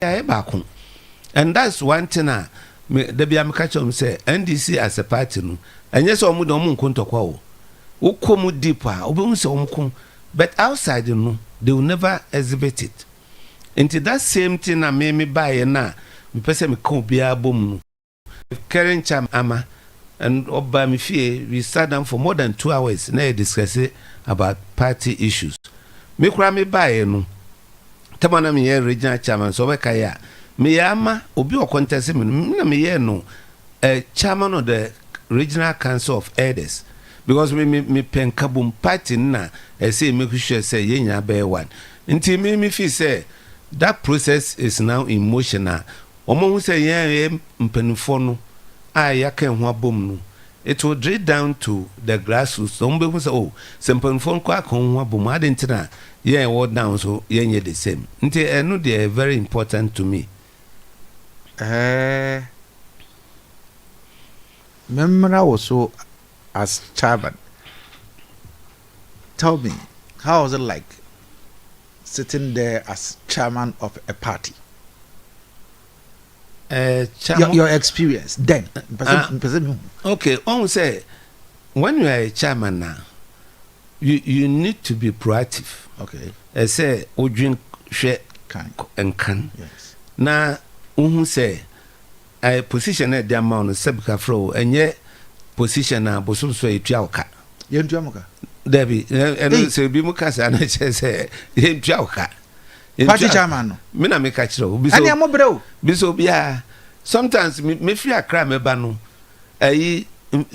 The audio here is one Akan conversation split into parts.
back. And that's one thing the Biam catch say NDC as a party no. And yes, omu don't kontokwa. Ukomu deeper, obum but outside no, they will never exhibit it. Into that same thing I made me buy na me person me come be a boom. Current cham ama and oba me fear we sat down for more than 2 hours na discuss about party issues. Me kura me buy no. Tamana me regional chairman so we kaya. Me ama obi o contest me na me no chairman of the regional council of elders because me pen kabum party na say make sure say yenya be one until me feel say that process is now in motion na omo hu say yen mpanifo no ya kan ho abom no it will drill down to the grassroots so mbe hu say oh se mpanifo ko akon ho abom adentina yen wo down so yenye the same until eno they are very important to me. Memra also as chairman. Tell me, how was it like sitting there as chairman of a party? Your experience then. Okay, on say when you are a chairman now, you need to be proactive. Okay. I say drink share and can. Yes. Now say a position at the amount of Sebka Fro and yet position na bosom so etuaoka yentuamoka Debbie and so be mukasa and say yentuaoka party chairman no me na me ka kire obi so ani amobreo bi so bia sometimes me free akra me ba no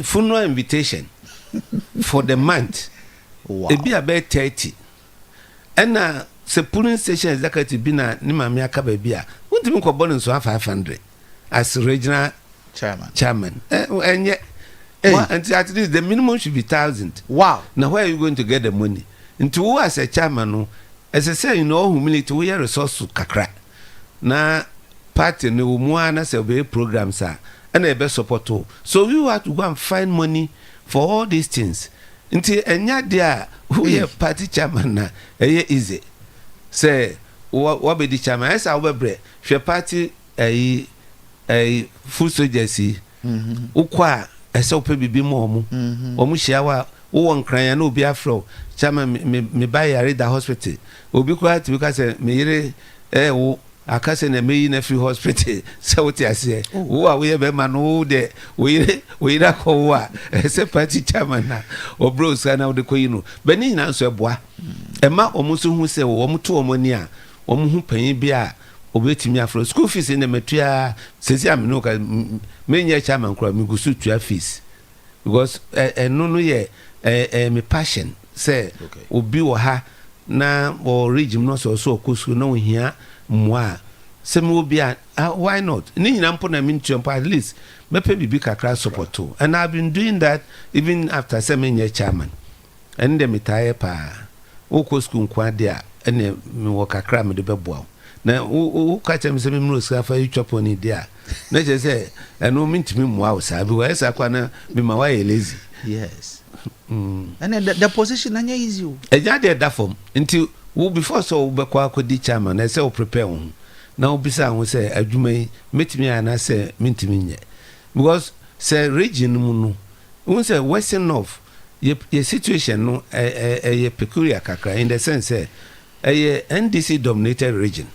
funeral invitation for the month. Wow. E be about 30 and se polling station executive bi na ni ma me aka ba bia wontimi ko bonus so 500 as regional chairman and yet and at least the minimum should be 1,000. Wow. Now where are you going to get the money? Into who as a chairman no as I say in all humility we are resource to kakra na party no mu ana say be programs and e be support to so we have to go and find money for all these things until enya there who are party chairman na easy say what be the chairman as our bre she party full soldiersi ukwa ese ope bibi mo omu hia wa wo nkran ya na obi afro chama me buy yare da hospital obi kwa ti ka say me yire wo akase na meyi na free hospital se wo ti ase wo a wo ye be ma no de wo yire ko wo a ese party chairman na obro sa na wo de koyi no be ni na so eboa e ma omu so hu se wo omu to omu ni a omu hu panyin bi a obetimi afro school fees in the metua sesi amino ka menye chairman kura mi gusu tua fees because no ye me passion say obi wo ha na o regime no so okusu no hia mwa se me obi why not ni nyina mpo na mintu mpo at least mepe bibi kakra support to and I've been doing that even after say menye chairman and dem itaye pa okosu nkwa dia ene me wo kakra me de beboa na o ka tell me say me no scafa you chop on dia na je say eno mintimi mwa o sabi wa esa kwa na me ma wa lazy. Yes. And the position anya easy o eja dey that form until we before so we kwa akodi chairman na say o prepare on na o bisa won say adwuma metimi ana say mintimi nye because say region mu no won say western north your situation no peculiar kakra in the sense say a NDC dominated region.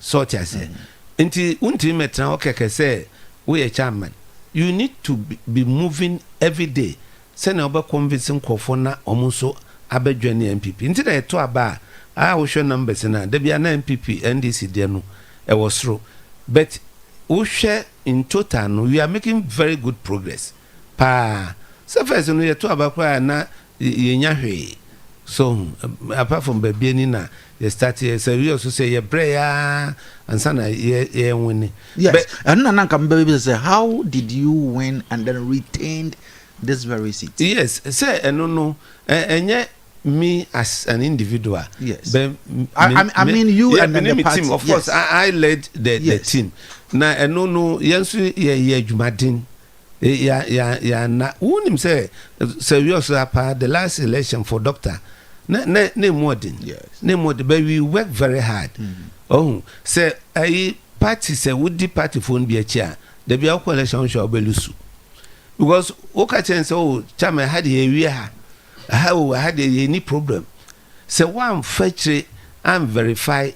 Sort as say. Until metra okay say we a chairman. You need to be moving every day. Say na oba convincing kofona omuso abedwani MPP. Until they to aba I show numbers na there be an MPP NDC there no e was through. But we share in total no we are making very good progress. Pa so first no you to aba kwa na yenya hwe. So apart from baby na you start here so we also say your prayer and sana ye win. Yes. And na come baby say how did you win and then retained this very seat? Yes. Say no enye me as an individual. Yes. I mean you and the party. Team. Of course I led the team. Na no yensu ye adwumaden. Ya na unim say we also apa the last election for doctor na more than yes na more but we work very hard. Oh say party say would the party phone be a chair there be a election show belusu because oka chen say oh chairman had a year how I had any problem say one fetch and verify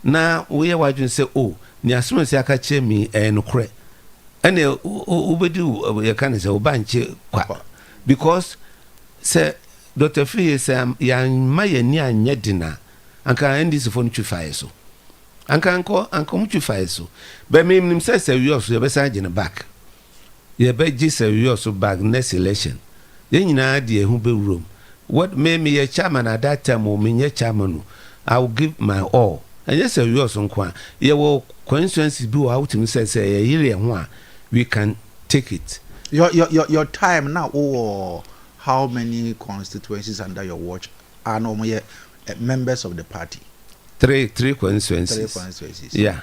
na we are watching say oh ni asum say aka che me no kre ene obedu you can say obanche kwa because say Dr. Fee say ya maye ni anya dina anka ndisi phone twifa so anka mutwifa so but me nim say we also you be say agin back you be just we also back next election then nyina de ehu be room what made me a chairman at that time or me chairman I will give my all and yes we also nkwa ye wo constituencies be out to say ye ho we can take it your time now oh how many constituencies under your watch are no more members of the party? Three constituencies. Three constituencies. Yeah.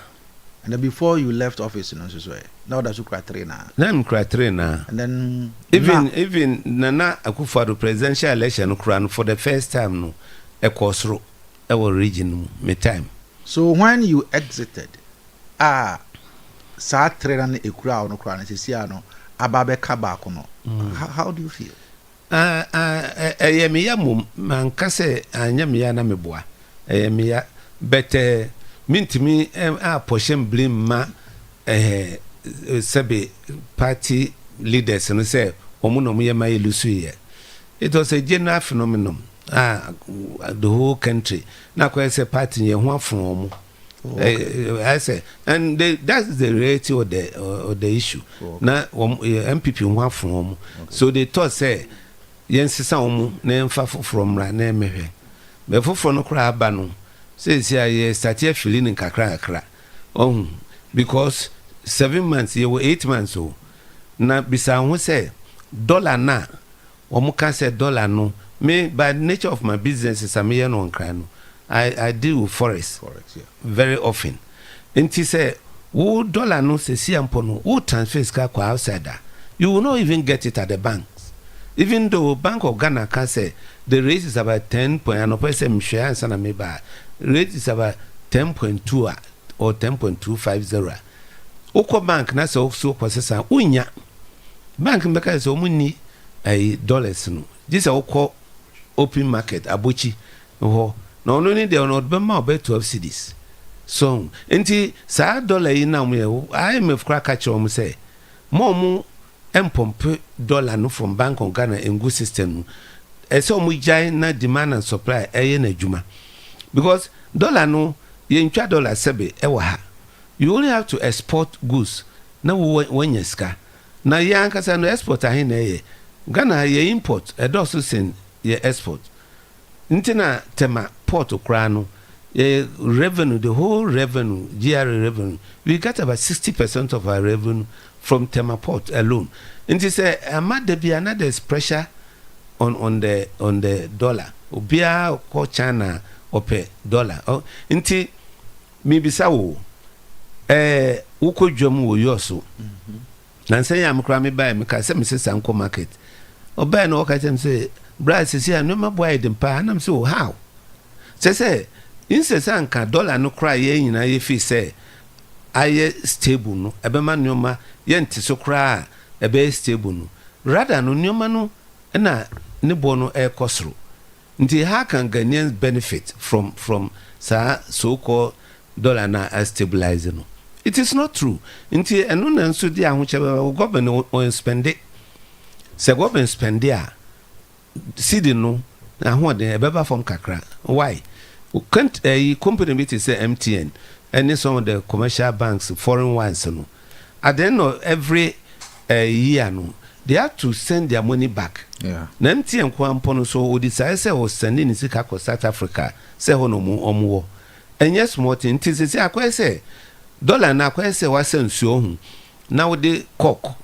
And then before you left office, you know, so now that's you cry three now. Now I'm cry three now. And then even Nana Akufo-Addo presidential election run for the first time no a course our region me time. So when you exited, sa three na ekura no kura na sisi no ababe kaba ko no. How do you feel? Me ya mum man kase anya me ya na me boa. Me ya but mintimi poshem blame ma sebe party leaders no say omo no ye ma yelusu ye. It was a general phenomenon the whole country na kwa say party ye ho afon omo. I say and that's the reality of the issue. Na MPP ho afon omo. So they thought say yensisa omo na emfa from ra na emehwe. Be foforo no kra aba no say I started feeling in kakra because 7 months you were 8 months so na bisa ho say dollar na omo can say dollar no me by nature of my business is am here no nkran no I deal with forex yeah. very often enti say wo dollar no say si ampo no wo transfer ska kwa outside you will not even get it at the bank. Even though Bank of Ghana can say the rate is about 10 point, and person share and sana meba rate is about 10.2 or 10.250. Oko bank na so processor unya bank mbeka so muni dollars no. This oko open market abuchi ho no only they not be more about 12 cedis. So enti sa dollar ina mu IMF kra catch o mu say mo empompe dollar no from Bank of Ghana in good system so mu jai na demand and supply na juma because dollar no ye ntwa dollar sebe wa ha you only have to export goods na when yeska na ye ankasa no export ahin na ye Ghana ye import also sen ye export ntina tema port okra no ye revenue the whole revenue GR revenue we get about 60% of our revenue from Tema Port alone. And he said, there be another pressure on the dollar. Obia ko China ope dollar. Oh, inti mi bisawo uko dwom wo yoso. Na nse ya mkra me buy me ka se me sesa nko market. Oba na o ka tem say bright sisi anu ma boy dem pa na me say how. Say insesa nka dollar no kra ye nyina ye fi say aye stable no ebema nyoma yenti so kra ebe stable no rather no nyoma no na ne bo no kosro nti how can Ghanaians benefit from so called dollar na stabilize no? It is not true. Nti eno na nso di ahochebe government on spend it se government spend there cedi no na ho de ebeba from kakra why can't a company meet say MTN and some of the commercial banks, foreign ones, no. At the end of every year, no, they have to send their money back. Yeah. Namti and Kwampono so would decide say was sending in Sikako, South Africa, say honomu omwo. And yes, Martin, tis I say dollar na say was sent so now they cock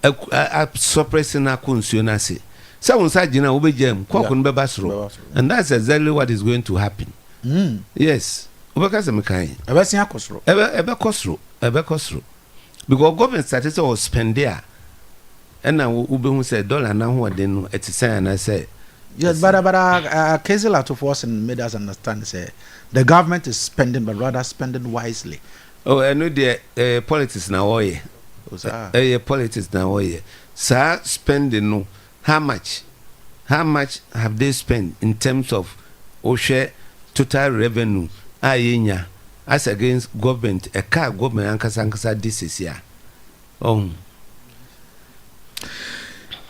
a suppressing a consumer. So inside Jina Ubejam, cock on Bebasro. And that's exactly what is going to happen. Yes. Obakaze mekai ebesi akosro ebe kosro because government started to spend there and now ube say dollar na ho de no etise na say yes but Kezela to force and made us understand say the government is spending but rather spending wisely Oh, I know the politics now. Oh yeah. Politics now. Oh yeah. Sir, spending no. How much have they spent in terms of share total revenue? Ayenya as against government. A car government ankasa this is here.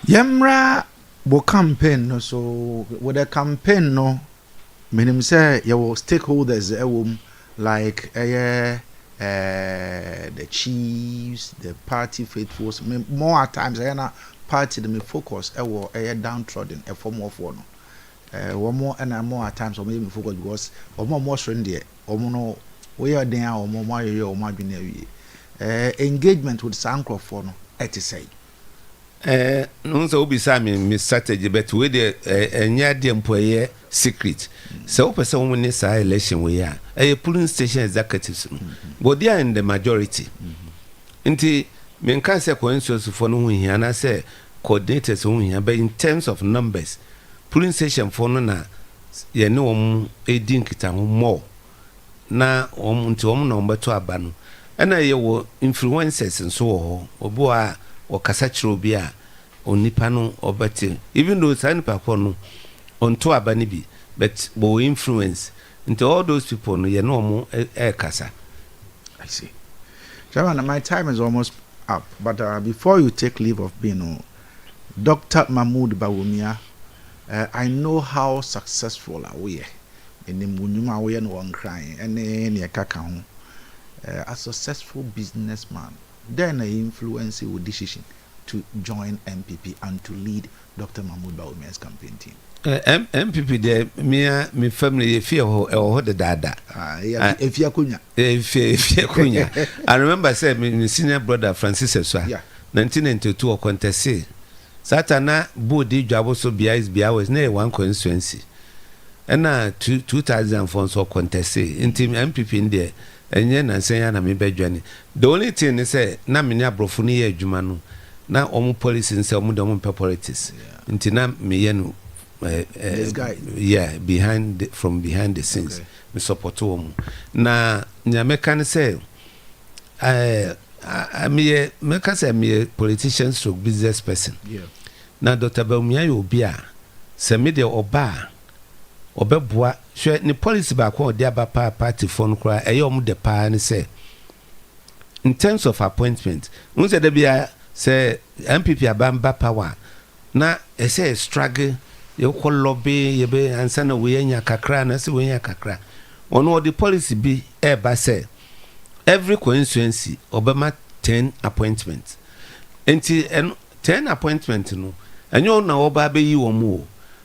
Yemra bo campaign no, so with a campaign no, meaning say your stakeholders like the chiefs, the party faithfuls. More at times party the focus downtrodden a form of one. One more and more at times or maybe focus because or more friendly or more we are there or more or more engagement with Sankro for no at say. No so be me strategy but we the enya de employee secret. So person when this election we are a polling station executives but they are in the majority. Nti me can say coincidence for no here and I say coordinators who here but in terms of numbers polling station for no na ye no edin kita more na nti number to aba no na ye wo influencers nso obo a okasa chiro bia onipa no obete even though sanipa ko no onto aba ni bi but bo influence into all those people no ye no kasa. I see. Chairman, my time is almost up, but before you take leave of being Dr. Mahmoud Bawumia, I know how successful are we in the Munyuma we and one crying and any kaka a successful businessman, then I influence your decision to join MPP and to lead Dr. Mahmoud Bawumia's campaign team. MPP there, me family fear or the dada. If you kunya. I remember say my senior brother Francis Eswa. 1992 or contest. Satana body job so Bia was near one constituency. And now 2004 so contest in team MPP in there. And yen and say na me be journey. The only thing is say na me nya brofuni e adwuma no. Na omu policy nse omu de omu politics. Nti na me yen this guy, from behind the scenes, me support him. Na nyameka say, me a politician stroke business person. Yeah. Na Dr. Bawumia Obia, se me de oba, obeboa, share ni policy ba kwa odi aba party phone cry, omu de pa ni say. In terms of appointment, unse de bia say MPP abamba power, na say struggle. You call lobby, you be answer no we nya kakra na se we nya kakra. Ono the policy be eba say every constituency obama 10 appointments. Enti 10 appointment no enyo na oba be yi omo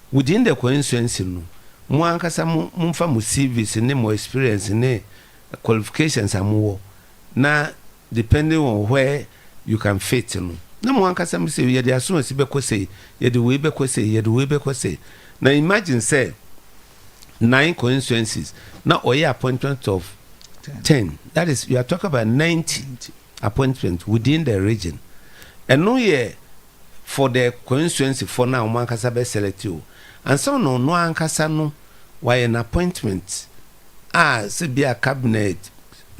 within the constituency no mo ankasa mo mfa mo CVs ne mo experience ne qualifications amowo na depending on where you can fit no. Na mo ankasa me say ye dey aso si be kwese ye dey we be kwese na imagine say 9 constituencies na oye appointment of 10 that is you are talking about 90 appointments within the region and no year for the constituency for now mo ankasa be select you and so no ankasa no why an appointment se be a cabinet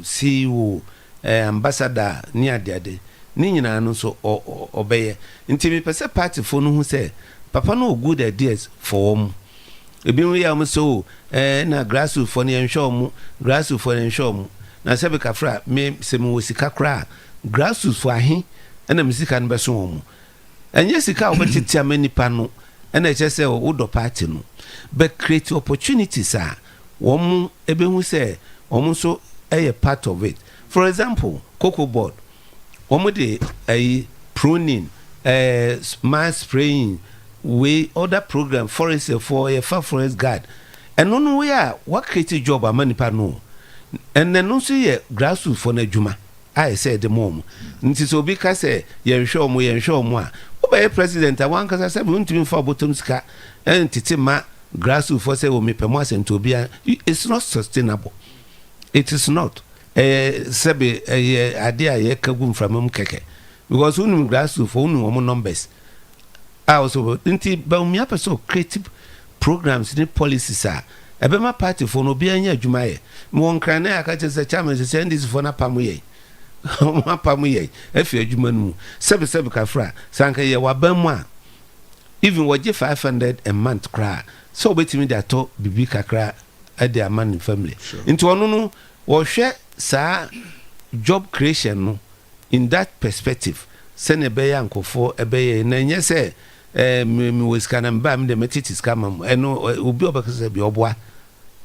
CEO ambassador ni ade ni nyina no so obeye nti me pese party fo no hu say papa no good ideas for them ebi we am so na grassroots for ne nhwe mu na se be kafra me se me wosika kra grassroots for ahe na me sika no be so mu enye sika obetitia manipa no na eche say wo do party no but create opportunities wom ebe hu say wom so part of it. For example, cocoa board omode pruning smart spraying we other program forest for a forest guard and no we are what create job amanipa no and then no say grassroots for na djuma I said the mom nti so bi ka say ye nhwe omo a obey president wan ka say we ntimi for bottom ska entity ma grassroots for say o me pemo asento bia it's not sustainable. It is not sebe idea ye kagum from keke because unum grassroots for unum numbers also nti Bawumia person creative programs ni policies ebema party for no be anya adwuma ye me won kran na aka che se chairman se send this for na pam ye ma pam ye afi adwuma no sebe ka fra sanka ye wabamu a even waje 500 a month kra so betimi da to bibi kakra at their man family into ono no wo hwe sa job creation no in that perspective send e be yankofo e be na nye se me was kana mba me de metitis kama eno obi obakase bi oboa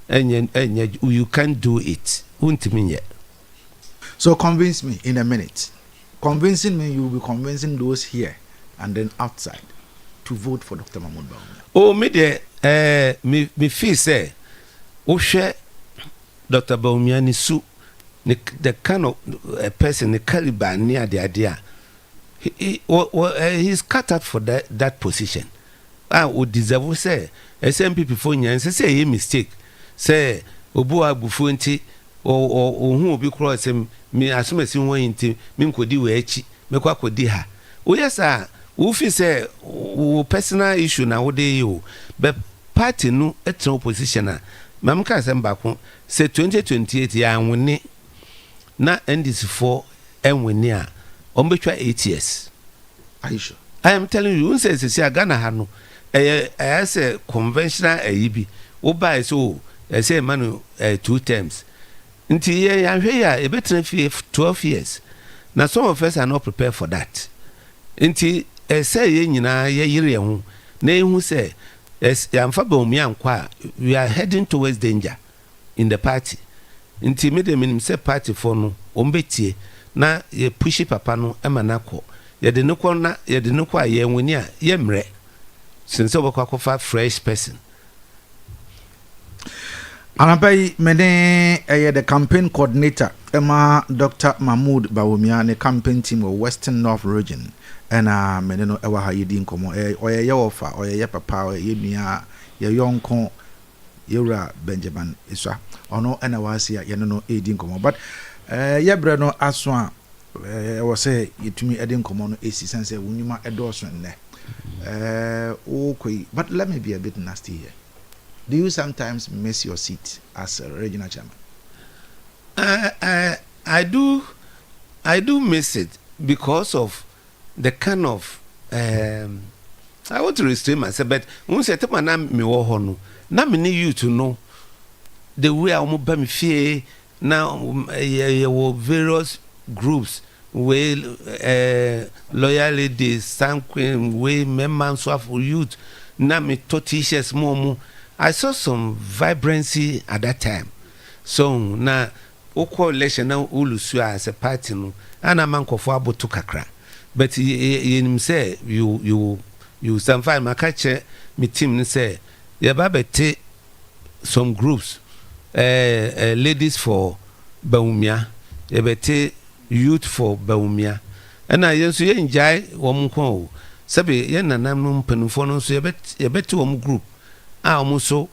enye you can't do it untimi nye. So convince me in a minute. Convincing me, you will be convincing those here and then outside to vote for Dr. Mahmoud Bawumia. Oh, me de me feel say o share Dr. Bawumia ni su the kind of person the caliber near the idea he's cut out for that position. Would deserve say SMP before nyan say a mistake say obu abufu nti o hu obi cross me asumasi won nti me nkodi we achi me kwa kodi ha o yesa wo fi say wo personal issue na wo dey you but party no etra opposition a mam ka say mbako say 2028 ya anwone na NDC4 enwene a ombetwa 8 years. Are you sure? I am telling you, say Ghana ha no as a conventional ayibi wo buy so say man 2 terms nti ye ya hwe ya e betre 12 years na some of us are not prepared for that nti say ye nyina ye yire ho na ehu say ya mfa Bawumia nkwa we are heading towards danger in the party nti me de minim say party for no ombetie na ye pushi papa no emanako ye de no kwa na ye de no kwa ye nwini a ye mre since obakwa kofa fresh person. Anabai mene the campaign coordinator Emma Dr. Mahmoud Bawumia ne campaign team of Western North region and mene no ewa ha yedi nkomo oye ye ofa oye ye papa oye ye nua ye yonko yewra Benjamin Iswa ono ena wasi ye no edi nkomo but ye bre no aso a wo say yetumi edi nkomo no esi sense wunuma edoso nne okay but let me be a bit nasty here. Do you sometimes miss your seat as a regional chairman? I do miss it because of the kind of I want to restrain myself, but when say take na me wo ho no na me need you to know the way I ba me fie now various groups where loyalty sanquin way members of youth na me to t-shirts more. I saw some vibrancy at that time. So na oko election na ulusu as a party no ana mankofo aboto kakra. But you say you some fine makache me team say ya babete some groups ladies for Bawumia, ya bete youth for Bawumia. And I yenso ye njai wo mko sabe ye nanam no mpanufo no so ya bete wo group almoso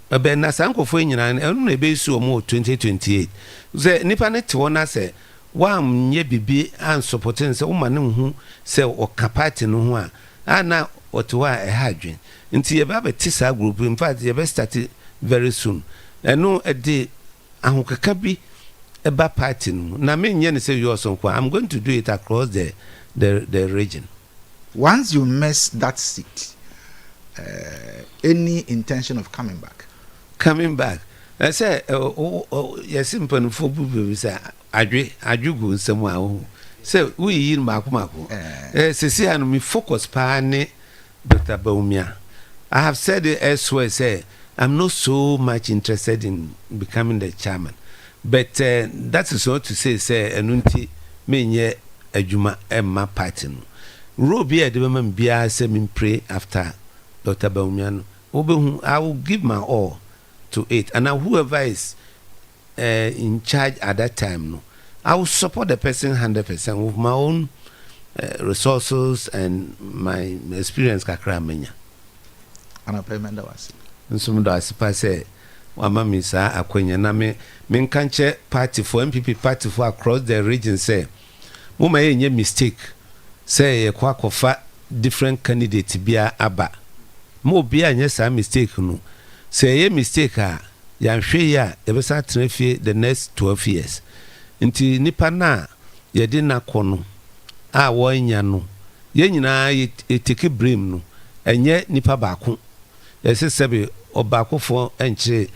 be na sankofo nyina enu na be su omo 2028 ze nipa ne te wona se wa nye bibi an supporting se uma ne hu se o capacity no ho a ana otowa e hadwen nti ye ba betisa group in fact ye be start very soon enu e de ahokaka bi e ba party no na me nye ne se you also kwa I'm going to do it across the region. Once you miss that seat, any intention of coming back? I say yes impan for bubu say adwugu nsem a say we yi mako sesi anu me focus pa ne Dr. Bawumia. I have said it elsewhere say I'm not so much interested in becoming the chairman, but that is not to say enunti me nye adwuma emma party no robi edebema bia say me pray after Dr. Bawumia. I will give my all to it, and whoever is in charge at that time, no, I will support the person 100% with my own resources and my experience. Kakra menya. Ana payment was. Nsum do asipa say wama mi sa akwenya na me nkanche party for MPP party for across the region say mo ma yenye mistake say ye kwa kofa different candidate bia aba mo bia anya sa mistake no say ye mistake a yɛanhwɛ ya yɛbɛsa tena fie the next 12 years nti nipa na yɛde na kɔ no a wɔnya no yɛn nyinaa yɛteke brim no ɛnyɛ nipa baako yɛsɛ sɛbe ɔbaakofo ɛnkyere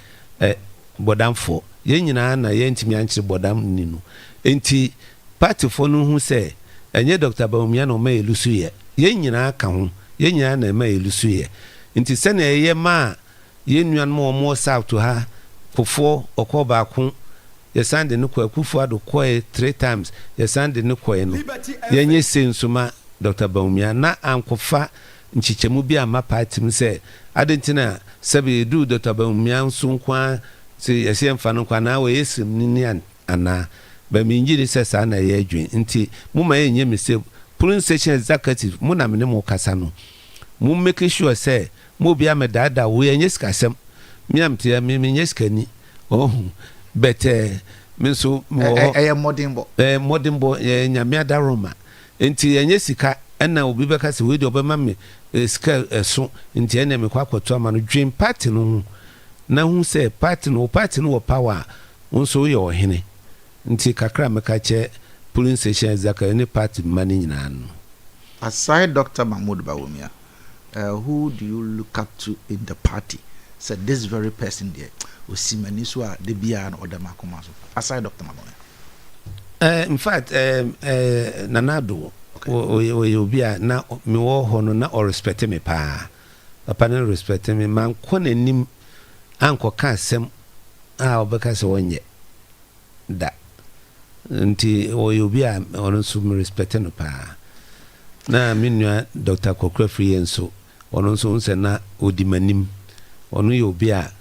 bɔdamfo yɛn nyinaa na yɛntimi ankyere bɔdam ni no nti partyfo no hu sɛ ɛnyɛ Dr. Bawumia na ɔma yɛlusu yɛ yɛn nyinaa ka ho yɛn nyinaa na ɛma yɛlusu yɛ nti sɛne ɛyɛ ma yɛn nuanom ɔmo south ha fofoɔ ɔkɔ baako yɛsan de no kɔ akufo ado kɔɛ 3 times yɛsan de no kɔɛ no yɛnyɛ se nsoma Dr. Bawumia na ankɔfa nkyekyɛmu bi ama party mu sɛ adentina sɛbe edu Dr. Bawumia nso nkwa sɛ yɛsɛ mfa no nkwa na wɔyɛ sim ni ana ba minjiri sɛ saa na yɛ adwen nti mo ma yɛnyɛ mistake polling station executive mo na mene mo kasa no mo make sure sɛ mo bia me dada wo yɛnyɛ sikasɛm miamte me nyɛ sikani but me so mo modimbo nyame ada Roma nti yɛnyɛ sika ɛna obi bɛka sɛ we de obɛma me sika ɛso nti ɛna me kwa akɔto ama no dwen party no na hu sɛ party no wɔ power nso yɛ ɔhene nti kakra meka che polling station executive any party money nyina no. Aside Dr. Mahmoud Bawumia, who do you look up to in the party? Said this very person there osimani so a de bia na oda makoma so aside Dr. Bawumia. In fact nanado o bia na me wo ho no na o respect me pa papa na respect me man ko nanim anko ka asem a obeka se wonye da nti o bi a ono so me respect no pa na minua Dr. Kokra Free enso ono so nse na odimanim ono yo bi a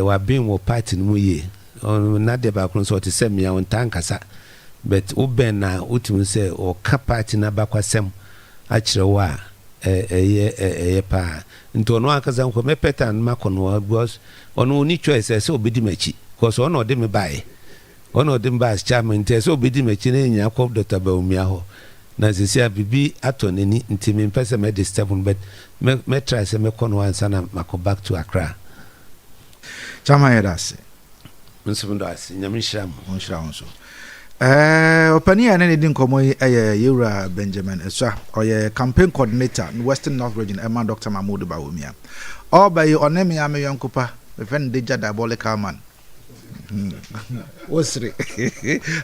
wa bin wo party no ye ono na de ba kron so te sem ya on tankasa but oben na utim se o ka party na bakwasem a kire wa eye pa nti ono akaza nko me pattern makono because ono ni choice se obedi machi because ono de me bae ono de mbas chairman nti se obedi machi na nya akọ Dr. Bawumia ho na sisia bibi atoneni nti me pese me disturb but me try se me kono ansa na mako back to Accra chama yedase nsundo asi nyamishram onshira so opania na ne nkomo yewura Benjamin Eswa oye campaign coordinator in Western North Region Emma Dr. Mahmoud Bawumia obayi onemi ame yonkopa fen deja diabolical man osre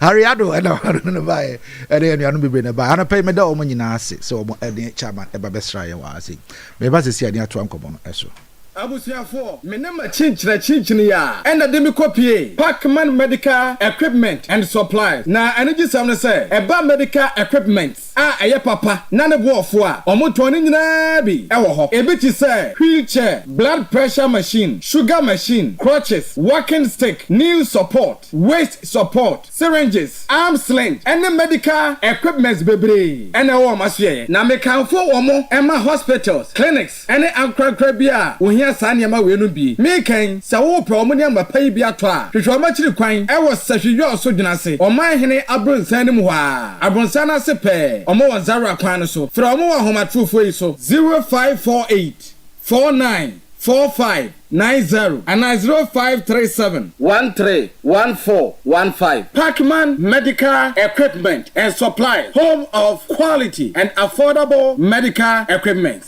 hariado ana no bae ene anu bebe na ba ana pay me da omo nyina ase so omo ene chairman eba besra ye wa ase me ba se sia ne ato ankomo no eso abusuafo menema chinchini ya enda de mi kopie Packman medical equipment and supplies na energy sam no say eba medical equipment eye papa na ne boofo a omotoni nyina bi ewo ho ebiti say wheelchair blood pressure machine sugar machine crutches walking stick knee support waist support syringes arm sling and medical equipment bebre ene wo masoye na mekanfo omo ema hospitals clinics ene ankrakra bia sanyama wenu bi mekan sa wo pro mo ne mapai bi ato a hwehwe ma kiri kwan e wo sahwehwe so dwena se oman hene abronsan nim ho a abronsan na se pe omo won zara kwan no so fra omo wa homa trufo yi so 0548 494590 and 0537 131415. Packman Medical Equipment and Supply, home of quality and affordable medical equipment.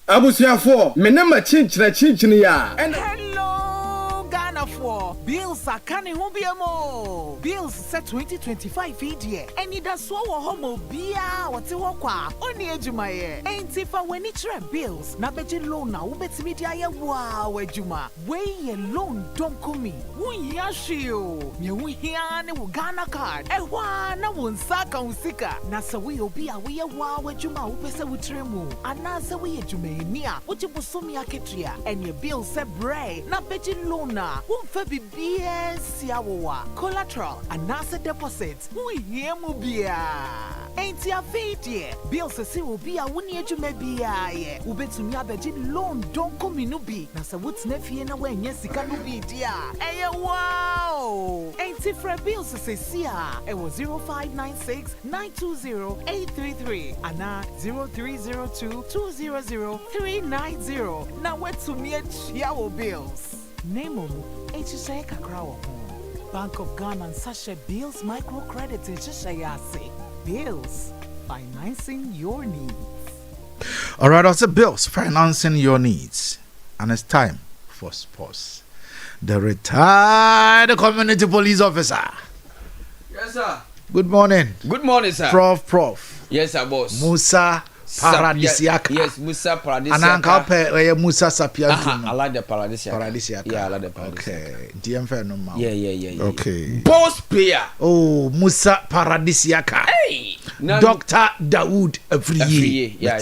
Abusiafo menema chinchini ya hello Ghana for bills are coming home biamo bills set 2025 idea and it does so homo bia what kwa oni ejuma ye enti fa weni tre bills na beji loan na ubetimi dia ye wa ejuma we ye loan don komi won ya shio me won hia ne wo Ghana card ehwa na won saka usika na se we obi a we ye wa ejuma wo pese wo tremu ana se we ejuma ni a wo ti bosomi aketua and your bill se bre na beji loan na won fa bibia yes, yawa, collateral, and NASA deposit. We hear mubia. Ain't ya fate, bills a will be a 1 year to maybe a ubet to me abegin loan don't come in ubi. Nasa what's nephew and away, yes, it can be dear. Hey, wow! Ain't it for bills to say, see, it was 0596 920 833 and now 0302 200 390. Now, what's to me at Chiao bills? Name of HSA Kakraw. Bank of Ghana and Sasha Bills Microcredit HSA. Bills financing your needs. All right, also Bills financing your needs. And it's time for sports. The retired community police officer. Yes, sir. Good morning. Good morning, sir. Prof. Yes, sir, boss. Musa Paradisiaka. Yes, Musa Paradisiaka. And Uncle Musa Sapiaku. I like the Paradisiaka. Paradisiaka. Yeah, I like the Paradisiaka. Okay. DM no more. Yeah. Okay. Boss player. Oh, Musa Paradisiaka. Hey. Dr. Dawood every year. Yeah.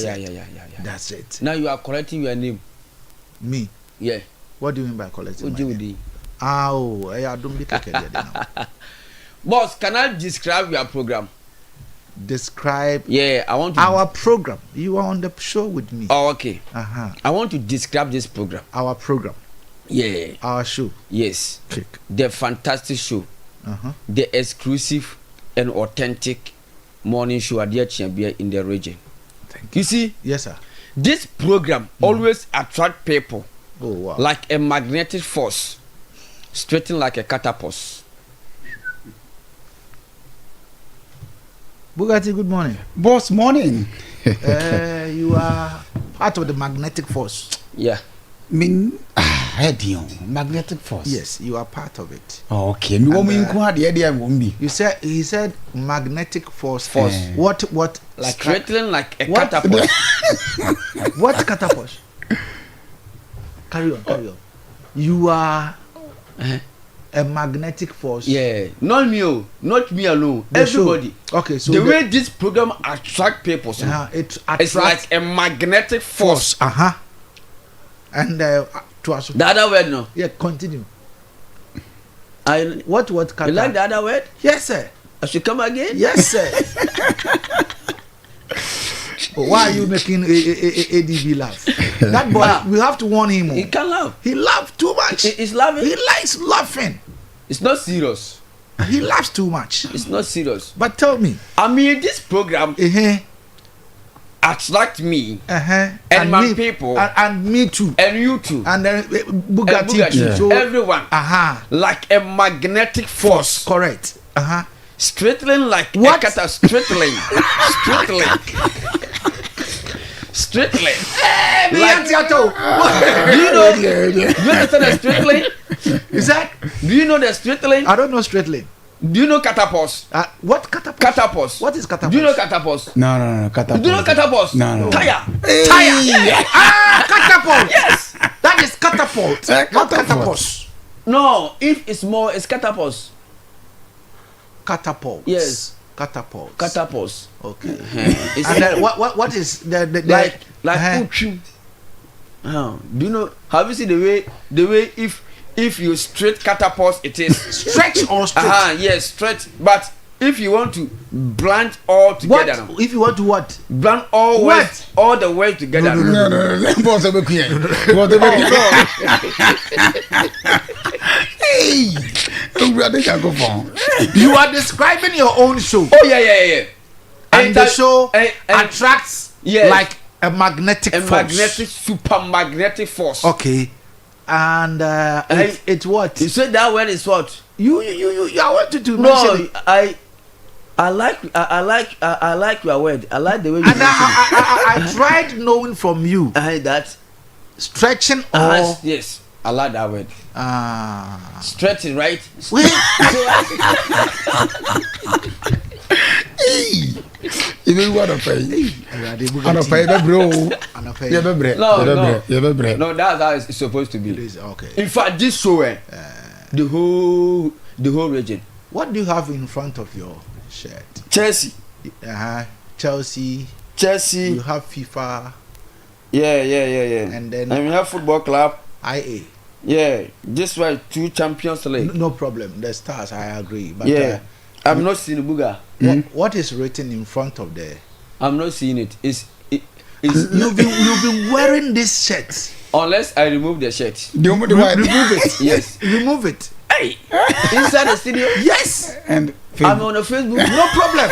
That's it. Now you are correcting your name. Me? Yeah. What do you mean by collecting my name? I don't be now. Boss, can I describe your program? Describe. Yeah, I want to. Our program. You are on the show with me. Oh, okay. Uh-huh. I want to describe this program. Our program. Yeah. Our show. Yes. Click. The fantastic show. Uh-huh. The exclusive and authentic morning show Adeakyia in the region. Thank you. You see? Yes, sir. This program always attract people. Oh, wow. Like a magnetic force, straighten like a catapult. Bugatti, good morning. Boss, morning. You are part of the magnetic force. Yeah. Magnetic force. Yes, you are part of it. Okay. You said he said magnetic force. What? Like straightling like a catapult. What catapult? Carry on. You are a magnetic force. Yeah. Not me alone. Everybody. Okay, so the way this program attract people, it it's like a magnetic force. And to us. The other word, no. Yeah, continue. What? You like the other word? Yes, sir. I should come again? Yes, sir. Why are you making ADB laugh? That boy, we have to warn him. He can laugh. He laughs too much. He's laughing. He likes laughing. It's not serious. He laughs too much. It's not serious. But tell me. This program attract me and my people and me too and you too and then Bugatti too. Yeah. So everyone like a magnetic force. Correct. Straightling like what? Straightling. Like, do you know? Do you understand the straightling? Is that? Do you know the straightling? I don't know straightling. Do you know catapults? What catapult? Catapults. What is catapult? Do you know catapults? No, catapult. Do you know catapults? No. Tire. Catapult. Yes. That is catapult. Not catapult. No, if it's more, it's catapults. Catapult. Yes. Catapults. Okay. And then what is the like do you know? Have you seen the way if you straight catapult it is stretch or straight? Yes, stretch. But if you want to blend all together, what? If you want to what? Blend all ways, all the way together. No. Hey, you are describing your own show. Oh yeah. And the show attracts like a magnetic force. Super magnetic force. Okay. And it's what? You said that word is what? You I wanted to mention it. I like your word. I like the way you mention it. I tried knowing from you. That stretching or yes. I like that word. Stretching, right? Even what of No, that's how it's supposed to be. It is okay. In fact, this show, the whole region. What do you have in front of your shirt? Chelsea. Chelsea. You have FIFA. Yeah. And then we have football club. IA. Yeah, this was 2 Champions League. No problem. The stars, I agree. But Yeah, I'm not seeing Buga. what is written in front of there? I'm not seeing it. It's You've been wearing this shirt. unless I remove the shirt. The white. Remove it. Yes. Remove it. Hey, inside the studio. Yes. And I'm on the Facebook. No problem.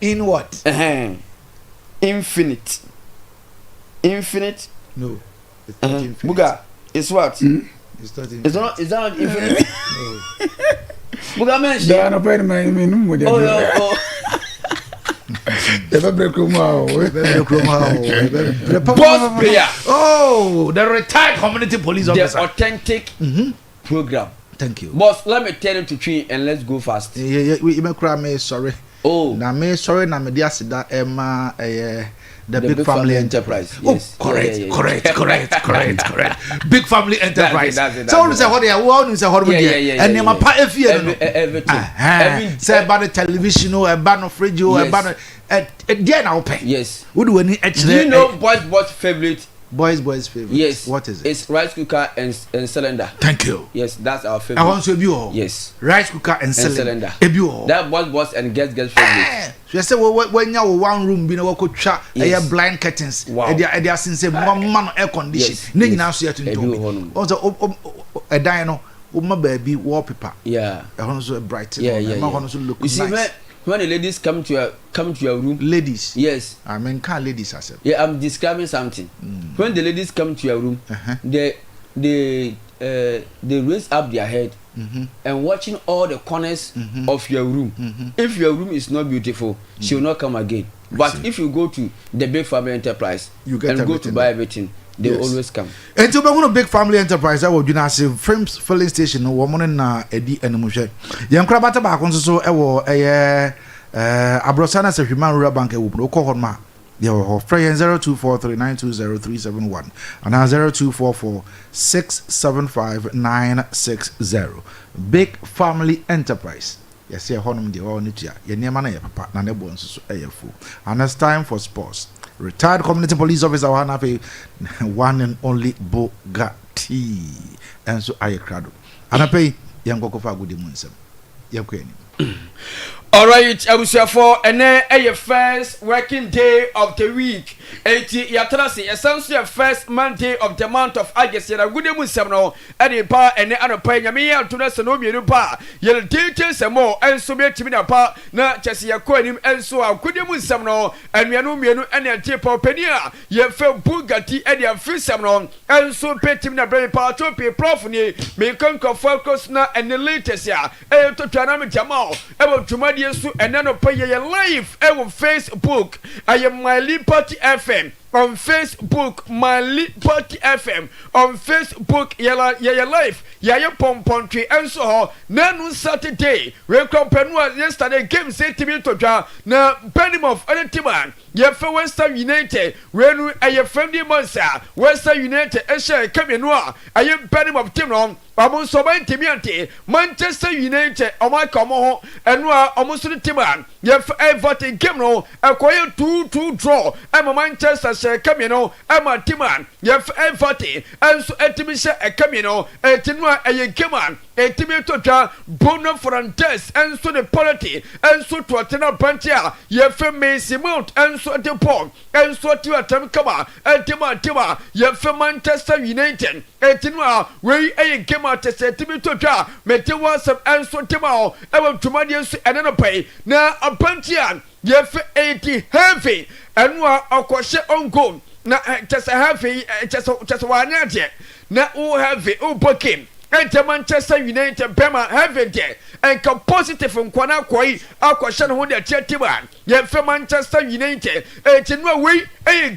In what? Infinite. Infinite. No. It's not infinite. Buga, it's what? It's not infinite. It's not infinite. No. Buga mention. they are not paying my minimum. Oh, yeah, oh. They break room. Boss player. Oh, the retired community police The officer. authentic program. Thank you. Boss, let me tell you to tree and let's go fast. Yeah, you may cry me sorry. Oh, Na me sorry na me dia sida Emma the big family enterprise. Yes. Oh, correct, Yeah. correct. Big family enterprise. That's it. So when you say what they want to say what we Yeah. and them pa efie no. Everything. Say about the television or about no fridge or Yes. about there now pay. Yes. Wo do any Do you know boys' favorite? boys favorite? Yes. What is it? It's rice cooker and cylinder. Thank you. Yes, that's our I favorite. want to be all. Yes. Rice cooker and cylinder. Ebi all. That boss and guest favorite. So you say when you one room be na wo twa Yes. blind curtains Wow. e dia sense man air condition Yes. ne nyina so yet Ebi nto wɔ hɔnom. also dan no wo ma baby wallpaper Yeah. e hono so bright Yeah. ma hono so look You see, nice. when the ladies come to your room. Ladies, Yes. I mean can ladies accept. Yeah, I'm describing something. When the ladies come to your room, they raise up their head and watching all the corners of your room. If your room is not beautiful, she will not come again. But if you go to the big family enterprise You get and go to everything buy there. everything, they will Yes. always come. Enti we go big family enterprise I would na say frames filling station no wo mo na edi enemu hwe. Yen kra bata ba ko so e wo Abrosana se Human Rural Bank e wo no ko ma. They were free 0243920371 and 0244675960. Big family enterprise. Yes, here honum de all nitia. Ye niema na ye papa na ne bon so fu. And it's time for sports. Retired community police officer one and only Bugatti. And so I crowd. And I pay young Kokofa good munsem. Yakweni. All right, abusuafo ene eye first working day of the week. Eti yatrasi essential first Monday of the month of August. Na gude mu sem no ade pa ene anopa nyame ya tuna se no mienu pa. Ye details mo enso be timi na pa na chese yakọ anim enso agude mu sem no anuanu mienu ene ate pa opani a ye fe Bugatti ade afi sem no enso pe timi na bre pa to pe prof ni me konko focus na ene latest ya e to twana me jama e bo twumade so ene no pa ye live e wo Facebook I am my Liberty FM on Facebook, my Liberty FM on Facebook, yella life, yaya pompontry and so nanu Saturday. We compare yesterday game say to me to draw na Benimoff and Timan. Ye for Western United, when a friendly monster, Western United, a share coming noir. I am Benimoff Timon, Amon Soban Timiante, Manchester United, or my Como, and Noir, almost to the Timan. Ye for a voting game no, acquire 2-2 draw. I'm a Manchester. Camino, I'm a Timan, Yef Evati, and so Etimisha a Camino, a Tinua a Kiman, a Timotota, Bono Frantes, and so the polity, and so to Atena Pantia, Yef Macy Mount, and so the Pong, and so to a Tamkama, a Tima, Yef Manchester United, a Tinua, where a Kima to say Timotota, Metiwa some and so Timao, ever to Madius and Enope, now a Pantian. Yef 80 heavy and wa akwashe on go na just heavy just one yet na o heavy o bokim enter Manchester United Bema heavy there and come positive from kwana kwai akwashe no de chetiba yef Manchester United etinwa we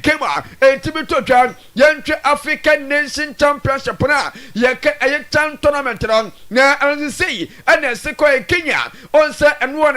gamer etibito twan yentwe African Nation Championship na yeke ayetan tournament na and say and se Kenya on say and one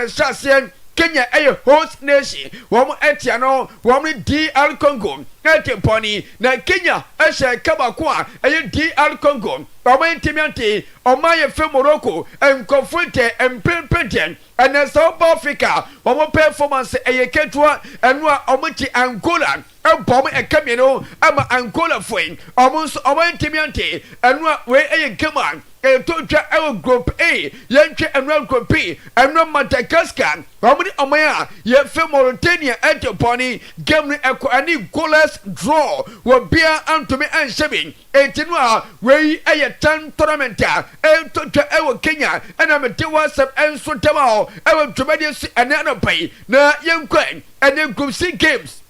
Kenya a host nation. Woman Etiano, woman DR Congo, ete poni na Kenya ehye kabako a eye DR Congo Oman Timiante Oman fe Morocco enkonfronte empempeden and South Africa omo performance eye ketua enwa omuti Angola bomb e kamino ama Angola foi omo Timiante enwa we eye kema Etotwa ewo group A yentwe enwa group B enwa Madagascar omni omaya ye fe Mauritania etoponi game eko ani goalless draw wo bia antumi anshebin etinwa we eye tan tournament etotwa ewo Kenya ena mete WhatsApp enso tama ewo dwomade su ene no pai na yenkwan ene group C games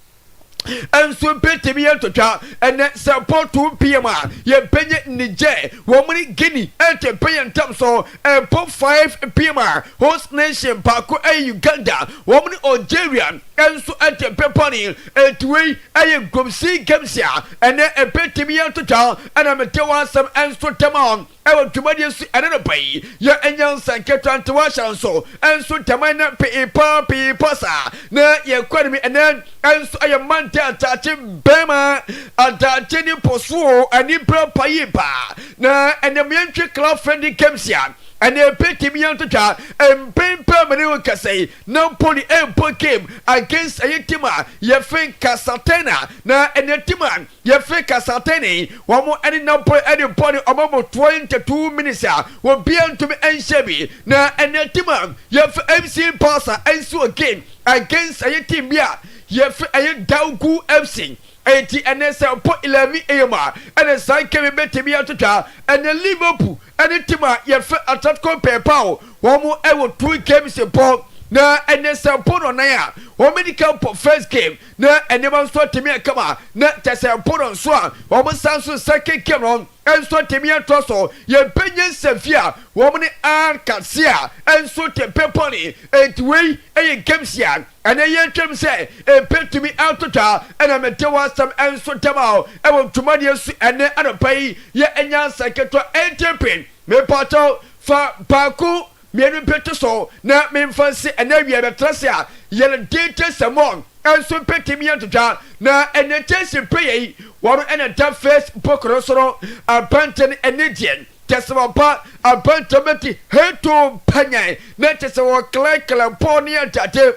and so pete me to try and support 2 p.m. Ye penye Niger, woman Guinea, and a pay and tam so and pop 5 p.m. Host nation Paco and Uganda, woman Algerian, and so at the peponi, and way I group C Gamsia, and then a pete me to try and I'm a tell some and so tamon. I want to money another pay. Your angels and get on to wash and so tamana pay papi pasa. Na ye quite me and then and so I am man touching Bema and touching posu and Ibra paipa. Na and the Mianchi club friendly Kemsia. And they pay me on to try and pay permanent say no pony airport game against a tima. Ye think Casatena na and the timan. Ye think Casateni. One more any number any body about 22 minutes. Will be on to me and Chevy na and the timan. Ye think MC Pasa and so again against a team. Ye think a Daugu MC. 80 NSL put 11 AMR and a side came better me out to try and the Liverpool and the team ye Atletico Pepao. One more ever 2 games in Paul. Na NSL put on there. One medical first game. Na and never saw to me come on. Na Tessa put on swan. Woman Samson second came on. And so to me a trosso. Ye penyon Sevilla. Woman Ann Cassia. And so to Peponi. And way a games yan. And a young term say. And pay to me out to tar. And I'm a tell some and so tomorrow. I want to money and then I don't pay. Ye and yan second to enter me pato for Paku. Me peto so na me fancy and na we betrase a ye date samon and so peti me to ja na and test pray one and a first pokro abandon energy tesama pa abandonment heto panya na tesama kla ponia tate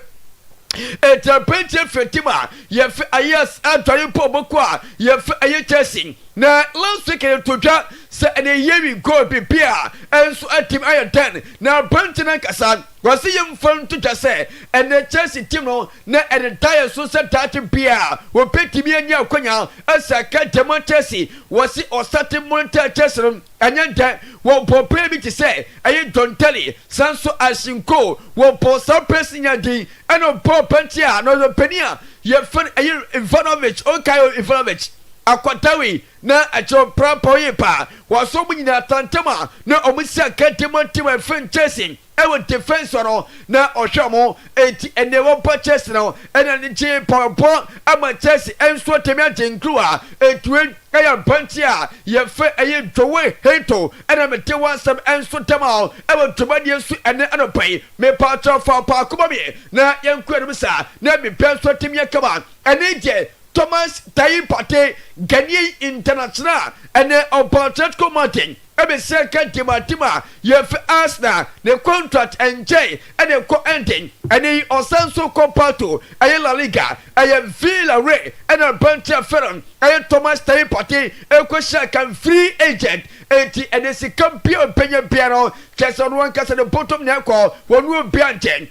et a penche fetima ye ayas antari pobokwa ye aye testing na last week to ja say and ye go be pia and so at team I 10 na Brenton Kasan was him fun to just say and the Chelsea team no na and entire so set that pia will pick me and ya kwanya as a cat Chelsea was it or starting monitor Chelsea and yet what for play me to say I don't tell you Sanso Ashinko what for some person yadi and no poor pentia no penia ye fun Ivanovic okay Ivanovic Akwatawi na acho prapo yepa waso munyina tantama na omusia katema tima fen chasing ewo defense no na ohwemo enti ene wo purchase no ena ni je popo ama chase enso temi ajenkru a etuen kaya pantia ye fe aye dwowe heto ena mete wansam enso tama ewo tobadie su ene anopai me patro fa pa kuma me na yenkru bisa na me penso temi akama ene je Thomas Tayi Pate Ghanaian International and then Atletico Martin. Ebe second Tima ye fe Arsenal the contract NJ and the co-ending and the Osanso Compato aye La Liga aye Villarreal and a bunch of Ferron aye Thomas Tayi Pate e question can free agent and the campion penye piano just on one case at the bottom now call one will be anten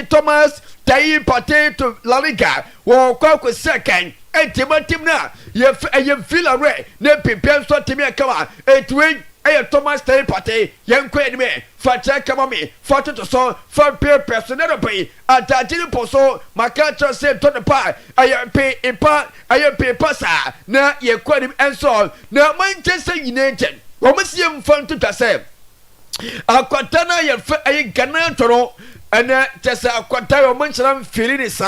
Thomas Tayi Pate to La Liga one call second and Tim na ye Villarreal ne pipian so Timia come and Hey, Thomas Tayi Pate, young queen me, Fata Kamami, Fata to so, for peer personal pay, at Tajini Poso, Macacha said to the pie, I pay in part, I pay passa, na ye queen and so, now Manchester United, Romasium fun to say. Aquatana, ye Ghana Toro, and just a quataro Manchester feeling is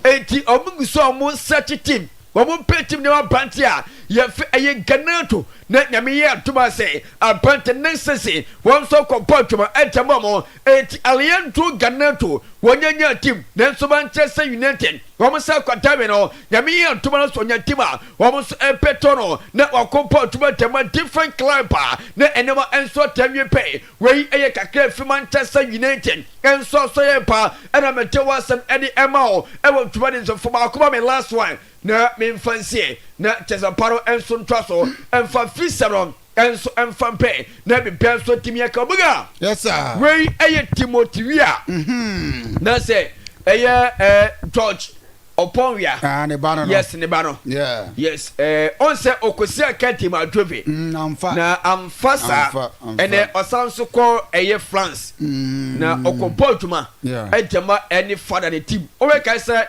80 or so almost such a team. Wamu peti mnewa bantia yɛfɛ ɛyɛ ganato na nyame yɛ atoma sɛ apante ne sese wɔn nso kɔpɔ atwuma ɛtɛmɔ mo eti aliento ganato wɔnyanya team nanso Manchester United wɔn sɛ kɔtame no nyame yɛ atoma no so nya team a wɔn nso ɛpɛtɔ no na wɔkɔpɔ atwuma tɛmɔ different club a na ɛnɛma ɛnso tɛmɛ pɛ wɔyi ɛyɛ kakra fi Manchester United ɛnso so yɛ pa ɛna mɛtɛ wɔasɛm ɛde ɛma o ɛwɔ atwuma de nso fɔma akoma me last one na me mfansie na Chesaparo enso ntwa so emfa fisero enso emfa mpe na be penso timi aka buga yes sir we eye Timothy wia na say eye George Oponwia ne bano yes ne bano yeah yes on say okosi aka team adwove na amfasa ene osanso ko eye France na okopo adwuma ejama any father the team o we kai say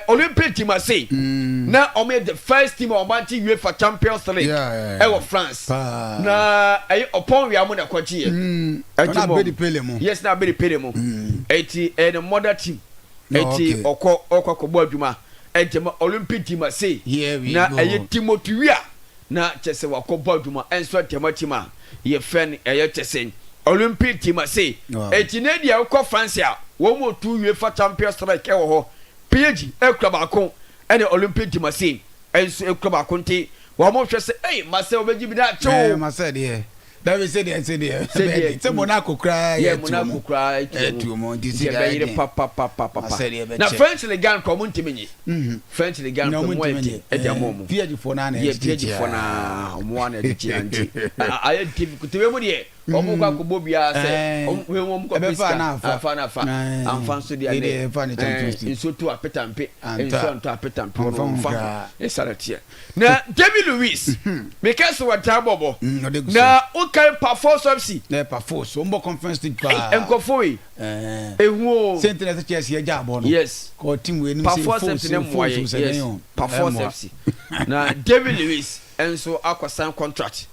Olympic team I say now I made the first team on Manti UEFA Champions League ewo France na upon we amuna kwachi na be pele mo yes na be pele mo eti the mother team eti okọ kobo adwuma ejema Olympic team I say na Timothy wia na chese wakobo adwuma enso team ye fen chese Olympic team I say eti na dia ukọ France a wo mo 2 UEFA Champions League ewo ho PG club akon and the Olympic team say enso club akonte wo mo hwe se mase obeji bi da cho mase de that we say say Monaco cry Monaco cry to mo this is na French league ko mo ntimi nyi French league ko mo enti ejamo mo PG for na PG for na mo na edi anti aye team kutewe mo de omo kwa ko bobia se omo ko pesa afa na fa amfa so dia ne nso to apetampe nso to apetampe fa esaratie na David Luiz because what tabobo na okay perforce FC na perforce ombo conference league pa enkofo yi ehu Sentinel Chelsea ya jabo no yes ko team we ni perforce FC na mo yes perforce FC na David Luiz enso akwasan contract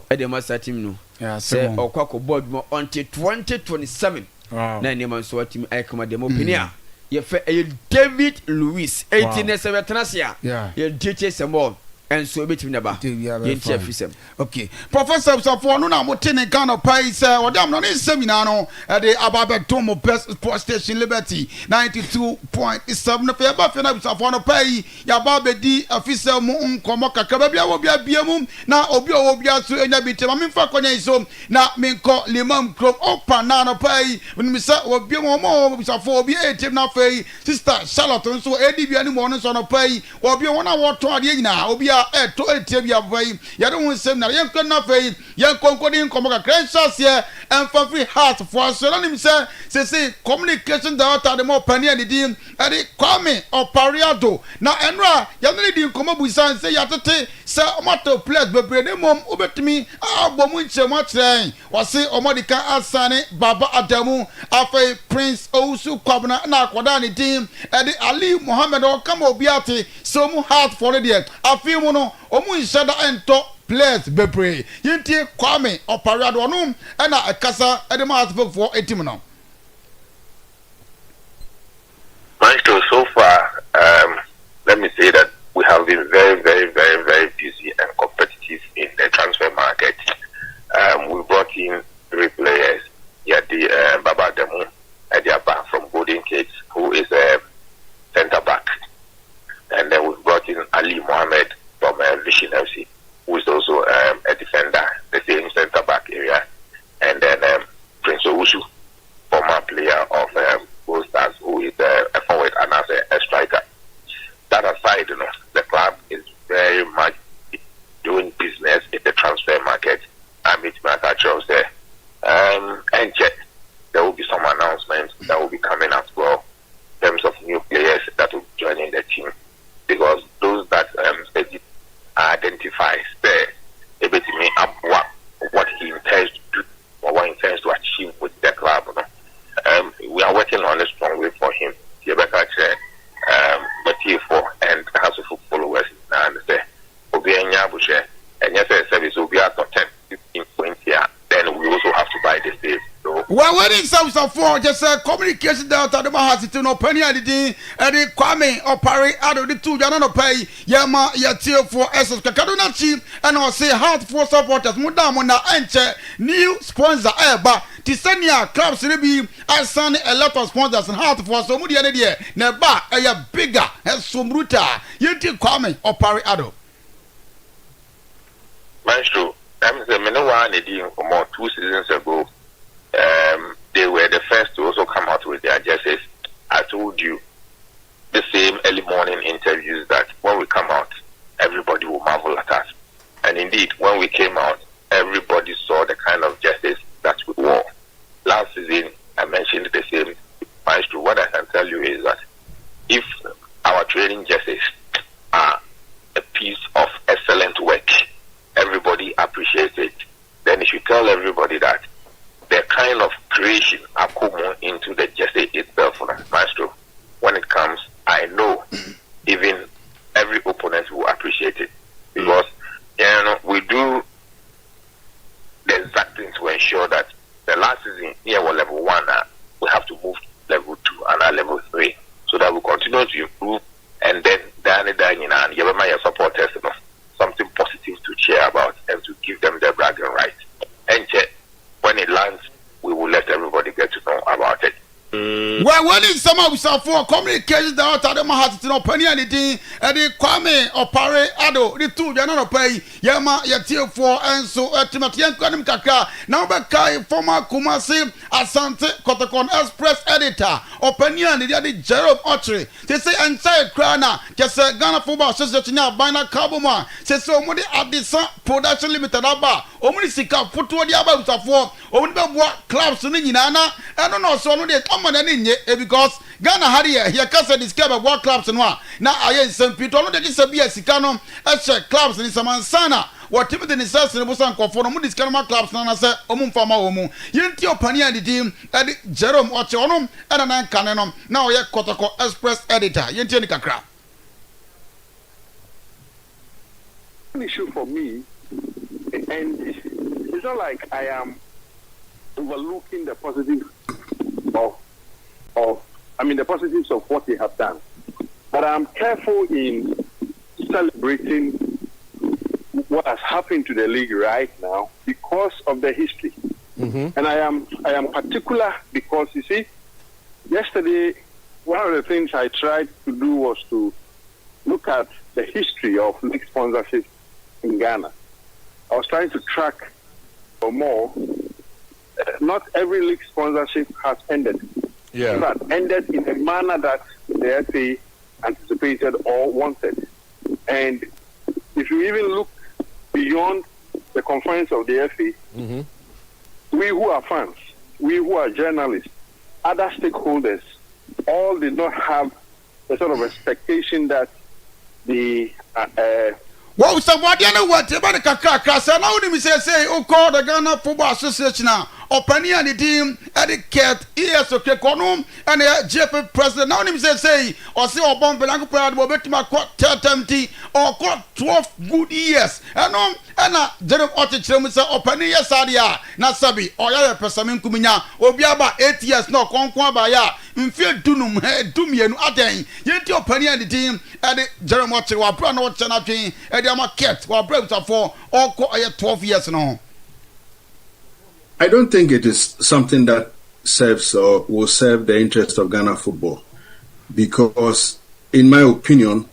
e dey master team no say okwako board mo until 2027 na ni man so team ay kama dem opinia ye fe David Luiz 18 se vetenasia ye DT sembo enso ebetim na ba ye ntia fisem okay professor Safo no na mo tene Ghana pai say odam no ne seminar no de ababeto mo best sport station Liberty 92.7 fe ba fe na Safo no pai ya ba be di afisem mu nkomo kakaba bia wo bia biam na obi owo bia so enya bitem me fa konya iso na menko limam krom opa na no pai me say obi mo Safo obi etim na fei sister Charlotte nso edi bia ni mo no so no pai obi wona wo to ade nyina obi to etie bia vai ya do nsem na yen kan na fei yen konkodi nkomo ka credentials here and for free heart for so na nim say communication director de mo pani and di e de Kwame Opariado na enra ya no di nkomo busan say ya tete say omato players bebre de mom obetimi abomu nchemu atren wase omodika asane Baba Adamu afei Prince Ousu Kwabna na akwada ne din e de Ali Mohammed o kama obiate so mu heart for the afei mu no omu nshada ento players bebre yintie Kwame Opariado onum e na akasa e de ma heart for etim no so far let me say that we have been very, very, very, very busy and competitive in the transfer market. We brought in 3 players. The Baba Adamu Abia from Golden Gates, who is a centre back, and then we brought in Ali Mohammed from Vision FC, who is also a defender, the same centre back area, and then Prince Ousu, former player of Gold Stars, who is a forward and as a striker. That aside, the club is very much doing business in the transfer market. It's my catch-ups there. And yet, there will be some announcements that will be coming as well in terms of new players that will be joining the team. Because those that identify there, able to me up what he intends to do or what he intends to achieve with the club. We are working on a strong way for him. For and House of followers and say Obianya Buche and yes service will be at 10, 15 points here. Then we also have to buy the stage. So Well, when it's some for just a communication that the Mahasi to no penny editing, Eddie Kwame or Parry out of the two Janano pay, Yama, Yatil for Essos Kadunachi, and I'll say hard for supporters, Mudamona Enche, new sponsor, Eba, Tisania, Clubs, Ribi, ASANTE, a lot of sponsors and hard for so many idea, Neba, a bigger, and Sumruta, Yatil Kwame or Parry Ado. Maestro, I'm the Menoa Nadine for more 2 seasons ago. They were the first to also come out with their jerseys. I told you the same early morning interviews that when we come out, everybody will marvel at us. And indeed, when we came out, everybody saw the kind of jerseys that we wore. Last season, I mentioned the same. Maestro, what I can tell you is that if our training jerseys are a piece of excellent work, everybody appreciates it, then you should tell everybody that the kind of creation are coming into the jersey itself, Maestro. When it comes, I know even every opponent will appreciate it, because we do the exact thing to ensure that the last season here was level 1, we have to move to level 2 and level 3, so that we continue to improve, and then and give my supporters something positive to cheer about and to give them their bragging rights. And when it lands, we will let everybody get to know about it. Well, when it's some of for communication that the Mahasi to no penny anything, Eddie Kwame or Parry Ado, the two Janano pay, Yama, Yatil for, and so Timothy and Kanim Kaka, now Bekai, former Kumasi, Asante, KOTOKO Express editor, opinion, the other Jerome Autry. They say, and say, Krana, just a Ghana Football Association now, Bina Kabuma, says so many at the Production Limited Abba, Omni Sika, put to the about of war, only what clubs in Nana, and don't know so they come on any because Ghana had here can discover what clubs and what now I am St. Peter, no, that is a beer Sicano, clubs in Samansana. What Timothy is saying, the Busan Conform, this kind of clubs, Nana said, Fama Omu, Yentio Pania, the team, Jerome Ochonum, and an Canonum, now a KOTOKO Express editor, Yentica Crab. An issue for me, and it's not like I am overlooking the positive the positives of what they have done, but I'm careful in celebrating what has happened to the league right now because of the history. And I am particular because you see, yesterday one of the things I tried to do was to look at the history of league sponsorship in Ghana. I was trying to track or more. Not every league sponsorship has ended. Yeah. But ended in a manner that the FA anticipated or wanted. And if you even look beyond the confines of the FA, we who are fans, we who are journalists, other stakeholders, all did not have the sort of expectation that the well, somebody know what about the Kaka, so now let me say, call the Ghana Football Association now. Opinion the team, etiquette, ESOK Konum, and the GFF president. Now, let me say, or see, or bomb Belango Parade, will bet my court 30 or court 12 good years. And Jerome Otichum say, opinion, yes, Adia, Nasabi, or Yaya Pesamin Kumina, or be about 8 years, no conquer by ya. In fear, Dunum, Dumian, Aden, yet your opinion the team, and Jerome Otichum, or Brano Chanapin, and the market, or breaks are for all 12 years now. I don't think it is something that serves or will serve the interest of Ghana football, because, in my opinion,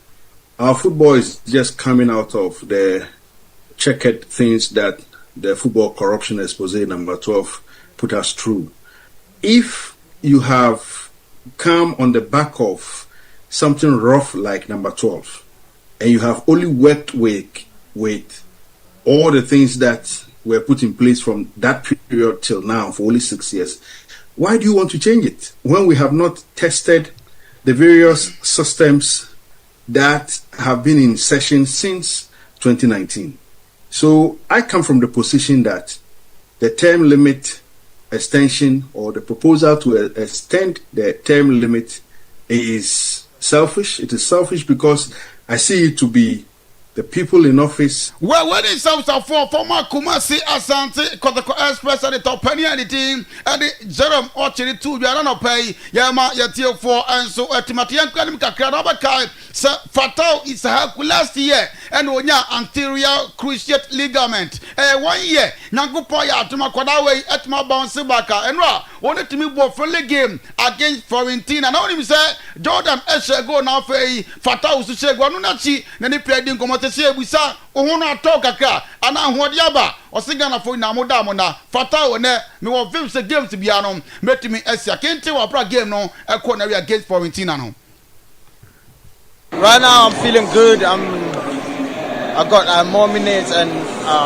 our football is just coming out of the checkered things that the football corruption expose number 12 put us through. If you have come on the back of something rough like number 12, and you have only worked with all the things that were put in place from that period till now for only 6 years, why do you want to change it when we have not tested the various systems that have been in session since 2019? So I come from the position that the term limit extension or the proposal to extend the term limit is selfish. It is selfish because I see it to be the people in office. Well, when it sounds for former Kumasi Asante, KOTOKO Express at the top penny and the team, and the Jerome Orchard 2, you are not pay, Yama, Yatio 4, and so at Timatian Kadimka Kradabakai, Sir Fatal is a last year, and Onya anterior cruciate ligament. 1 year, Nangupoya to Makwadawe at my bounce Sibaka, and Ra wanted to move for friendly game against Florentina. And only say Jordan Eshe go now for Fatal to say Guanunachi, then he played in Comotese, we saw Ohuna Tokaka, and now Wadiaba, or Singana for Namodamona, Fatal, and me will film the game to be anon, met me as a Kente or Prague game no, a corner against Florentina. Right now I'm feeling good. I got more minutes and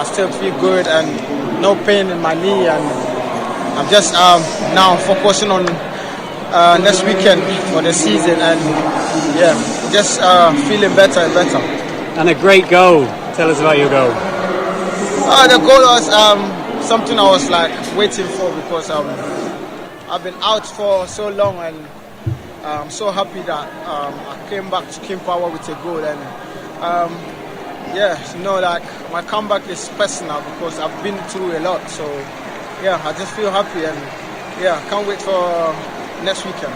still feel good and no pain in my knee, and I'm just now focusing on next weekend for the season, and yeah, just feeling better and better. And a great goal. Tell us about your goal. The goal was something I was like waiting for, because I've been out for so long, and I'm so happy that I came back to King Power with a goal. And yeah, you know, like my comeback is personal because I've been through a lot. So yeah, I just feel happy, and yeah, can't wait for next weekend.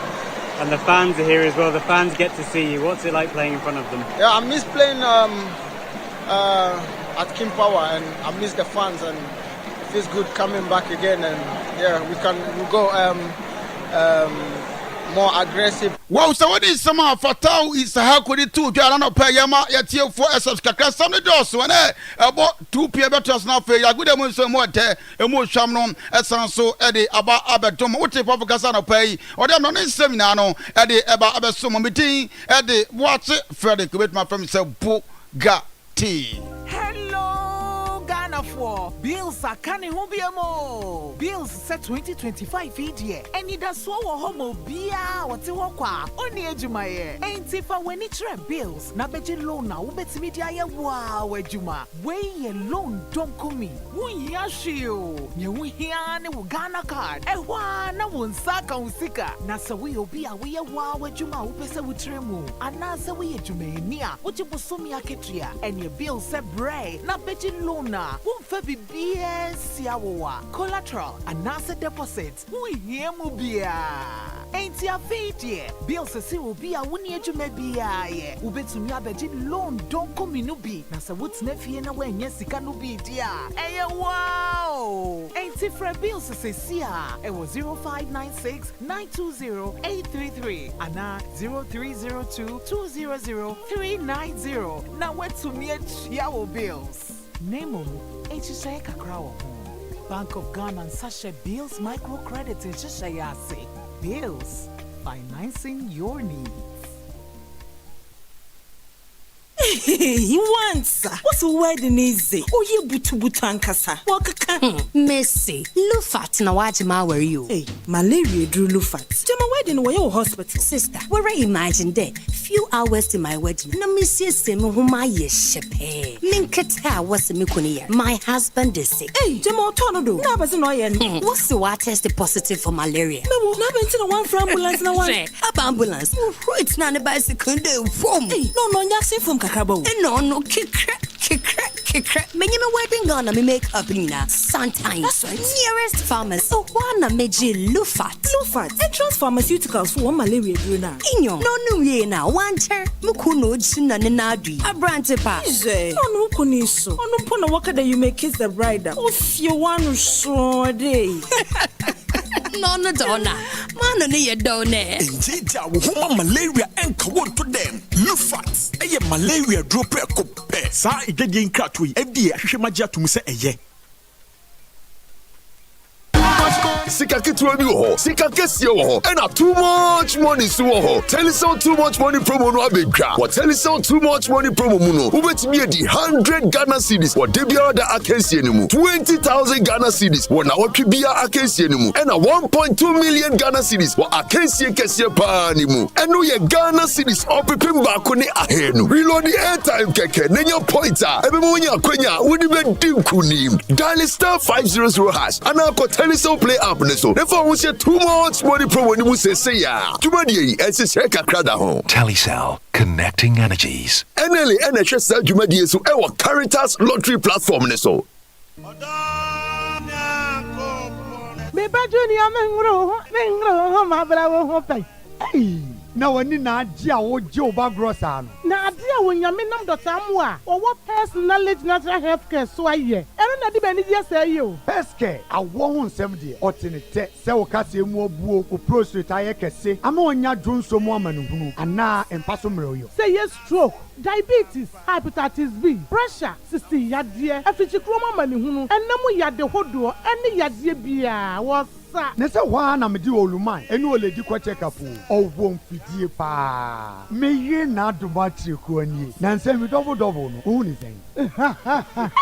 And the fans are here as well. The fans get to see you. What's it like playing in front of them? Yeah, I miss playing at King Power, and I miss the fans, and it feels good coming back again. And yeah, we'll go more aggressive. Wow, so what is some Fatal is how could it too? Jarano Payama, Yatio for a subscriber. Some of those when about 2 p.m. now for ya good emotion more te emotion as so Eddie about Abatom, what if Papa Casano pay or them non seminar Eddie about Abasum meeting Eddie watch it Frederick with my friend said Bugatti. Hello, Ghana for Bills are canning Hubiamo. Bills set 2025 video. And it does so homo bia what you walk only Ejumaye. Ain't if I when it's bills. Nabeji loan now, bet media wow, Ejuma. Way a loan don't come me. We yashio. You hear Ghana card. Na won saka unsika. Nasa we obia we a wow Ejuma upesa utremu. Anasa we Ejumania. What you busumi aketria. And your bill set bray. Nabeji loan na. Won't fabi BS yawa. Collateral. Anasa deposit. We hear mubia. Ain't ya fate Bill says will be a 1 year to maybe a ubetumi abeji loan don't come in ubi. Nasa what's nefi na when yes can be dear. Hey wow. Ain't it for Bill says it was 0596 920 833 and 0302 200 390. Now what to me yawo bills. Name HSA Kakrawo. Bank of Ghana and Sasha Bills microcredit in Shishayase. Bills, financing your needs. He wants. What's a wedding easy? Oh, you butubutuankasa. Wakaka. Messi, Lufat na wajima were you? Hey, malaria drew Lufat. Jama wedding were your hospital. Sister, where I imagine that few hours to my wedding. Na Missy Sim whom I shepe. Minkata was a mikunia. My husband is sick. Hey, Jama Tornado. Nabas annoying. What's the water tested positive for malaria? No, not the one for ambulance na one. Up ambulance. It's not a bicycle. Hey, no, yasin from Kakabo. No, kick. Many wedding gonna me make up Nina. Sometimes. That's right. Nearest farmers. So one meji Lufat. Entrance pharmaceuticals for one malaria druna. Inyo. No ye na wanter. Mukuno jina nenadri. A brand pa. No kuniso. No pona waka that you may kiss the bride. If you want to show day. No, donna. Man, you don't know. Indeed, malaria and cold to them. Lufat. A malaria drop a cup. Sa igagin kratwe FDA hwehwemagia tum se eye Sika kitwa bi ho, sika kesi ho, and too much money so ho. Telison too much money promo no abedwa. What Telison too much money promo mu no. Ubetimi edi 100 Ghana cedis. What debia da akensie ni mu. 20,000 Ghana cedis. What na watwe bia akensie ni mu. And 1.2 million Ghana cedis. What akensie kese pa ni mu. And no ye Ghana cedis opepem ba ko ni ahenu. Reload the airtime keke nenya pointer. Ebe mo nya kwenya wodi be dinkunim. Dial *500# and Telison play app ne so. Ne fa wo se too much money promo ni mu sese ya. Juma die ense se kakra da ho. Telecel, connecting energies. NLA NHS sa juma die so e wo Caritas lottery platform ne so. Me ba junior mengro ma bravo ho pai. Hey, na wani na adia wo je oba grossa no. Na adia wo nyame nam Dr. Amwa, owo personality natural health care so aye. Eno na di bani je say yo. Best care, awo ho nsem de. Otenete se wo ka se mu obuo, o prostate aye kese. Ama onya dwonso mu amanuhunu ana empaso mreyo. Say yes stroke, diabetes, hepatitis B, pressure, sisti yadie, afichikroma manihunu, enamu yade hodo, ene yadie bia wo Nese wa na medi oluman enu oledi kwa check up owo mfidie pa meye na domatri ko ani na nse mi double no who ni sen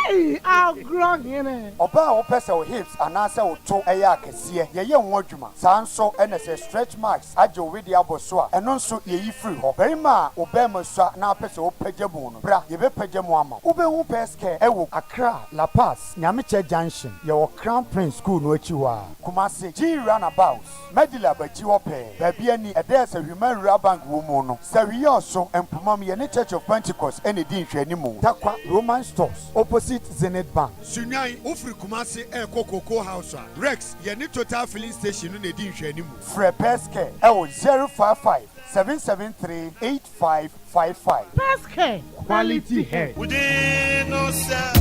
hey I'll grow hene oba o pese o hips anase o to eya akese ye nwo adwuma sanso enese stretch marks aje o wedi aboso a eno nso ye yi free ho berima obema so na pese o pajamu no bra ye be pajamu ama obehu peske ewo Accra La Paz Nyameche Junction ye wo Crown Prince School no achi wa kuma G runabout Medila bachi wope baby ani edese human rural bank wo mu no sawi yoso empomam ye ne Church of Pentecost ene di nhwanimu takwa Roman stores opposite Zenith Bank Sunyan ofri kumase KOTOKO house Rex ye ne total filling station no ne di nhwanimu Fre Peske ewo 055 773 8555 Peske quality hair within no sir.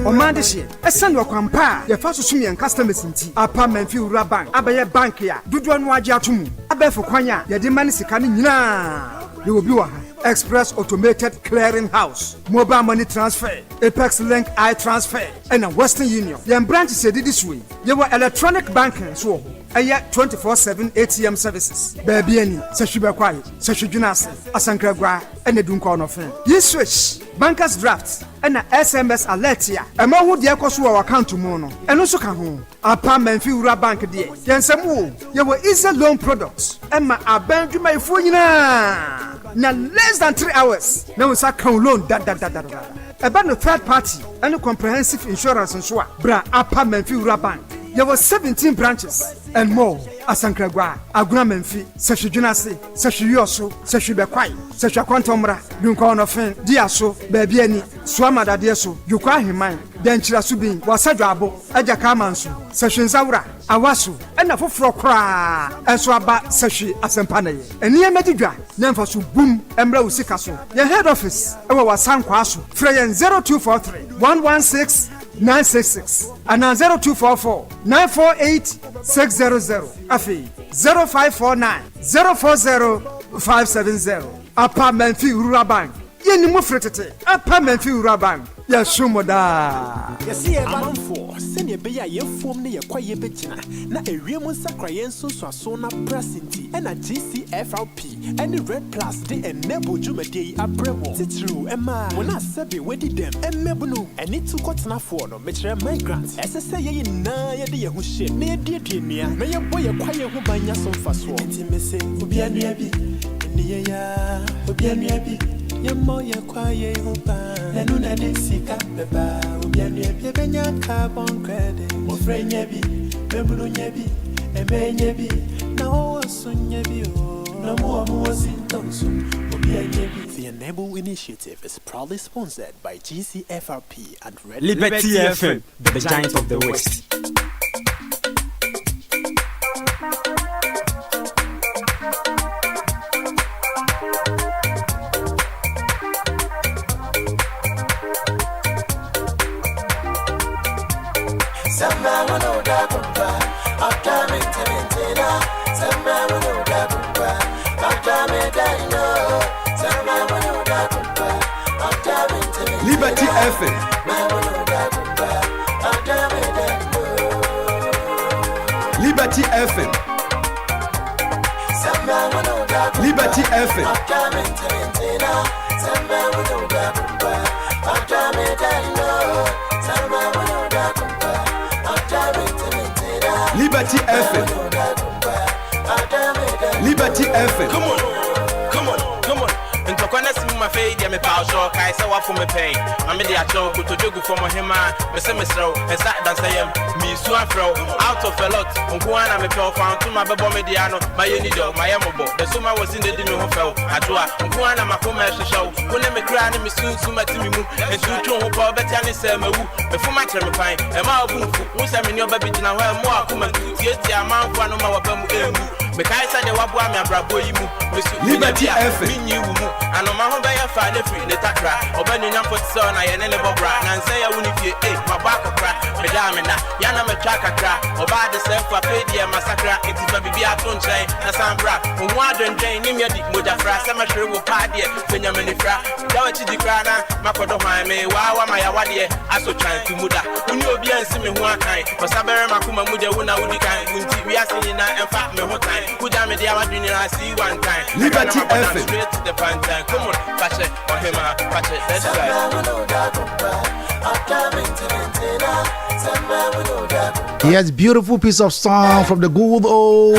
Omandishie esande okwampa ye fa susumi en customers nti apa manfi ura bank abaye bank ya dodo no age atomu abefo kwanya ye de mani sika ne nyina ye obi wa ha Express Automated Clearing House Mobile Money Transfer Apex Link I Transfer and a Western Union ye branch se didi suwe ye wa electronic banking so aya 24/7 ATM services baby ani se hwibe kwai se hwedwuna ase asankragwa ene dunko no fe ye switch bankers draft and SMS alert ya ema hu de ekoso wa account mu no eno so ka ho apa manfi ura bank de yensem wo ye wa easy loan products ema abandwuma ifo nyina na less than 3 hours na we sa kan loan da eba no third party and comprehensive insurance nso a bra apa manfi ura bank there were 17 branches and more. Asankragwa, Aguna Menfi, Sashijunase, Sashioso, Sashibekwai, Sashaquantomra, Dunkono Fen, Diaso, Babiani, Swamada Diaso, Yukwa Himai, Denchira Subin, Wasajabo, Ajakamansu, Sashinzaura, Awasu, and a Fufrokra, and Swaba Sashi Asampane, and near Medidra, Nemfasu Boom, Embra Usikaso, your head office, our Wasan Kwasu, Freyan 0243 116 966 and 0244 948 600 afi 0549 040 570 apa manfi rural bank yeni mu fretete apa manfi rural bank ya shumoda yesi e banfo sene be ya ye fom ne ye kwaye begina na ewiem nsakra ye nso so na presinti na GCFRP any red plus de enable jumade abrebo titru ema wona sabe wedi dem emebunu eni tu kotna fo no metre migrants esese ye na ye de ye hu hye na ye duadua na ye boye kwaye hu banya so mfaso enti mese obi anua bi ni ye ya obi anua bi ye mo ye kwaye hu ba enu na de sika beba obi anua bi benya carbon credit mo frenya bi bebulu nya bi emenye bi na o sunye bi o na mo sintonso obi anua bi. The Enable initiative is proudly sponsored by GCFRP and Red Liberty FM, the giant of the West. Liberty FM. Liberty FM. Liberty FM. Liberty FM. Liberty FM. Come on. And my face, yeah, me power shock, I saw what for me pay. I'm in the actual to do for my him, Miss Row, and sat down say, me swan throw out of a lot. Unguana, me fell found to my babo mediano, my unido, my amabo. The summer was in the dinner who fell. I do Unguana, my commercial show. When I'm a crying, me soon to my team, and soon to who call better than say, before my term fine, and my boom, who sent me your baby to know where more come and yet, the amount one of my weapon. Because I was one of my brabo, Liberty FM. And on my home, I find a free little crack. Or when you for son, I never brought and say I wouldn't get my back a crack. Madame, Yana Matraka crack. Or by the self for Pedia massacre. It's a baby at Tunche, a Sambra. Who wandering drain in your dick Mudafra, some sure will party, Fenyamifra. Dowachi di Grana, Makodo Hime, Wawa, my awadi, also trying to Muda. When you be a simi one kind, for Sabera Makuma Muda, when I would kind, we are seeing that and fat me one time. Good damn it, I see one time. Liberty FM. Straight to the pantan. Come on, patch it, or him, patch it, that's right. Yes, beautiful piece of song from the good old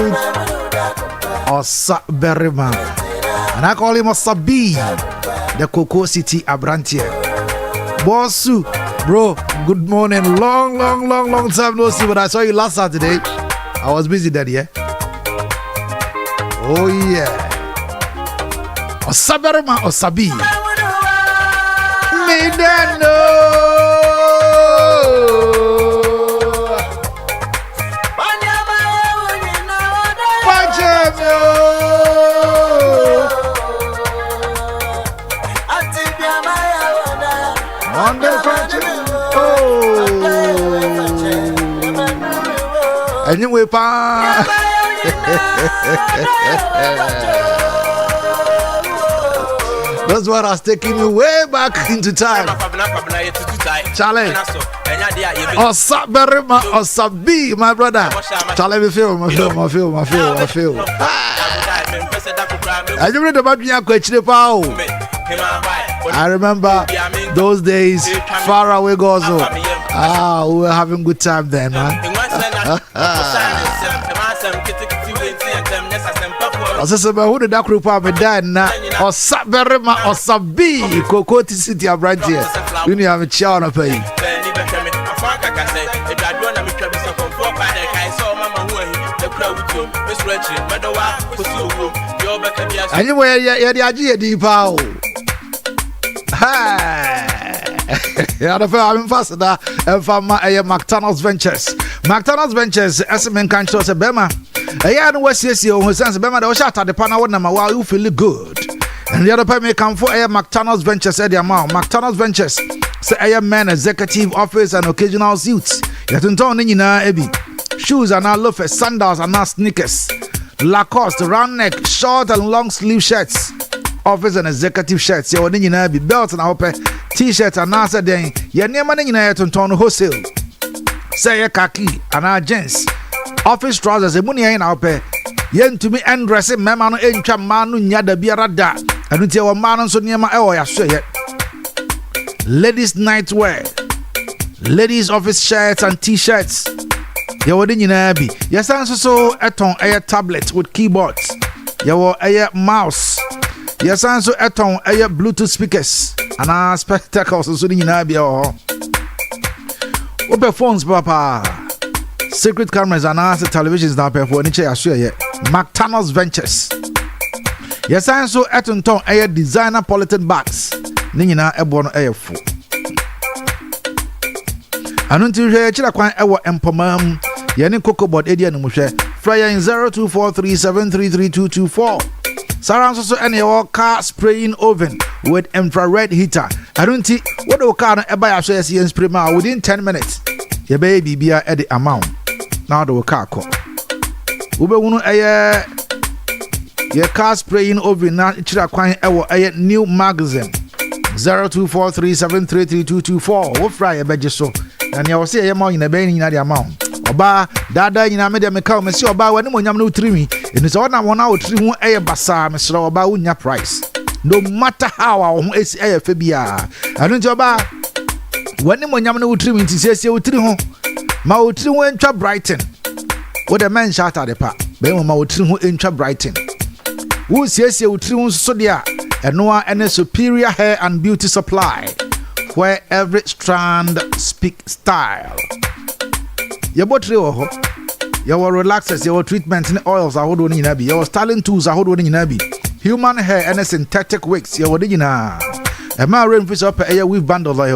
Osaberima. And I call him Osabi, the Cocoa City Abrantier. Bossu, bro, good morning. Long time no see, but I saw you last Saturday. I was busy that year. Oh yeah. Osaberima Osabi. Me then anyway, pa. That's what has taken me way back into time. Charlie. Osaberima Osabi, my brother. Charlie, I feel. I don't know about me. I remember those days, far away goes. We were having good time then, man. I said, who did that group have died now? Osaberima Osabi, Cocoa City Abrantier. You need to have a chair on a pay. Anyway, yeah, the idea deep out. Yeah, I'm faster and from McDonald's Ventures. McDonald's Ventures, as a man can't show us a Bema. I had West Yesio who sends Bema the shot at the panel number while you feel good. And the other pay may come for a McDonald's Ventures at the amount. McDonald's Ventures say a man, executive office, and occasional suits. Yet in town in Ebi. Shoes are now loafers, sandals are now sneakers. Lacoste, round neck, short and long sleeve shirts. Office and executive shirts, your be belts and open t-shirts and answer then. Your name and in ton wholesale. Say a khaki and our jeans. Office trousers, a money in our pay. Yen to me and dressing memano in Chamanu Yada Biarada. And until our man so near my I say it. Ladies' nightwear, ladies' office shirts and t-shirts. Your be. Yes, answer so a tablet with keyboards. Your mouse. Yes, answer eton Bluetooth speakers and our spectacles so in Abia. Open phones, papa. Secret cameras and our televisions now pay for any chair. McDonald's Ventures. Yes, answer eton designer polythene bags. Nina Ebon Airful. And until you hear quite our empomam. Yanni Coco Board Edia Numushe. Flyer in 0243733224. Surrounds also any car spraying oven with infrared heater. I don't see what the car ever says and spray within 10 minutes. Your baby be at the amount. Now the car call. Ube wunu your car spraying oven now a new magazine. 0243733224. What fry a badge so? And you will see a more in a bane in the amount. Oba dada nyina me de me ka me si oba wani mo nyam no trimi it is all na wona o tri hu eye basa me sro oba unya price no matter how a ho esi eye fa bia anu nti oba wani mo nyam no trimi nti siesie o tri hu ma o tri hu entwa Brighton wo de men shata de pa be mo ma o tri hu entwa Brighton wo siesie o tri hu so de a Enoa and a superior hair and beauty supply, where every strand speak style. Your bottle, your relaxers, your treatments and oils are holding in Abby, your styling tools are holding in Abby, human hair and a synthetic wigs, your original. A marine fish up a weave bundle like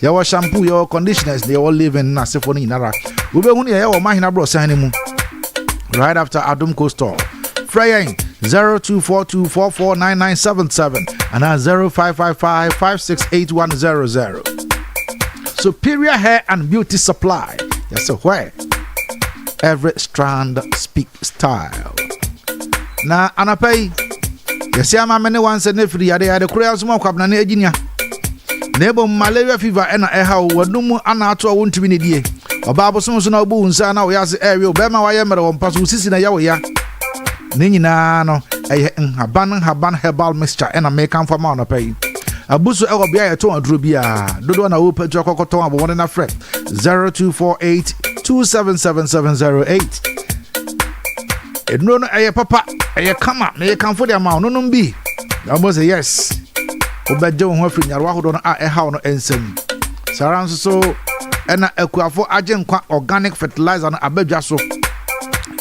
your shampoo, your conditioners, they all live in Nasifoni Nara. We will only have Mahina Bros animal right after Adumco store. Fraying 0242449977 and 0555568100. Superior hair and beauty supply. Yes, so where every strand speak style. Na anapay. Yes, I'm a many once and if you had a Korean smoke up na Eginia. Neighbor malaria fever and a how wadumu anato won't be needy. A Bible songs no boons and now we has the area Bema Wayamero on Passus in a Yawaya. Nina no a ban herbal mixture and a make for Mount pay. A busu Abia to a drubia. Do one open Jokoton of one and a fret 0248 2777708. It no a papa, a come up, may come for the amount, no be. Almost a yes. Obedo Huffin, Yawaho a how no ensign. Saran so and a quafo agent organic fertilizer and abejaso.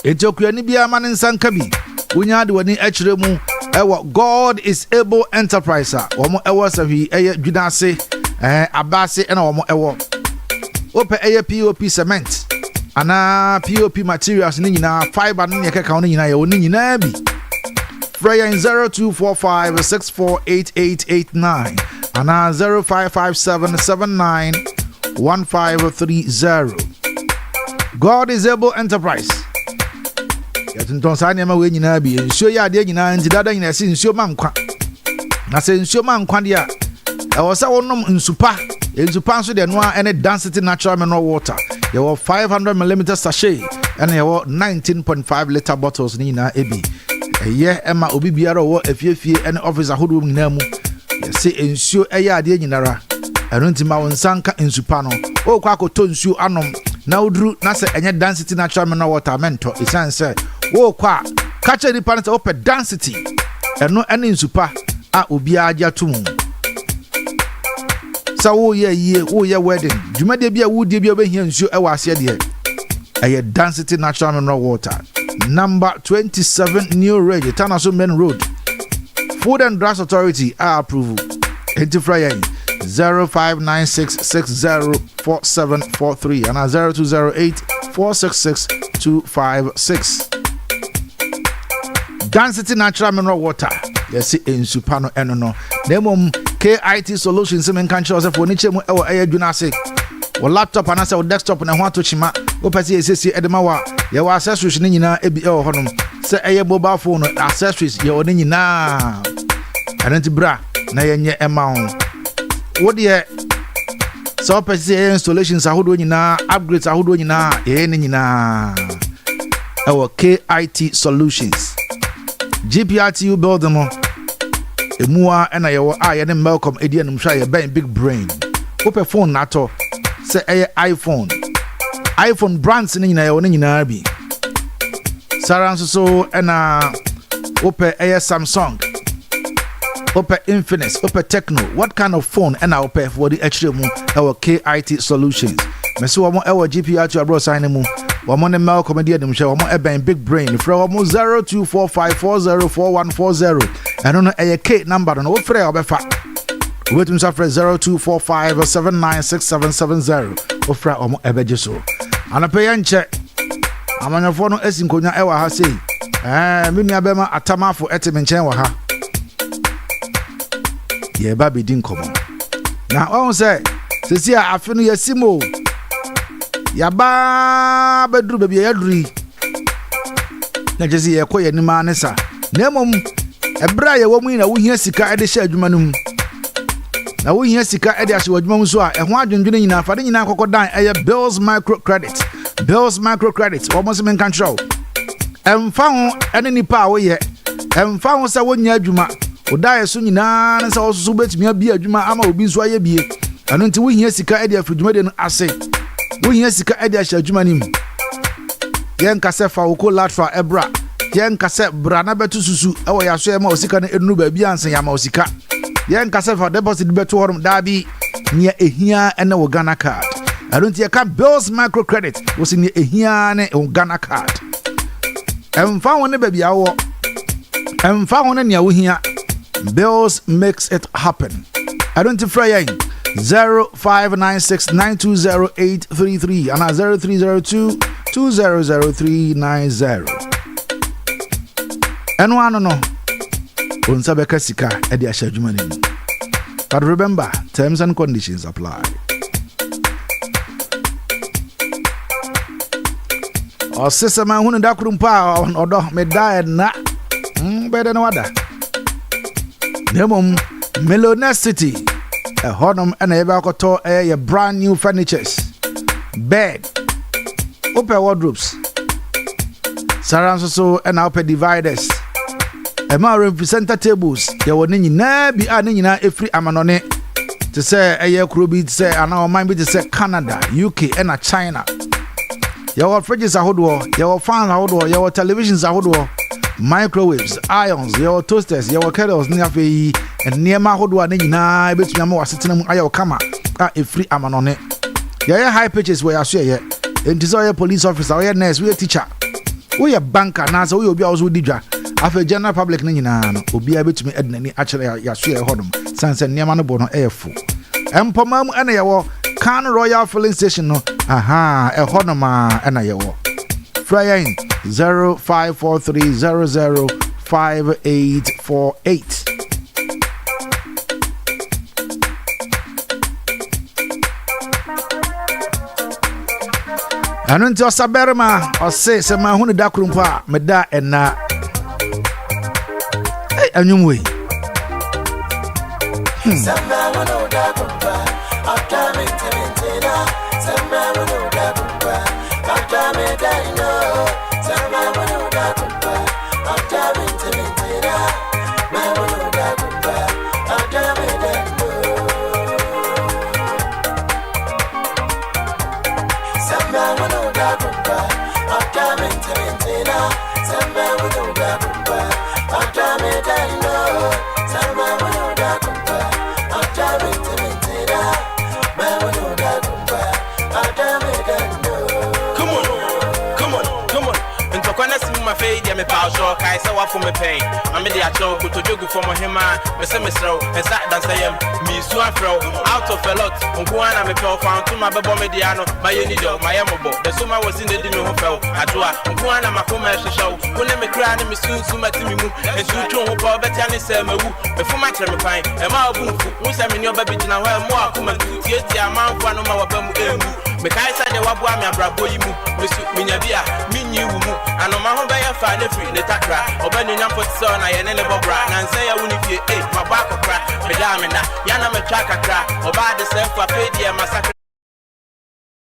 It's your Nibia man in San Kabi. Unya do any HRMU. God is able enterprise. Omo ewas of he a Judase, Abasi, and Omo ewo. Ope a POP cement. Ana POP materials nina fiber nina county nina nina bi. Freya in 0245648889 ana 0557791530. God is able enterprise. Yatunton sanya ma we nyina bi nsuo ya de nyina nti dada nyina si nsuo mankwa. Na se nsuo mankwa dia e wo sa wonom nsupa nso de no a density natural mineral water. There were 500mm sachet and there were 19.5 liter bottles nina ebi. Eye Emma obi biara wo afiefie and officer hodo nyina mu. Ye se nsuo eya ade nyinara. Eno ntima won sanka nsupa no. O kwa akoto nsuo anom na udru na se enye density natural mineral water mento. Isan se wo kwa kache ni panse ope density. Eno ene nsupa a obi agya tum. Sa wo ye wedding. Jumade bia wo de bia be hia nsuo e wa ase de. Eye density natural mineral water. Number 27 New Road, Tanaso Main Road. Food and Drugs Authority approval. Entifryer 0596604743 and 0208466256. Density natural mineral water. Yes, in Supano Enono. Demom KIT Solutions in country was for niche mo e adwunase. Wo laptop and asa desktop na ho atochima. Wo pese esesi edemawa. Ye wa accessories ni nyina ebi e ho honom. Se eye mobile phone accessories ye oni nyina. Ananti bra na ye nye ema ho. Wo de so pese installations ahodo nyina, upgrades ahodo nyina, ye ni nyina. Our KIT Solutions. GPRTU building mo. Emua ena ye wo a ye ne Malcolm Edia num hwa ye ben big brain. Open phone nato say iPhone brands ni nyina ye wo nyina bi. Saran so ena open Samsung. Open Infinix, open Techno. What kind of phone ena open for the HRMU our KIT Solutions. Meso wo our GPRTU abro sign mu. Wamo ne Malcolm Edia num hwa wamo ben big brain. Fra wamo 0245404140. Eno no K number no wo frɛ obefa. Wait to 0245796770. Ofra omo ebeje so. Anapɛ nche. Amanyafo no asinkonya ewa ha sei. Me nua bema atamafo etime nchen wa ha. Ye ba be din komo. Na on say sesi a afi no yasimo. Ya ba bedru be bia yaduri. Na jesi ye koye ni ma ne sa. Na mom ebra ye wo mu na wo hia sika ede hye adwuma no mu. Na wo hia sika ede ahye adwuma mu so a ho adwendwene nyina fa de nyina kokodan eye Bills Microcredit. Bills Microcredit almost men control. Emfa ho ene nipa a wo ye. Emfa ho sa wo nya adwuma. Odaye so nyina ne sa wo so betumi abi adwuma ama obi so aye bie. Ano nti wo hia sika ede afadwuma de no ase. Wo hia sika ede ahye adwuma nim. Yen kase fa wo collateral ebra yen kase brana betu susu ewo ya so e ma osika na enu ba bi ansen ya ma osika yen kase for deposit betu horum dabi nia ehia ene wo Ghana card I don't hear bills microcredit was in ehia ne wo Ghana card emfa won ne ba bia wo emfa won ne ya wo hia bills makes it happen I don't fry yen 0596920833 and 0302200390 and one no unsa beka sika e dia adwuma ni but remember terms and conditions apply o sesama hunu da kurumpa odo me da na bede na wada nemom Melonesity a honum and a bakoto a brand new furnitures bed open wardrobes saranso and open dividers a more representative tables ya woni nyina bi a nyina efri amanone to say a year krobi to say and our mind be to say Canada UK and China your fridges ahodo your fan ahodo your televisions ahodo microwaves irons your toasters your kettles ni afei eniema ahodo na nyina betumi ama wasetena mu ayo kama a efri amanone your high pitches where you share ye entizo your police officer or your nurse we teacher we a banker na so we obi also didwa afei general public na nyina no obi a betumi ednani akere ya share hodom sanse eniema no bo no efu empomam ena yewo Can Royal Filling Station no aha e honoma ena yewo Fryain 0543005848 Anunti osaberma ose se ma hunu da krumpa me da ena anyumwe me power show kai say what for me pay I'm in the acho to jogu for my hima me say me slow and sat dance am me so afro out of a lot nko na me pay found to my bebo me dia no my unido my amobo the suma was in the dimi ho fel adoa nko na makoma hwehwew wo na me kra na me sunsu matimi mu and to tro ho pa betia ne say mawu me fuma kire me pan e ma obunfu wo say me ni oba bigina ho mo akoma tietia amanfo no ma waba mu emu me kai say de wabo am abrabo yi mu me su minya bia minyi wu mu anoma ho be ya fa ne free ne takra obani nyampo tso na ye ne bobra na nse ya wuni fie mabako kra me da me na ya na me twaka kra oba de se fa pedi e masakra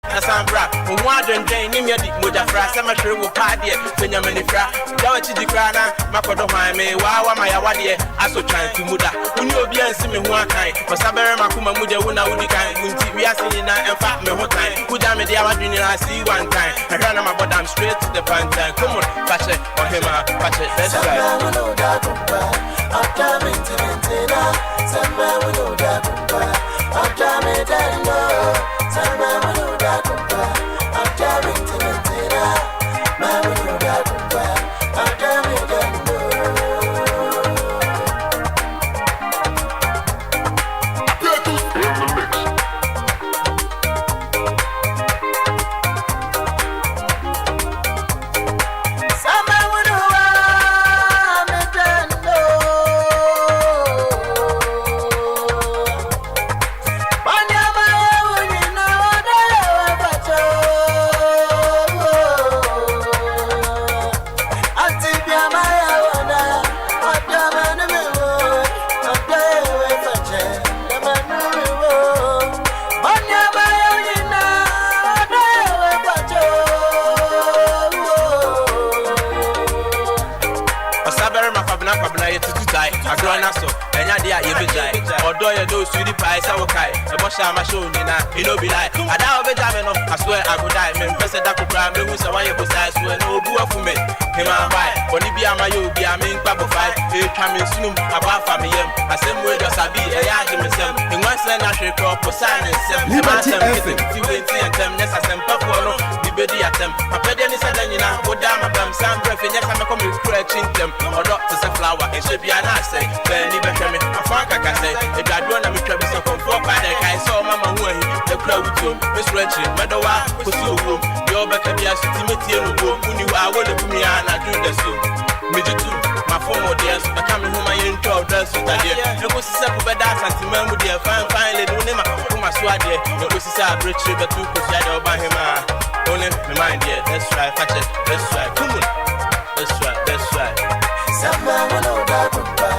Asambra, Mwadren Jane, Nimyadi, Mujafra, Samatri, Padi, Fenyamenifra, Dawachi di Krana, Makodo Hime, Wawa, my Awadi, Aso trying to Muda, Unio Bian Simi Huakai, for Sabere Makuma Muda, Una Udika, Unti, we are seeing and fat me whole time. Kujame, the Awadrin, I see one time. I ran my bottom straight to the pantai. Come on, patch it, or him, patch it, that's right. I'm coming to Mentina, somewhere we know that. I'm coming down low, somewhere we know that. I'm coming to Mentina, my we know that. I'm coming down so enya dia ye be jai odo ye do sweetie pie say wo kai e bo sha ma show ni na e no be lie ada o be jam no I swear I go die me pese da ko kra me hu say why ye bo sai so no obu afu me hima why oni bi ama yo bi am nkpa bo fight e twa me sunum aba fa me yem asem we just abi e ya je me sem e wan say na hwe ko po sign sem e ma sem ti we ti entem nessa sem pa ko no di be di atem papa de ni say da nyina go da ma bam sam bref nyesa me ko me kura chintem odo to say flower e she bi ana say be ni be hwe me afanka ka say e dado na me twa bi so komfort pa de kai so mama hu ahi e kura wuto me stretch me do wa ko si owo yo be ka bi asiti me tie no go uni wa wo le bumi ana do the so me jitu my phone audience I come home my intro dress with idea e go si se ko be da asante mamu de fine lady ne ma ko ma so ade e go si se abreach be tu ko si ade oba hema only me mind yeah that's right catch it that's right come on that's right samba wono da kumpa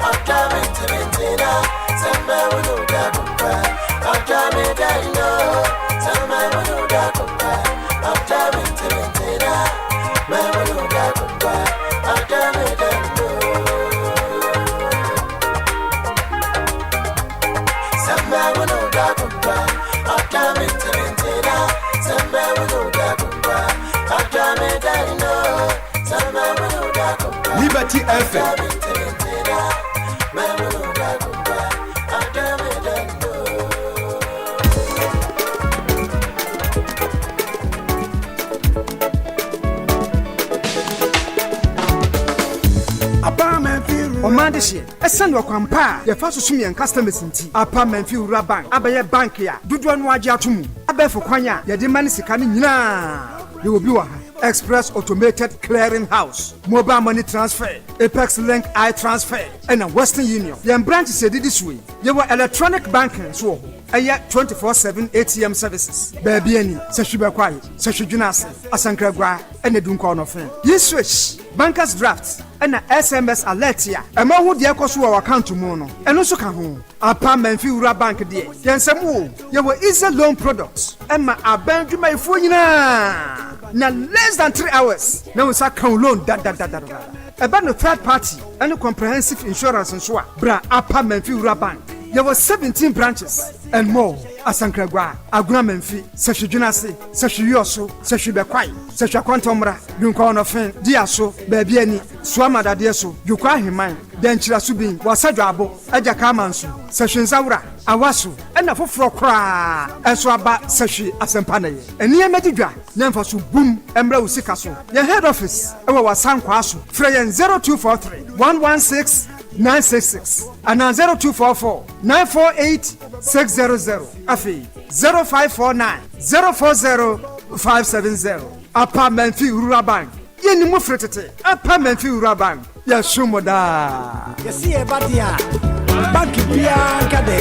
after mentina samba wono da kumpa after me dino samba wono da kumpa after mentina me wono da kumpa after me dino samba wono da kumpa after mentina samba wono da kumpa after me dino samba wono da kumpa Liberty FM. Omandishie esen wakwampa ye fa soso yen customers nti apa manfi wura bank abaye bank ya dodo no age atomu abefo kwanya ye de mani sika ne nyina ye obi wa ha Express Automated Clearing House, Mobile Money Transfer, Apex Link I Transfer, and a Western Union. Your branch is this way. You were electronic banking, so a 24/7 ATM services. Baby, any, Sashiba Kwai, Sashijunasi, Asankragwa, and a Dunko of Fame. You switch bankers drafts and a SMS alert here. A man who dear cost our account to mono, and also come home. Apa Menfi Ura Bank dear. Yansamu, you were easy loan products, and my abandon my phone. Now less than 3 hours. Now we start count loan. About the third party and comprehensive insurance and so on. Bra Apa Menfi Ura Bank. There were 17 branches and more. Asankragwa, Aguna Menfi, Sashijunasi, Sashioso, Sashibekwai, Sashaquantomra, Dunkon of Fen, Diaso, Babiani, Swamada Diaso, Yukwa Himan, Denchira Subin, Wasadrabo, Ajakamansu, Sashinzaura, Awasu, and a Fufrokra, and Swaba Sashi Asempane, and near Medidra, Nemfasu Boom, Embra Usikaso, your head office, our San Kwasu, Freyan 0243 116 966 and 0244 948 600 Afi 0549 040 570 Apa Menfi Ura Bank Yeni Mufretete Apa Menfi Ura Bank Yashumoda Yasi Ebadia Banki Bia Kade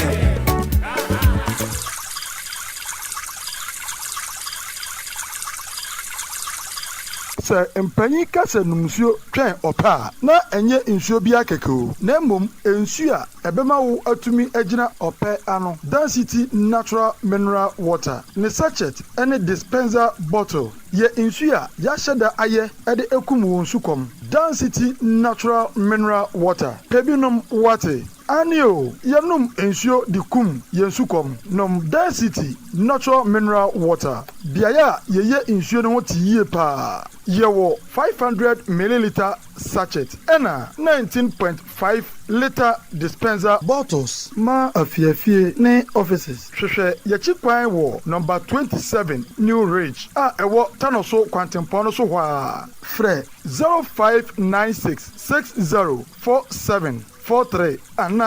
sɛ mpanyin kasa numusuo twɛn ɔpa na ɛnyɛ nsuo bi akɛkɛo na mmom nsuo a ɛbɛma wo atumi agyina ɔpɛ ano density natural mineral water ne sachet ɛne dispenser bottle yɛ nsuo a yɛahyɛ da ayɛ ɛde ekum wɔn sukɔm density natural mineral water pebinom wate anio yenum ensio di kum yensukom nom density natural mineral water biaya yeye ensio no tiye pa yewo 500 milliliter sachet ena 19.5 liter dispenser bottles ma afiafie ne offices hwehwe yechi kwan wo number 27 New Ridge a ewo tanoso kwantempo no so hwa frɛ 0596604743 and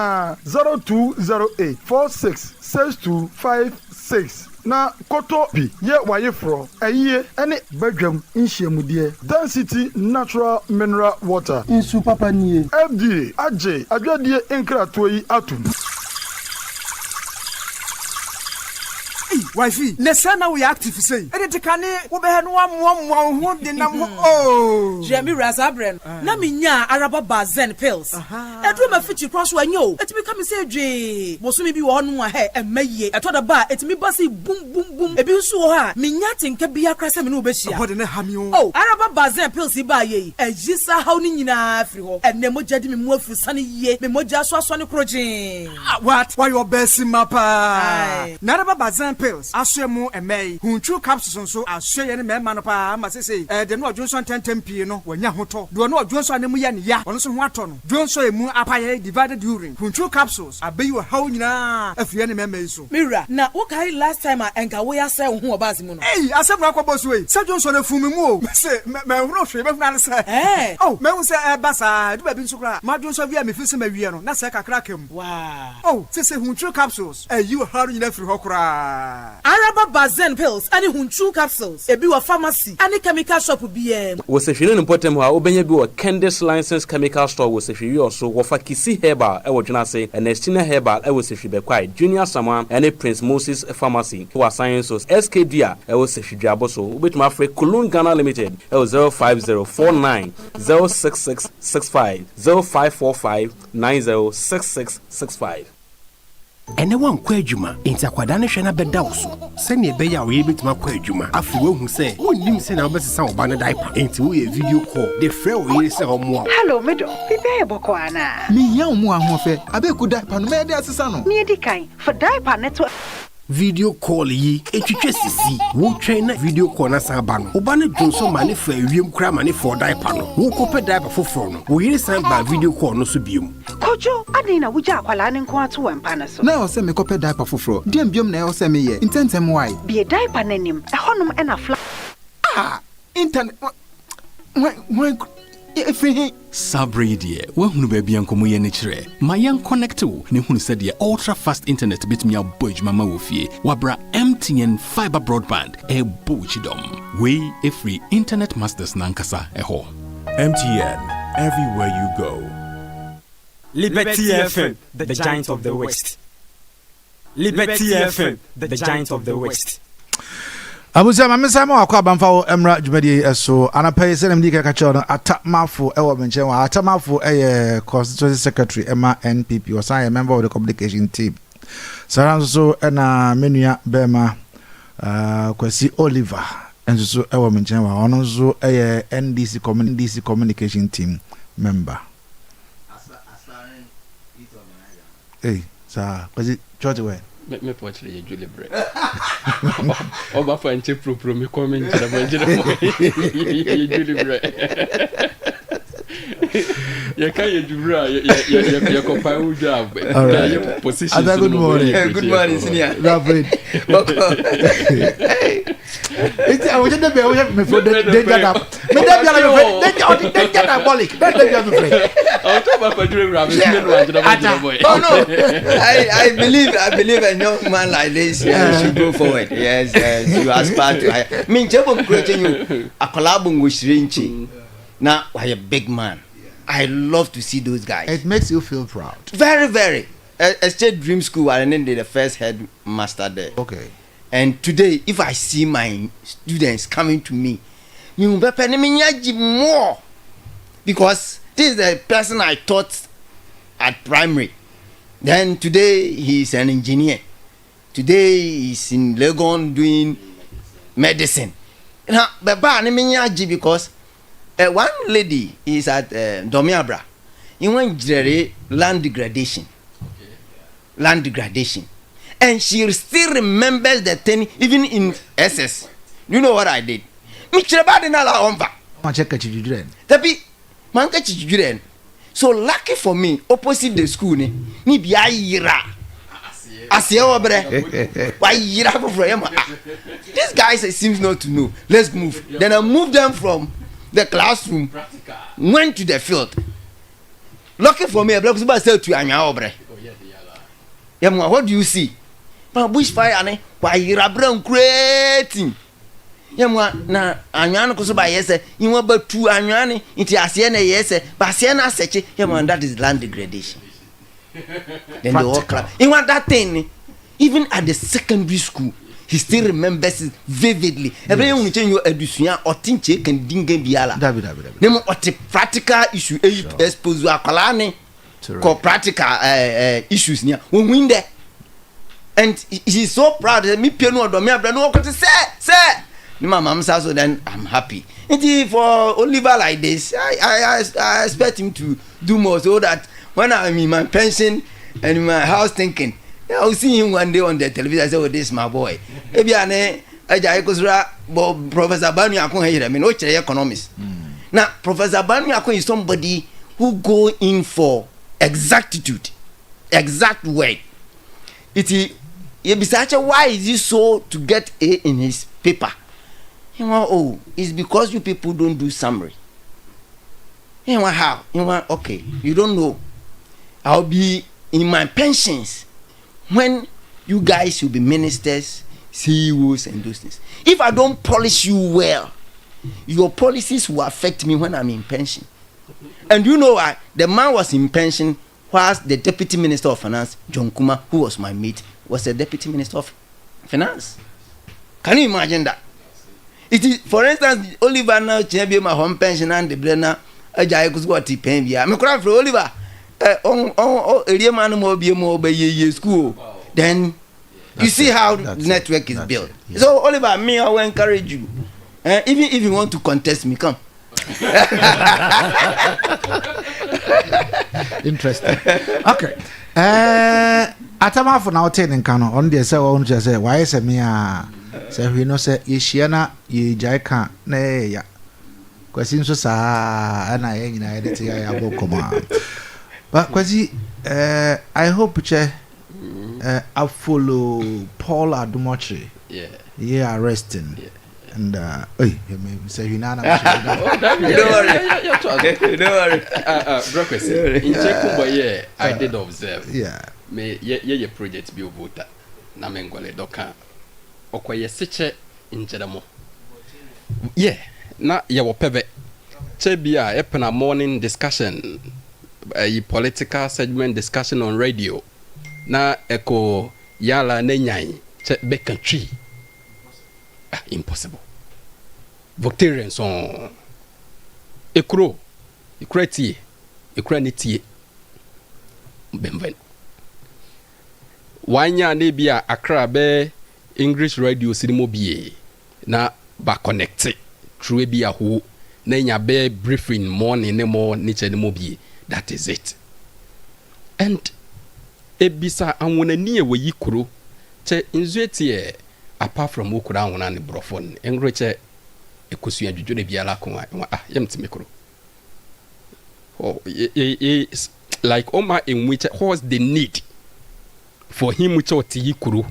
0208 466256 na koto bi ye wayefro ayiye ene badwam nhyiamudie density natural mineral water insu papa nie FDA age adwadie nkratoyi atum Wifey, nesana we active say. Ede kane wo be he no am ho de nam ho. Oh. Jemi Razabren. Na minya araba bazen pills. Edu ma fichi cross wanyo. Etimi ka me say dwe. Bosumi bi wo no he emaye. Eto da ba etimi basi boom boom boom. Ebi nso wo ha minya tinka bi akra se me no be hia. Body ne hamio. Oh, araba bazen pills ba ye. Ejisa haw ni nyina afri ho. Enne moja di me mu afri sane ye. Me moja so ne krojin. What? Why your best mapa? Naraba bazen pills. Aswe mu emei. Hunchu capsules so aswe ye ne me ma no pa ma say de no Johnson 10 no wanya hoto. Do no Johnson ne mu ya ne ya. Ono so ho ato no. Johnson emu apaye divided urine. Hunchu capsules abeyi wo haw nyina afie ne me mei so. Mira, na wo kai last time enka wo ya say wo ho obazi mu no. Hey, asem na kwabo so we. Say Johnson afumi mu o. Say me hunu hwe me na say. Eh. Oh, me hu say basa, do ba bi nso kra. Ma Johnson via me fi se ma wie no. Na say kakra kem. Wow. Oh, say hunchu capsules. You haru nyina firi ho kra. Araba bazen pills ani hunchu capsules. Ebi wa pharmacy ani chemical shop bi em. Wo se hwene important ha obenya bi wo Candice License Chemical Store wo se hwe also wo fa Kisi Herbal e wo dwena se Ernestina Herbal e wo se hwe bekwai Junior Saman ene Prince Moses Pharmacy wo Sciences SKDA e wo se hwe dwaboso wo betuma free Kulun Ghana Limited e wo 05049 06665 0545 906665. Ene wan kwa adwuma enti akwada ne hwe na beda wo so se ne be ya wo yebetuma kwa adwuma afi wo hu se wonnim se na wo besesa wo ba ne diaper enti wo ye video call de frɛ wo yire se ho mo hello medo bibe e boko ana me ya wo mu ahofe abeku diaper no me de asesa no me di kan for diaper ne to video call yi etwitwe sisi wo twɛn na video call na san ba no wo ba ne dwonso ma ne fa wiem kra ma ne for diaper no wo kopɛ diaper foforo no wo yire san ba video call no so biom kojo adin na wuja akwala ne nko ato wampa na so na o se me kopɛ diaper foforo dem biom na o se me ye intentem why be diaper nanim ehonum e na fla internet when If Sabri dear, when Hunubabian Comuya nature, my young connecto, Nehun said the ultra fast internet bit me a budge mama wofie, Wabra MTN fiber broadband, a buchidom. We a free internet masters nankasa a ho. MTN, everywhere you go. Liberty FM, the giant of the West. Liberty FM, the giant of the West. Abuja mamesa ma akwa bamfa wo emra djumadi eso anapai se namdi ka cha no atamafo ewo benche wa atamafo constituency secretary ema NPP was a member of the communication team saranso so na menua bema kwasi Oliver enso so ewo benche wa ono so NDC communication team member sa kwasi George we me poetry ye Julie Break. Oba fa nche pro me comment na banjira mo. Ye Julie Break. Ya kan ye jubra ya kompa u job. Ya position. Good morning. Good morning senior. Rapid. It's I was just be me for the danger. Me dey be like me danger diabolic. Danger me friend. I talk about Padre Rabbit. Oh no. I believe a young man like this should go forward. Yes, you aspire to. Me chebo creating you a collab with Shrinchi. Now I a big man. I love to see those guys. It makes you feel proud. Very, very. State Dream School, I then did the first headmaster there. Okay. And today, if I see my students coming to me, you be paying me more because this is the person I taught at primary. Then today he's an engineer. Today he's in Legon doing medicine. Now, because one lady is at Domiabra. He went land degradation. Okay. Land degradation. And she still remembers the thing even in SS. You know what I did? So lucky for me, opposite the school, ni bi ayira. This guy seems not to know. Let's move. Then I moved them from the classroom, went to the field. Lucky for me, I blocked the said to Anya Obre. What do you see? Bushfire, why you're a brown creating. Yamwa na Anyano Kosoba, yes, you want but two Anyani, into Asiana, yes, but Siena Seche, Yamwa, that is land degradation. Then the whole club. You want that thing, even at the secondary school, he still remembers it vividly. Every time you change your education, or think you can dinga biala. Nemo oti practical issue expose you akalane. Ko practical issues niya. We win there, and he's so proud. Me piano or me abra no to say. My mom says so. Then I'm happy. And for Oliver like this, I expect him to do more so that when I'm in my pension and in my house thinking, I'll see him one day on the television. I say, oh, this is my boy. Professor Banu Akon here. I mean, what's the economist? Now, Professor Banu Akon is somebody who go in for exactitude, exact way. Why is he so to get A in his paper? Oh, it's because you people don't do summary. How? Okay, you don't know. I'll be in my pensions when you guys will be ministers, CEOs, and those things. If I don't polish you well, your policies will affect me when I'm in pension. And you know why? The man was in pension whilst the Deputy Minister of Finance, John Kuma, who was my mate, was the Deputy Minister of Finance. Can you imagine that? It is, for instance, Oliver now change my home pension and the Brenner. I go what he pay me. I'm crying for Oliver. A man more be more by year school. Then you see how the network is built. So Oliver, me I will encourage you. Even if you want to contest me, come. Interesting. Okay. Atama for now ten in Kano on the say on just say why say me say we know say Yeshiana ye jaika na ya. Kwasi nso saa na ye nyina edit ya abokoma. But kwasi I hope I follow Paul Adumochi. Yeah. Yeah, arresting. Yeah. And say you know, don't worry. Breakfast. In Chekumba, yeah, I did observe. Yeah. Me ye project be voter. Na mengole doka. Okoye seche injedamo. Yeah. Na ye wo pebe. Chebia epena morning discussion. A political segment discussion on radio. Na eko yala nenyai che BECHEM. Impossible. Voctarian son ekro ekrati ekraniti bemven wanya ne bia akra be English radio sinimo bie na ba connect through bia ho na nya be briefing morning ne mo ni chenimo bie. That is it. And ebisa anwona ni ewe yikuro che nzuetie apart from ukura anwona ne brofon engreche ekusu adwudwo de biala konwa yemtimekro. Oh, like Oma in which was the need for him which oti yikuru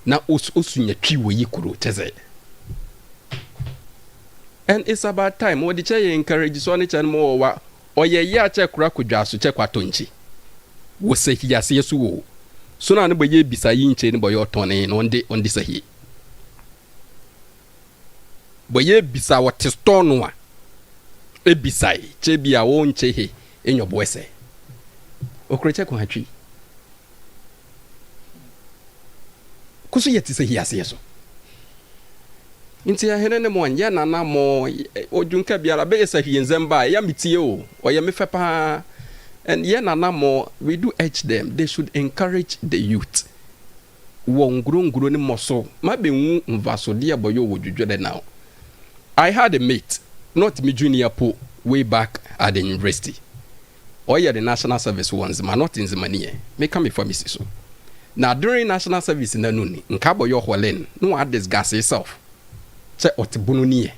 na osunya twi yikuru teze. And it's about time what the chair encourage so any chan more wa oye ya che kura kudwa so che kwatonchi wo se hiase yesu wo so na ne boye bisa yi nche ne boye otone no onde sahi boye bisa what stone wa e bisai che bia wo nche he enyo boese okreche ko hatwi kuso yeti se hiase yeso inti ya henene mo anya nana mo ojunka biara be esa hienzemba ya mitie o ya mefepa. And yeah, nana we do urge them. They should encourage the youth. Wongro ni moso. Mabe mvaso dia boyo wojujode now. I had a mate, not me junior po, way back at the university. Or yeah, the national service ones, but not in Zimanie. Make come for me so. Now during national service in the noon, nkabo yo holen, no had this gas itself. Che otibunu niye,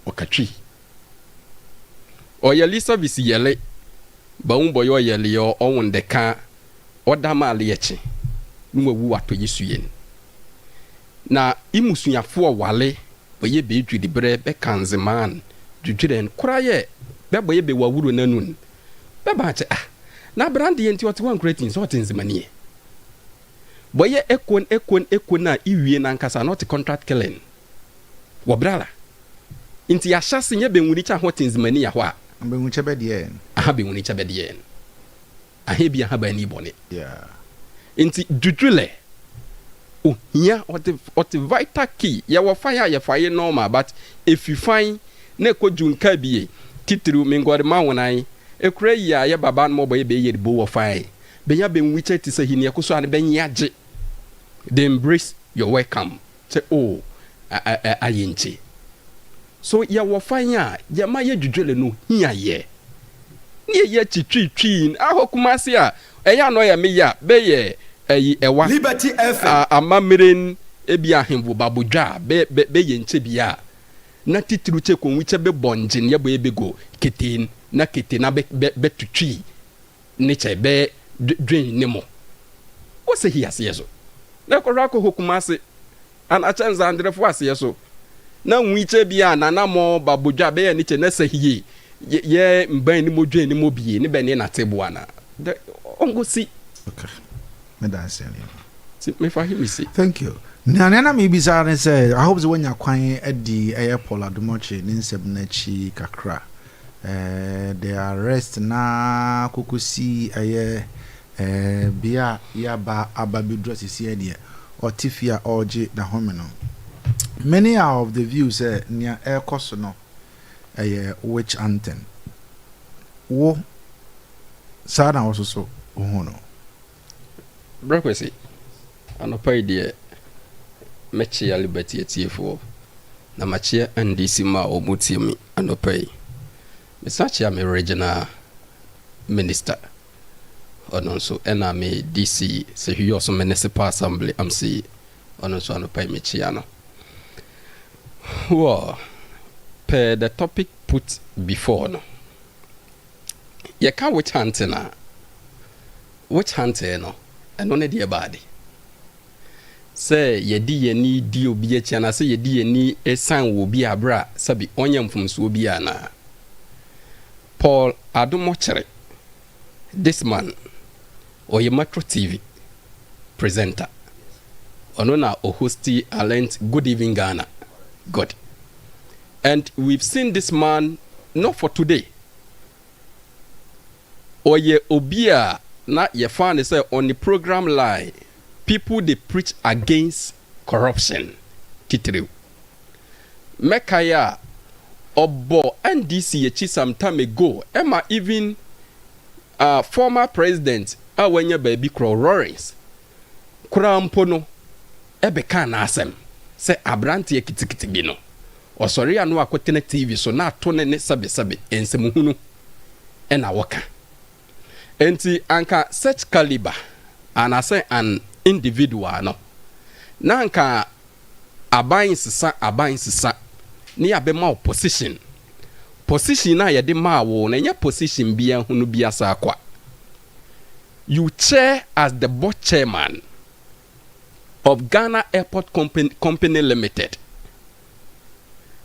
okachi. Or yeah, service yele. Ba umbo yo yele yo on the car oda mali yechi nuwe wu ato yesuyen na imusunyafo wale boye be dwudi bre be kanzeman dwudweden kraye be boye be wawuro nanun be ba che na brand ye nti what one great things what nzimanie boye ekon na iwie na nkasa not contract killing wo brala nti ya hyase nye be nwuni cha what nzimanie ya ho a Bengucha bedien. Aha bengucha bedien. Ahe bia ha ba ni bone. Yeah. Inti dudule. oh here what the vital key ya wo fire ya fire normal but if you find na ko junka bie titru mingwade ma wonan ekura ya baba no boy be ye bo wo fire benya be nwiche ti se hini ekoso ane benya age they embrace your welcome say oh ayinchi so ya wo fire ya ma ye dwudwele no hia ye ye titwitwin ahokumase a eya no ya me ya be ye ewa Liberty FM amamiren ebi ahembo babodwa be ye nche bia na titru che konwiche be bonjin ye bo ebego ketin na ketin na be tutwi ne che be dwen nemo o se hiase yeso na korako hokumase an achanza andrefo ase yeso na nwiche bia na mo babodwa be ye ne che na se hie ye mban ni modwen ni mobie ni be ne na tebo ana ongo si okay me dance si me fahimisi thank you na me bisa ne say I hope the when yakwan edi airport adomoche ni nsem na chi kakra the arrest na kokosi bia ya ba ababidro sisi ede otifia oje na homeno many of the views near air cost no which anthem wo sana also so ohono brekwesi anopa ide mechi ya liberty etiefo na machia ndisi ma omutiemi anopa mesachi am regional minister ononso ena me DC se huyo so municipal assembly amsi ononso anopa mechi ya no well per the topic put before no ye ka which hunting no eno ne de baade say yedi yeni di obi achi na say yedi yeni esan wo bi abra sabi onye mfumso obi ana Paul Adomochere this man oye Metro TV presenter onona hosti Alent Good Evening Ghana good and we've seen this man not for today oye obia na ye find say on the program line people they preach against corruption titiriu mekaya obo NDC echi some time ago Emma even former president awanya baby Crow Lawrence kurampono ebeka na asem say abrante ekitikiti bi no osori anu akotene TV so na to ne sabe ensemuhunu ena waka enti anka such caliber and I say an individual no nanka aban sisa ni abema opposition na yede ma wo na nya position bia hunu bia sa kwa you chair as the board chairman of Ghana Airport Company Limited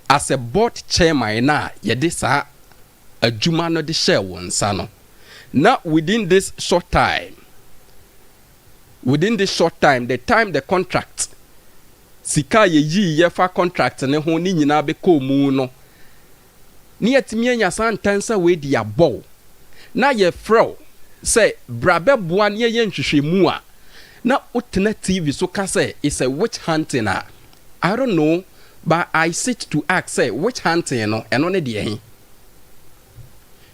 as a board chairman na yede sa adwuma no de share won sa no now within this short time the time the contract sika ye fa contract ne ho ni nyina be ko mu no ni atimi anya santansa we di abo na ye fro say brabe boa ne ye nhwehwemu a na utena TV so ka say is a witch hunting I don't know but I sit to ask say witch hunting no eno ne de hin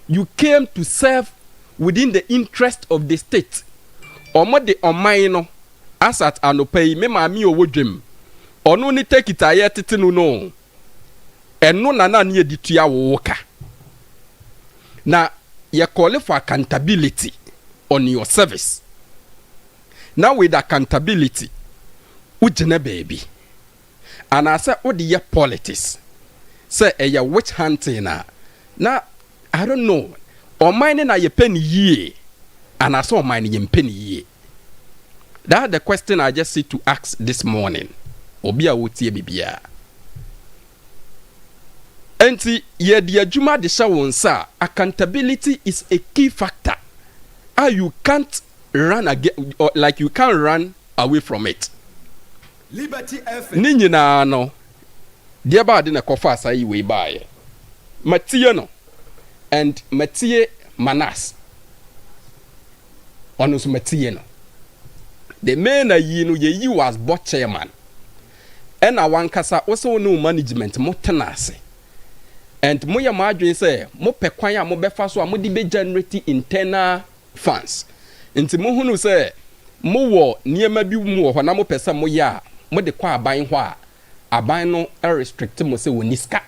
you came to serve within the interest of the state omo de oman no asat anopai me maami owodwem ono ni tekita ye titinu no eno na ne editua woka na ye call for accountability on your service now with accountability ujene baby and I say odi ye politics say e witch hunting na I don't know oman na ye pen ye and I saw mine in penny. That's the question I just see to ask this morning. Obia wotie bibia. Enti ye di adwuma de sha wonsa accountability is a key factor. You can't run again or like you can't run away from it. Liberty FM. Ni nyina no. Dia ba de na kofa asai we bae. Matie no and Matie Manas. Ono so matie no the main no ye was board chairman and I one kasa also no management mo tenase and mo ya madwin say mo pekwan a mo befa so a mo de be generate internal funds nti mo hunu say mo wo niema bi mu wo na mo pesa mo ya mo de kwa aban ho a aban no restrict mo say woniska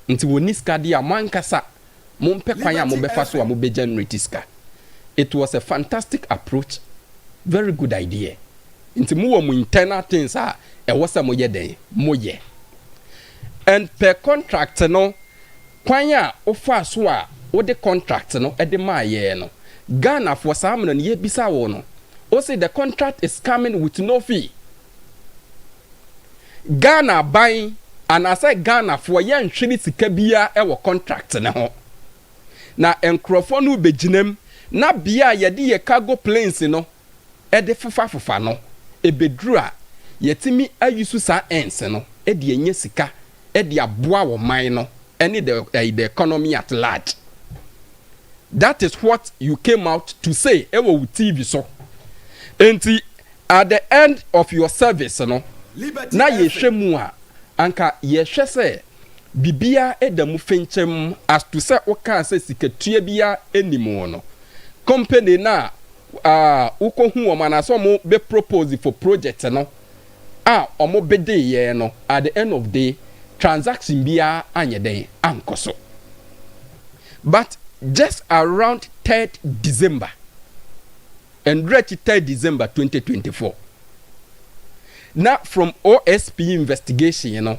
nti woniska dia man kasa mo pekwan a mo befa so a mo be generate ska. It was a fantastic approach, very good idea. Nti mo wo mo internal things a e wo say mo ye den mo ye. And per contract no kwan a ofa so a wo de contract no e de ma ye no Ghana for some no ye bisa wo no o say the contract is coming with no fee. Ghana buying and I say Ghana for ye nhwene sika bia e wo contract ne ho na enkrofo no beginem na bia ye de ye cargo planes no e de fufa no e bedru a yetimi ayusu sa ends no e de enye sika e de aboa wo man no any the economy at large. That is what you came out to say e wo TV so. Enti at the end of your service no na ye hwemu a anka ye hwe se bibia edamu fenchem as to say o kan say sikatua bia enimo no company na ukohu o mana so mo be propose for project no omo be dey ye no at the end of the transaction bia anyeden ankoso. But just around 3rd December and right 3rd December 2024 now from OSP investigation, you know,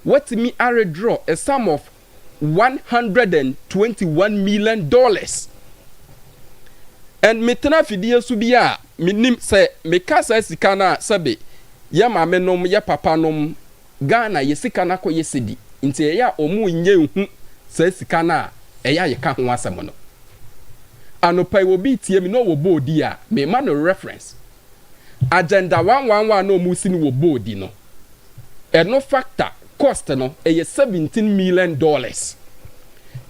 what me are draw a sum of $121 million. And metena fidia subia minim se mekasa sikana sabe ya mame nom ya papa nom Ghana yesikana ko yesedi nti ya omu nye hu se sikana eya ye ka ho asem no anopai obi tie mi no wo bodi a me ma no reference agenda 111 no mu sini wo bodi no no factor cost no $17 million.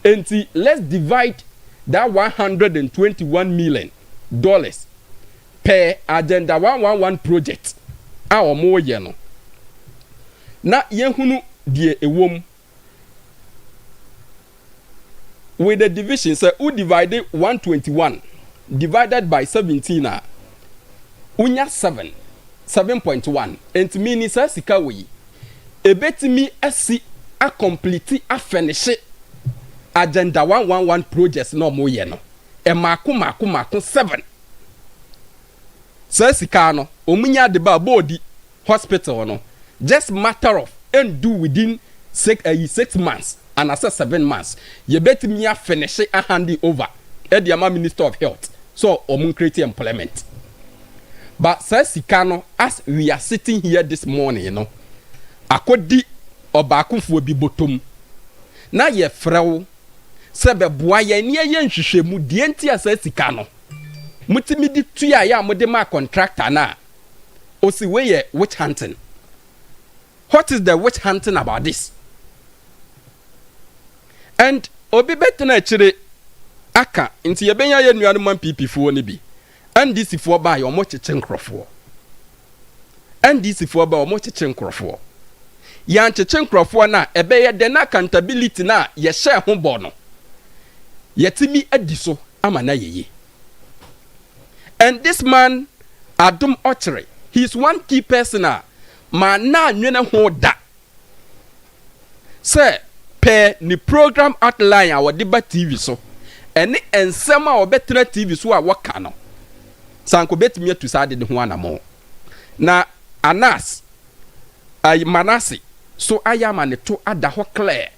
Enti let's divide that $121 million per agenda 111 project our more ye no na yenhunu die ewom with the division say who divided 121 divided by 17 unya 7.1 ent meaning say sika we ebetimi asi a complete a finish agenda 111 projects no mo ye no e mako 7 say sika no omunya de ba body hospital no just matter of and do within 6 months and as 7 months ye betimi a finish a hand over e the minister of health so omun create employment. But says Sikano, as we are sitting here this morning, you know, akodi obakunfu bi bottom. Na ye frau sebe boa ye ne ye nhwehwemu die ntia says Sikano. Mutimi di tuya ya mode ma contractor na. Osi we ye witch hunting. What is the witch hunting about this? And obi betena chire aka nti ye benya ye nuanu man pipifuo ne bi. And this if for buy or much a chenkrofo. And this if for buy or much a chenkrofo. Yan chenkrofo na ebeye de na accountability na ye share ho bono. Yetimi ediso amana ye. And this man Adum Ochere, he is one key person man na nwene ho da. Say per ni program outline our debate TV so. Ene ensema obetre TV so a waka no. Sanko betimi to sade de ho anamo na Anas ay Manasi so ayama ne to ada ho clear.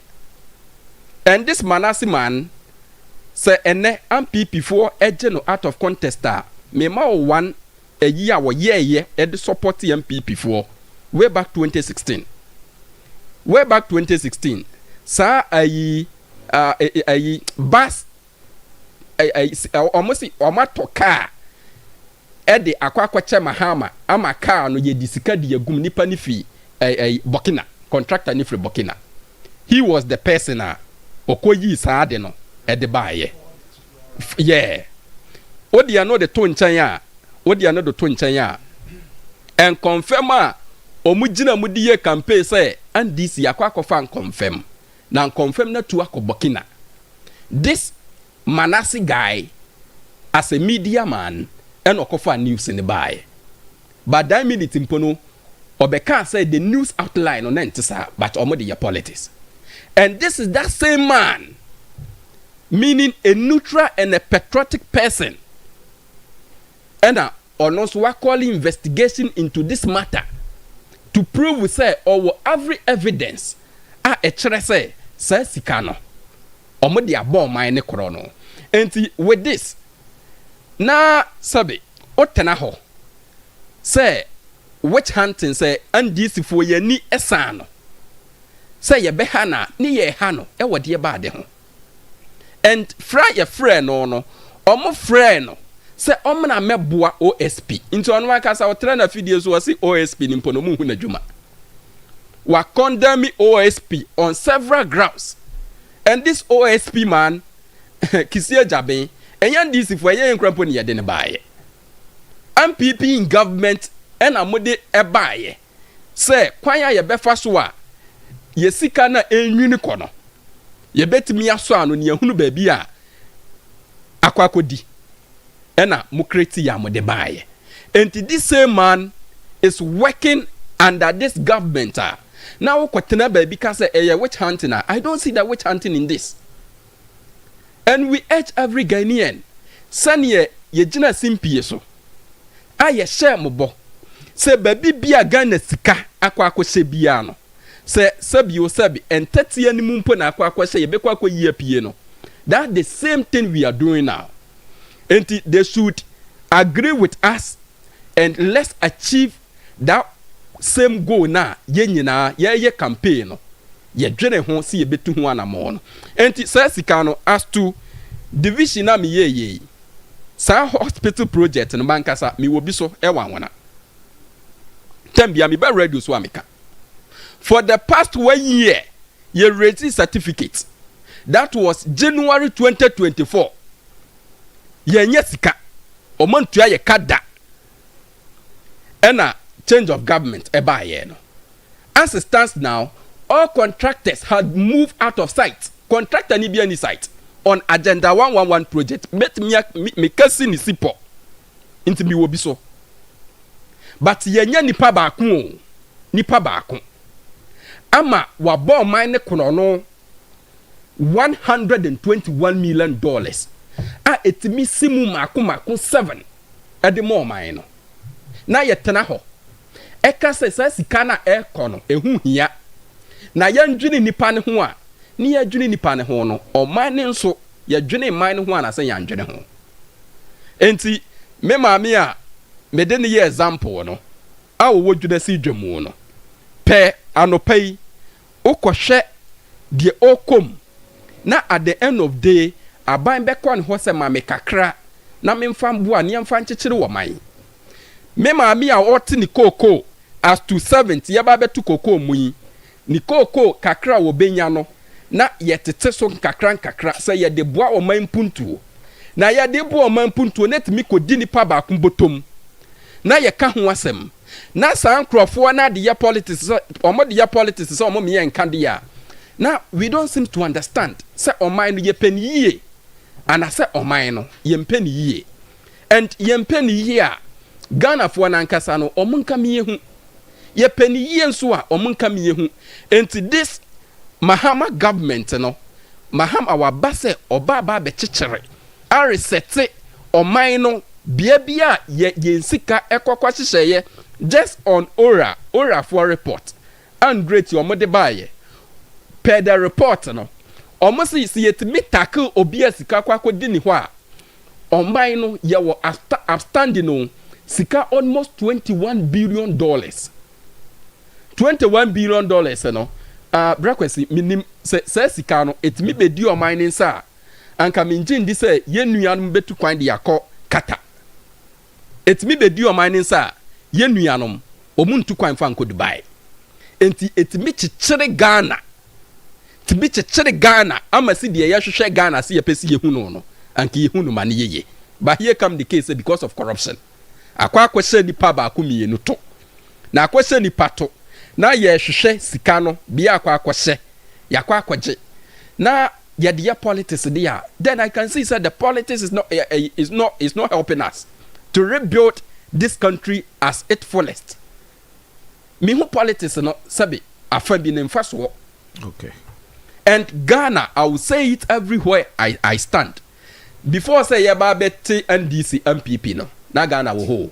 And this Manasi man say ene MPP for no out of contest me ma one a year wo ye e de support MPP for way back 2016 sa ay bus almost omato car ede akwakwache mahama ama car no ye disika de yagum nipa ni fi Burkina contractor ni fi Burkina. He was the person okoyi saade no ede baaye yeah odi ano de to nchan a what the another to nkyɛn and confirm a omugina mudi campaign say and this yakwa and confirm na confirm na to akobokina this Manasi guy as a media man and okofa news in the buy but that minute impono obeka say the news outline on entisa but omodi your politics and this is that same man meaning a neutral and a patriotic person and also we call investigation into this matter to prove we say or every evidence a chere say sikano omodi abo man ne krono enti with this na sabe otena ho say witch hunting say and this for ye ni esano say ye beha na ni ye ha no e wode ba de ho and fra ye frɛ no omo frɛ no say omna meboa OSP into ono aka sa otra na fidie so wasi OSP ni mpono mu hu na dwuma wa condemn OSP on several grounds and this OSP man kisia jaben enyan this for ye nkrampo ni ye de ne baaye MPP in government and amode ebaye say kwanya ye befa so a ye sika na enwini kono ye betimi aso ano ne ehunu ba bi a akwakodi ena mukreti ya mode baye and this same man is working under this government now kwatena ba bi ka say witch hunting I don't see that witch hunting in this and we urge every Ghanaian sanye ye gina simpie so aye share mobo se baby bia Ghana sika akwa bia no se sabi o sabi entete ani mumpo na akwa ye bekwa yie pie no that the same thing we are doing now and they should agree with us and let's achieve that same goal na ye nyina ye campaign no ye dwene ho se ye betu ho anamo no enti sa sika no as to division na me ye sa hospital project no bankasa me wo bi so e wanwana tambia me ba radio so ameka for the past 1 year ye raise certificate that was January 2024 ye nya sika omantua ye kada ena change of government e ba ye no as it stands now all contractors had moved out of sight contractor ni bi any site on agenda 111 project met me kasi ni sipo inti mi wo bi so but ye nya nipa ba ko ama wa bo man ne kono no $121 million a etimi simu mako 7 ade mo man no na ye tena ho e ka se sika na e kono ehu hia na ye ndwene nipa ne ho a ni ye dwene nipa ne ho no o man ne nso ye dwene man ne ho ana se ya ndwene ho enti me maami a me de ne ye example no a wo dwene si dwemu no pe anopai okohwe de okom na at the end of day aban bekon ho se ma me kakra na me mfa mboa ne mfa nkyekere wo man me maami a oti ni koko as to 70 ye ba betu koko mu yi ni koko kakra wo benya no na yetete so kakra se ye de boa o man puntuo na ye de boa o man puntuo netimi kodi nipa ba kumbotom na ye ka ho asem na san krofo na de ye politics omo de ye politics so omo me ye nka de ya na we don't seem to understand say oman no ye peniye ana say oman no ye mpeniye and ye mpeniye a Ghana fo na nkasa no omo nka me hu ye peniye nso a omo nka me hu enti this Mahama government no Mahama wa base oba ba be chichere a reset oman no bia ye nsika ekokwa hyehyeye just on ora for report and great your mode baye per the report no almost see it me tackle obia sika kwakwa di ni ho a oman no ye wo outstanding no sika almost $21 billion $21 billion no breakfast minim se sika no etimi bedi oman ni nsa anka minjin di se ye nuanom betu kwan de yakọ kata etimi bedi oman ni nsa ye nuanom omuntu kwan fa nko Dubai enti etimi chichire Ghana tibi chichire Ghana ama si de ye hwehwe Ghana si ye pesi ye hu no anka ye hu no ma ne ye but here come the case because of corruption akwakɔhyɛ nipa baako mmienu to na akɔhyɛ nipa to na yɛhwehwɛ sika no bia akwakɔhyɛ yakɔakɔgye na yɛde politics there, then I can see that the politics is not helping us to rebuild this country as its fullest. Me who politics no sabi afabi ne mfa so. Okay. And Ghana, I will say it everywhere I stand. Before say yaba beti NDC MPP no, na Ghana wo ho.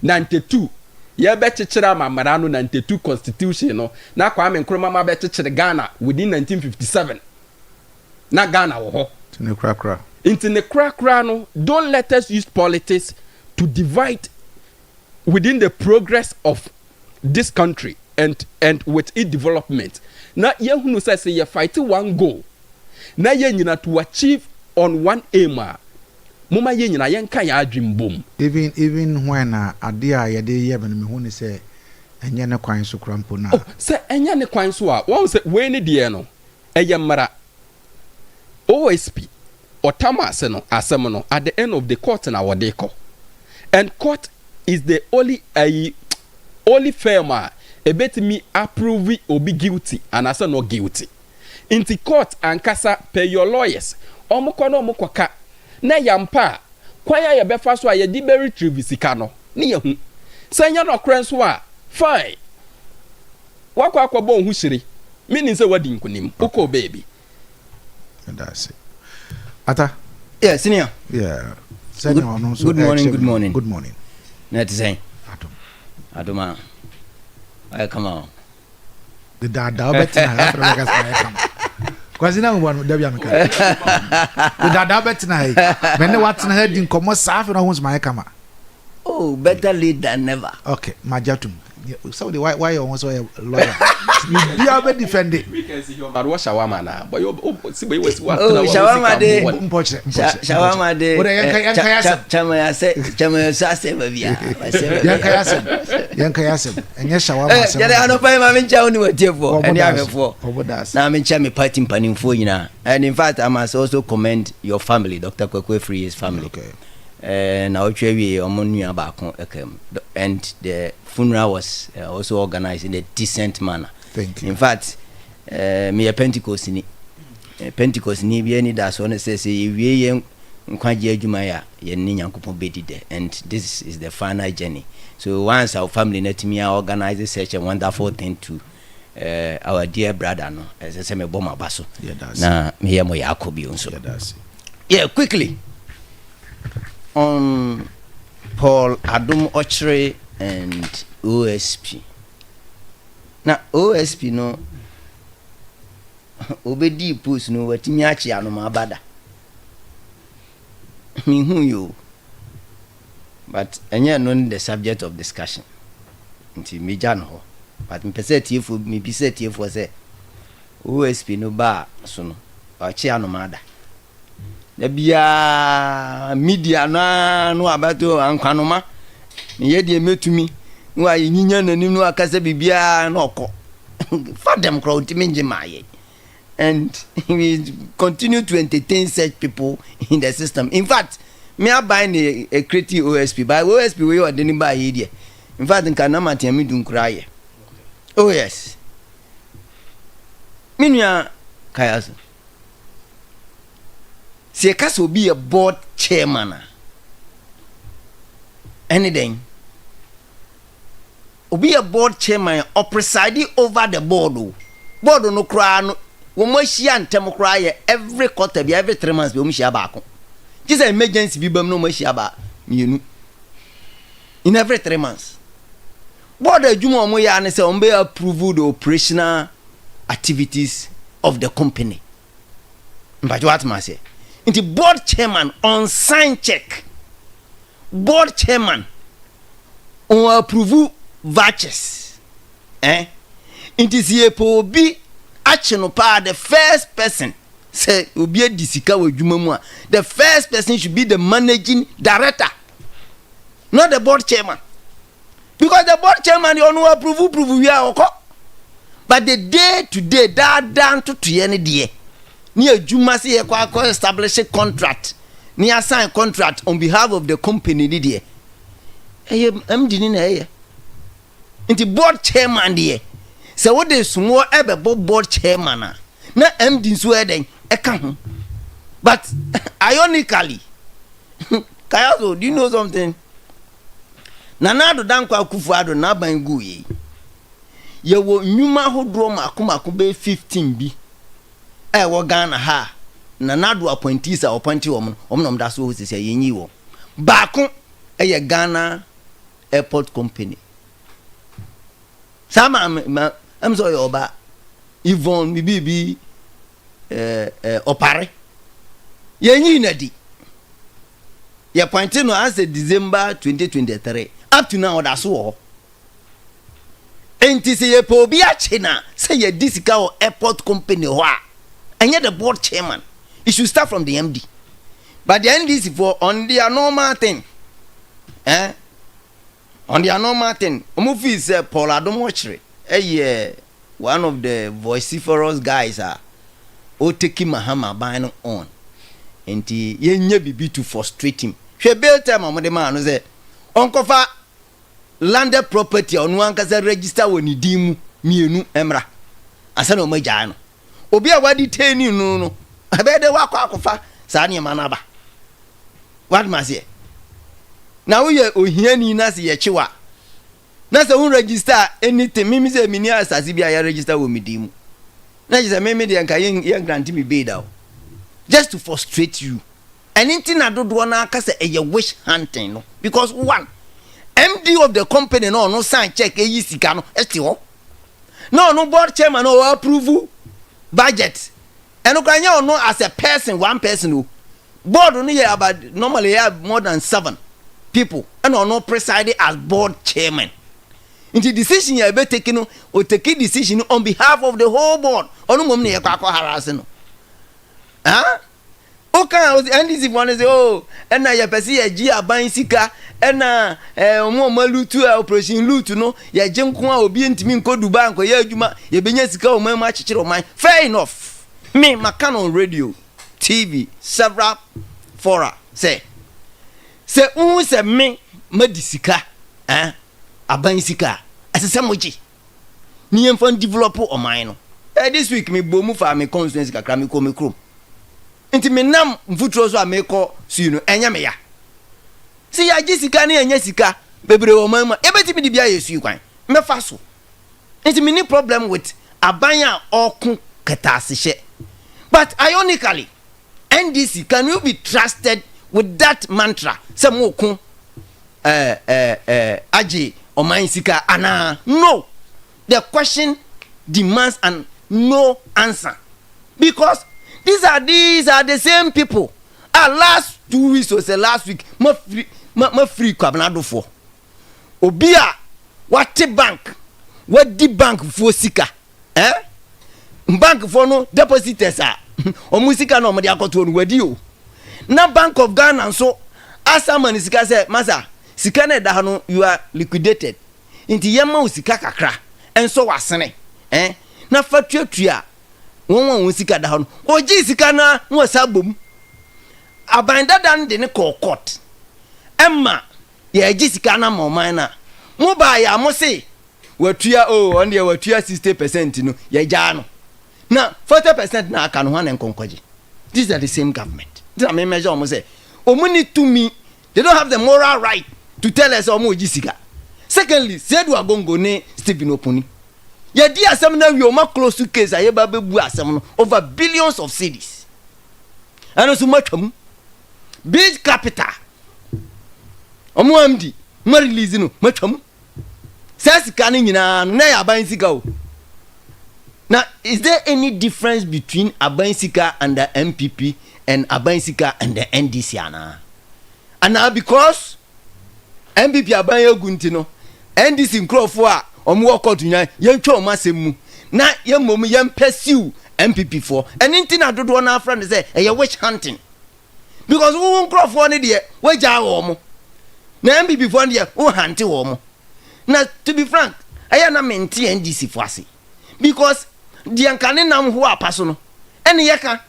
92 yaba chichira mamarano 92 constitution no, na Kwame Nkrumah ma beti Ghana within 1957. Na Ghana wo ho. Into the kra no, don't let us use politics to divide within the progress of this country and with its development. Na ye hunu say you fight one goal. Na ye nyina to achieve on one aim. Mama ye nyina yenka ya adwim bom. Even when Adeakyia ye dey ye me hunu say enye ne kwan so krampo na. Oh, say enye ne kwan so a. Won say we ne de no. Eye mara. OSP Otama se no asem no at the end of the court na wode ko. And court is the only firm ebetimi approve obi guilty and asa no guilty. Inti court ankasa pay your lawyers. Omukọ no omukoka na yampa kwanya ye befa so ye di be retrieve sika no. Ni ye hu. Sanya no kran so a fine. Wakọ akọbọ hu hiri. Meaning say wadi nkunim. Oko baby. And that's it. Ata? Yeah, senior. Yeah. Good morning. Good morning. Net saying. Adoma. I come on. The dada betina kwazina mwan dabia meka. The dada betina when what na head in komo safi na hun's my kama. Oh, better late than never. Okay, majatum. So the why you almost a lawyer. You are be defend it. But what shawama na? But you see we was what. Oh, shawama de. Shawama de. Chama say bia. Yanka yasem. Enye shawama. Yale anopa ma mencha oni wetefo. Eni afefo. Na mencha me party mpanimfo nyina. And in fact I must also commend your family, Dr. Kwekwe Free's family. Okay. Na ochwe omonua baako ekem. And the funeral was also organized in a decent manner. Thank you. In fact, me a Pentecost ni bi any that so say we yen nkwaje adwuma ya ye ni Nyankopon bedi de, and this is the final journey. So once our family net me organize such a wonderful thing to our dear brother no as I say me boma baso. Yeah, that's na me here mo yakobi unso. Yeah, that's Yeah, quickly on Paul Adum Ochre and OSP. Now OSP no obedi post no watimi achi anoma bada. Me who you. But enye no the subject of discussion. Nti meja no. But me pese tiefo me bi se tiefo say OSP no ba so no achi anoma da. Da bia media no abato ankwanoma ye de metumi wa yinya nanim no akasa bibia na okọ for them crowd minje maye, and we continue to entertain such people in the system. In fact, me are buying a creative OSP by OSP we are deni buy here. In fact, nka na matiami dun kraye. Oh yes, minua kayaso se kaso be a board chairman anything obi a board chairman or presiding over the board no cry no wo machia ntem cry every quarter be every 3 months be o machia baako just emergency bi bam no machia ba mienu in every 3 months board adwuma omo ya ne say ombe approve the operational activities of the company but what must say into board chairman on sign check, board chairman on approve vouchers, it is here for be action part the first person say obi disika wadwuma the first person should be the managing director, not the board chairman, because the board chairman you no approve we are okay, but the day to day that down to any day. Ni adwuma se ye kwa establish a contract, ni assign contract on behalf of the company ni there. MD ni na eye nti board chairman de so what dey small ebe board chairman na MD so eden eka ho but ironically Kayazo, do you know something? Nanado Dankwa Kufuado na bangu ye. Ye wo nyuma hodro makumako be 15 bi. Wo Ghana ha. Nanado appointees a appointee omnom da so sese yenyi wo. Baako eye Ghana Airport Company. Sama am so yoba Yvonne bibi opare. Yenyi nadi. Ye pointing no as December 2023 up to now that's all. Enti se ye po bi ache na say ye disika o airport company ho a enye the board chairman it should start from the MD but the NDC for on their normal thing on their normal thing omufi is Paul Adomochre one of the vociferous guys Oteki Mahama ban on enti yenye bibi to frustrate him. She built time among the man who said, Uncle Fa landed property on one casa register when you dim mienu emra. I said, no, my jano. Obia wadi teni no. I bet the wako fa sani manaba. What must ye? Now we are ohiani nasi ye chiwa. Nasa un register anything. Mimi se minia sasibia register with me dimu. Na just a meme de anka yang granti me bed out. Just to frustrate you. Anything I don't wanna say a wish hunting no. Because one MD of the company no sign check a yisikano STO. No board chairman no approve budget. And no as a person, one person who board only about normally have more than 7 people and no presided as board chairman. Into decision you be taking or take decision on behalf of the whole board. Ono mum ne yakwa harassing. Okay, and this one say, oh, and now you perceive a Gia buying sika, and now more lutu operation lutu no, ya jemkwa obi ntimi nko Dubai nko ya juma, ya benye sika o mai machichiro o mai. Fair enough. Me makan on radio, TV, several fora say se me medisika, aban sika, asese moji. Ni enfan develop o mai no. This week me bomu fa me constituency kakra me ko me krom. Inti me nam mfutro so ameko su no enya me ya si ya gisika na enya sika bebre wo mama ebeti mi di bia yesu kwan me fa so inti me ni problem with abanya okun ketasehye but ironically NDC can you be trusted with that mantra say mo kun aji oman sika ana no the question demands an no answer because these are the same people. Last 2 weeks or say last week, ma free kwabnado for. Obia, what bank? What the bank for sika? Bank for no depositors are. O musika no madi akoto on wedi. Na Bank of Ghana so asaman sika say, "Masa, sika na da no you are liquidated." Inti yema usika kakra. Enso wasene. Na fatuatua won sika da ho oji sika na won sabom abanda dan de ne court emma ye ji sika na moman na mo ba ya mo se watua on de watua 60% no ye ja no na 40% na aka no ho na nkonkoje. These are the same government. This are me measure mo say omuni to me they don't have the moral right to tell us omo oji sika. Secondly, Sedu Agongo ne Stephen Opuni ye di asem na wi o ma close to case aye ba bebu asem no over billions of cedis ano so matwam big capital omo amdi ma release no matwam sasika ni nyina na ya ban sika o. Now is there any difference between Abansika and the MPP and Abansika and the NDC ana? And now because MPP Abanya Guntino NDC nkrofo a omo okotu nya yentwa omo asemu na yemom yem pursue MPP for and intina dodo na friend say e witch hunting because who nkrofo ne de we ja omo na MPP for de who hunt omo na to be frank aya na maintain NDC for ase because the ankane nam ho apaso no ene yeka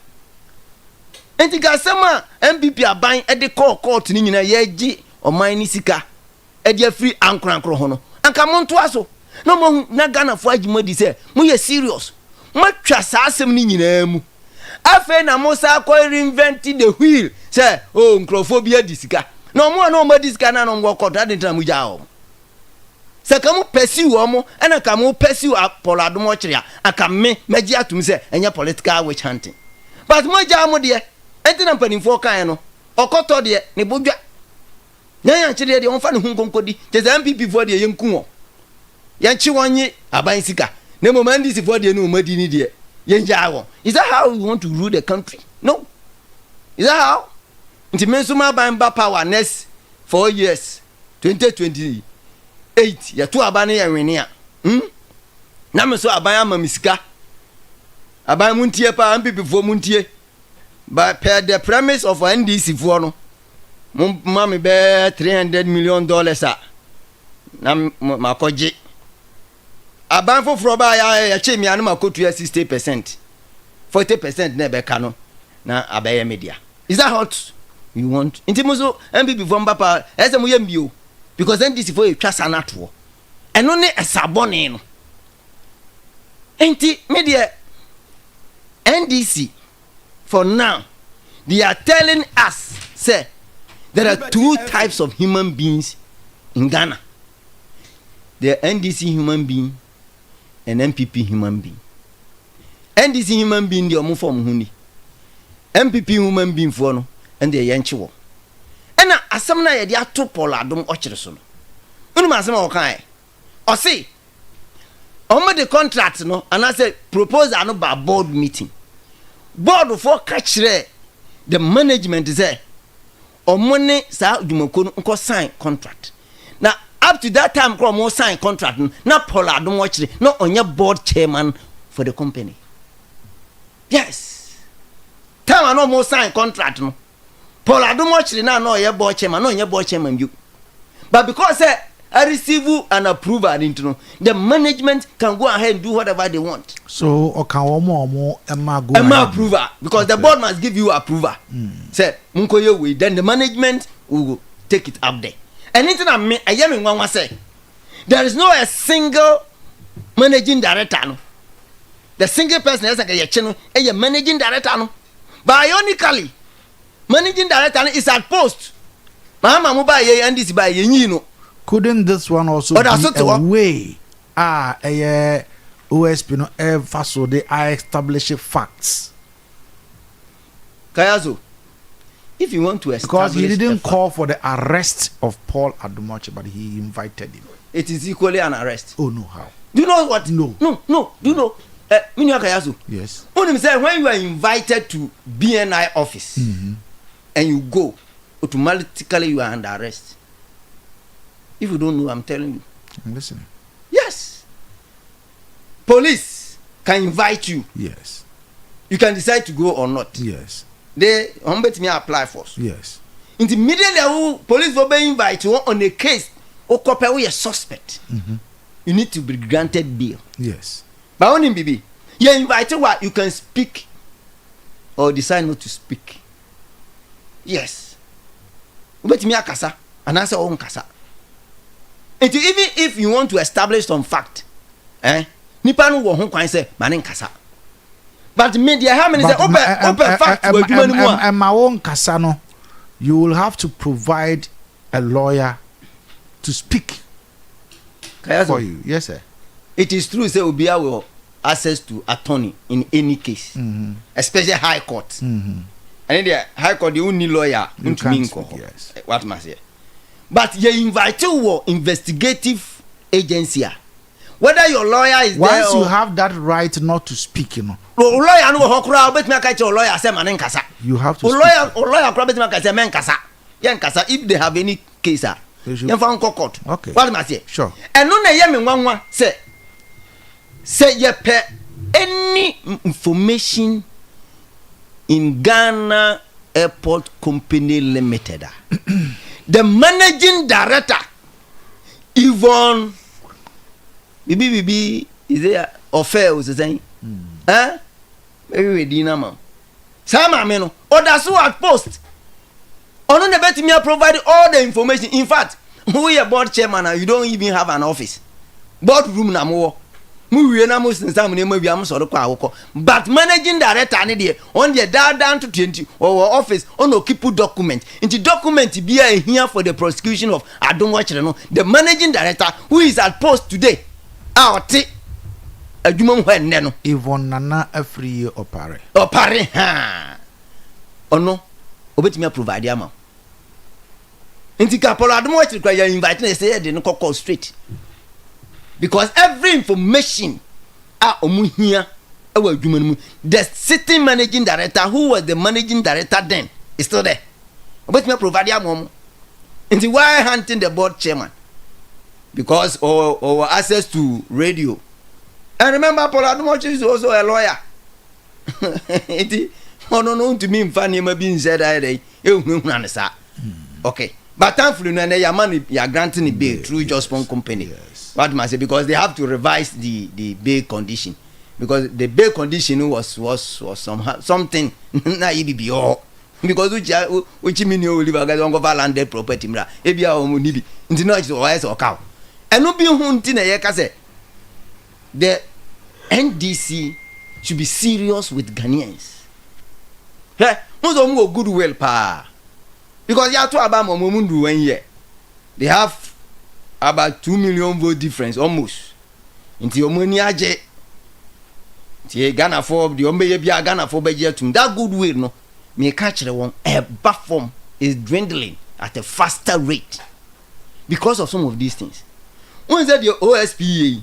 enti ga sama MPP aban e de court ni nyina ye gi oman ni sika e dia free ankrankro ho no anka monto aso no mo na Ghana fo agimo di say mo ye serious mo twa sa asem ni nyina mu afa na mo sa ko reinvent the wheel say oh nkrofobia disika no mo na mo disika na no ngo kodo ade ntina mo ja o se kamu pursue omo ena kamu pursue apolado mo kire aka me magi atum say enya political witch hunting but mo ja mo de entina mpanimfo kan no okoto de ne bodwa nyan kire de onfa ne hunkonkodi je za MPP fo de yenku o yanchi wonye aban sika ne mo mandisi fo de no madi ni de yenja wo. Is that how we want to rule the country? No. Is that how? Nti mensuma ban ba power next 4 years 2028 ya tu abane ya wene a na me so aban ama misika aban muntie pa MPP fo muntie but per the premise of NDC fo no mama be $300 million a na makoje aban fo fro ba ya chemi anu makotu 60% 40% na be ka no na abaye media. Is that what you want? Inti muso MPP fo mbapa ese mo yembio because NDC fo etwa sanato eno ne esabone no inti media NDC for now they are telling us say there are two types of human beings in Ghana. The NDC human being and MPP human being. NDC human being the omo form huni. MPP human being for no and the yanchiwo. Ena asam na ye dia to poladom ochire so no. Unu ma asam o kan e. O say omo the contract no and I say proposal no ba board meeting. Board for catch the management say omo ne sa dwumako no nko sign contract. Now up to that time kro mo sign contract na poladom ochire no onye board chairman for the company. Yes. Time no mo sign contract no poladom ochire na no ye board chairman no onye board chairman you. But because I receive an approval into the management can go ahead and do whatever they want. So omo go approval because the board must give you approval. Say munkoye we then the management will take it up there. Anything I am in one say there is no a single managing director no. The single person is like a channel a managing director no. But ironically managing director is at post. Mama mo buy and this buy you know. Couldn't this one also be a way OSP no ever so they are establishing facts? Kayazo, if you want to establish, because he didn't call for the arrest of Paul Adumoche, but he invited him. It is equally an arrest. Oh no, how? Do you know what? No. Do you know? Kayazo. Yes. When you are invited to BNI office and you go, automatically you are under arrest. If you don't know, I'm telling you. I'm listening. Yes. Police can invite you. Yes. You can decide to go or not. Yes. They me apply for. Yes. Immediately, police will be invite you on a case. Or copy with a suspect. You need to be granted bail. Yes. But only BB, you invite what you can speak or decide not to speak. Yes. But me akasa, and answer on kasa. And even if you want to establish some fact, nipa no wo ho kwan say manen kasa. But media how many say open fact we do anymore. And my own kasa no, you will have to provide a lawyer to speak for you. Yes, sir. It is true say Abia will access to attorney in any case, especially high court. And the high court you need lawyer into minko. Yes. What must say? But you invite you investigative agency. Whether your lawyer is once there you have that right not to speak, you know. Lawyer no hokura bet me ka che lawyer say manen kasa. You have to lawyer kura bet me ka say men kasa. Yen kasa if they have any case yen fa nko court. Okay. What must say? Sure. And no na ye me nwanwa say ye pe any information in Ghana Airport Company Limited. The managing director, Yvonne, Bibi, is there affair was saying? Maybe we dinner, ma'am. Some ameno, or that's what post. On the bet me provide all the information. In fact, Who your board chairman and you don't even have an office. Board room na mo. Mu na mo sinsa mo na bi am so kwa awoko. But managing director ne de on the down to 20 or office on keep document. Into document be here for the prosecution of Adonwachire. The managing director who is at post today. Out adwuma ho enne no Yvonne Nana every opare ha ono obetimi provide am nti ka Paul Adonwachire kwa ya invite na say de no call straight because every information omuhia ewa adwuma no mu the sitting managing director who was the managing director then is still there obetimi provide am nti why hunting the board chairman because or access to radio. And remember, Paul Adonwachire is also a lawyer. No, to me, funny, maybe said I okay. But thankfully, your money, you are granting a bail through Just One Company. Yes. What must say? Because they have to revise the bail condition. Because the bail condition was somehow something not EBBO. Because which mean you live a landed property. Abia or Munibi. Into no, it's always or cow. And no be hunting a yakase. The NDC should be serious with Ghanaians. Most of them go goodwill pa. Because you have to about Momundu 1 year. They have about 2 million vote difference almost. Into your money aje. Ghana for the Ombeyabia Ghana for Bejetum. That goodwill no may catch the one a platform is dwindling at a faster rate because of some of these things. When that your OSPA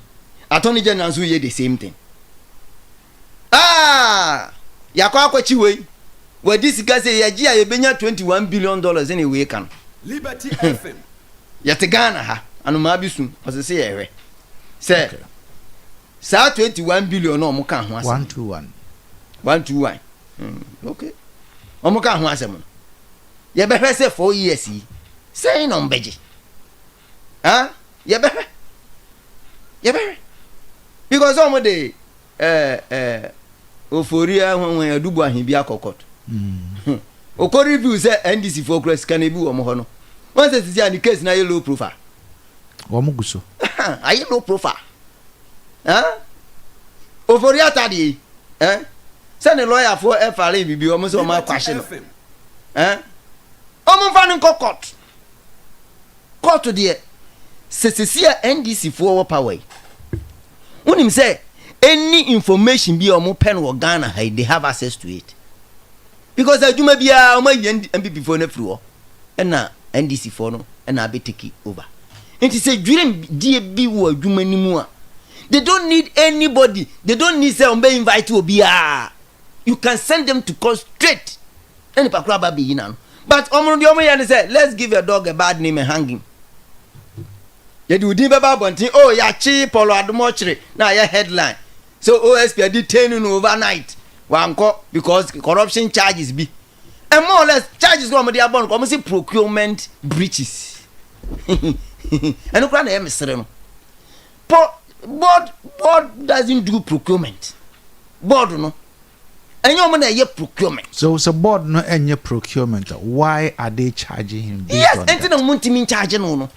Attorney General so the same thing. Yakwa chiwe. Where this guy say yajia yebenya $21 billion anyway can. Liberty FM. Yategana ha anumabisu ose say ewe. Say sa 21 billion no mo kan ho asem. 121. Okay. Omo kan ho asem. Ye be hwe say 4 years yi. Say no mbeje. Ye be hwe. Because some of the Ophoria when adubu ahibia kokot. Oko review say NDC for Christ can be o mo ho no. Once it is an case na low profile. Omuguso. Are you low profile? Ophoria tadi Send a lawyer for FRA be almost on my question. Omo fan kokot. Court to the Cecilia NDC for power. When him say any information be on pen or Ghana, they have access to it. Because I do maybe my MPP for the floor and now NDC for no and I be take it over. And he said during DB word do many more. They don't need anybody. They don't need say invite to be you can send them to call straight. Any pakra be now. But Omo say let's give a dog a bad name and hang him. You do Diba Bunting, oh, ya cheap Paul Adonwachire, now your headline. So OSP are detaining overnight. One call because corruption charges be. And more or less charges go on the abon, come see procurement breaches. And look at the MSR. Board doesn't do procurement. Board no. And your money ye procurement. So board no any procurement. Why are they charging him? Yes, and then Muntimin charging no.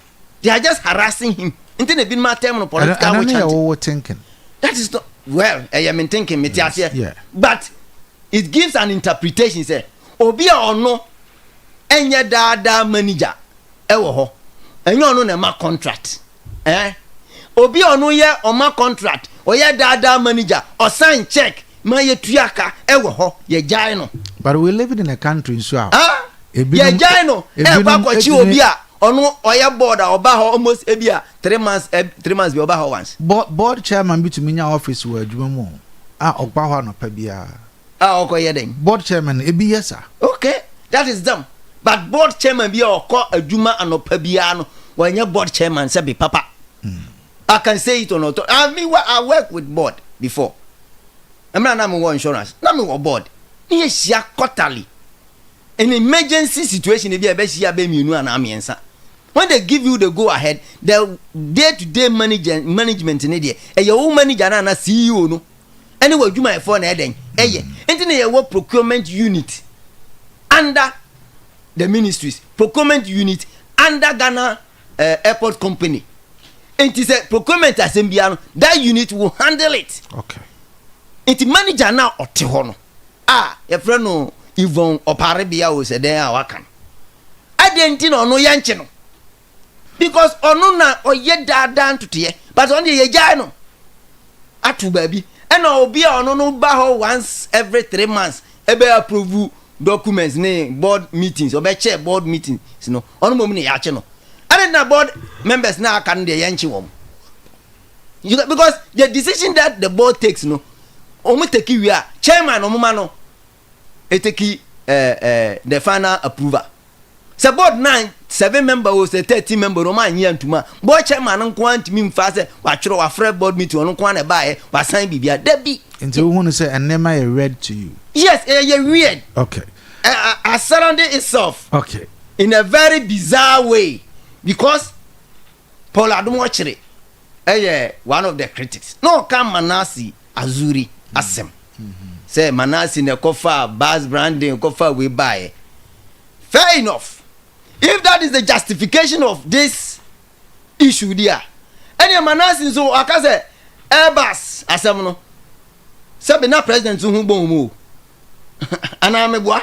They are just harassing him. Until they've been my term on political thinking. That is not well. I am thinking, yeah. But it gives an interpretation. Say, Obia or no, and your dada manager, ewo, and you know my contract, Obia or no ye or my contract, or your dada manager, or sign check, my triaka, ewo, ye jino. But we live in a country, so ye jino, Obia. Ono oya board oba almost ebia 3 months be oba once. Board chairman be to me office where adwuma ogba ho no pa bia. Okoye den. Board chairman ebi yes sir. Okay, that is them. But board chairman be okọ adwuma anopa bia no wanya board chairman say be papa. I can say it or not. I work with board before. I'm not insurance. Na me board. Ni shia quarterly. In emergency situation if you be shia be mienu ana amiensa. When they give you the go ahead, the day-to-day management in there, your own manager na CEO no. Anyway, you my phone eden. Entine your procurement unit under the ministries, procurement unit under Ghana airport company. And it is a procurement assembly, that unit will handle it. Okay. It's manager now or Tihono. Your friend no Yvonne or Paribia was a day I can. I didn't know no yanchino. Because onuna or yet down to tear, but only a jano. Atu baby. And I'll be on no baho once every 3 months. Ebe approve documents, board meetings, or chair board meetings. No, on moment yachino. I didn't board members now can the yanchi wom. Because the decision that the board takes, no, omu take we are chairman omumano. It take the final approval. So board 7 member was a 30 member Roman year to ma. Board chairman on quant me fast. Watch your afraid board meeting on quant buy. Was sign bibia. Debbie. And you want to say and never I read to you. Yes, you read. Okay. Surrounding itself. Okay. In a very bizarre way. Because Paul Adumochiri, one of the critics. No, come Manasi Azuri Asem. Say Manasi ne kofa Baz branding kofa we buy. Fair enough. If that is the justification of this issue there, any Manasi so akaze Airbus Asem no. Sabe na president so bon mu. Ana meboa.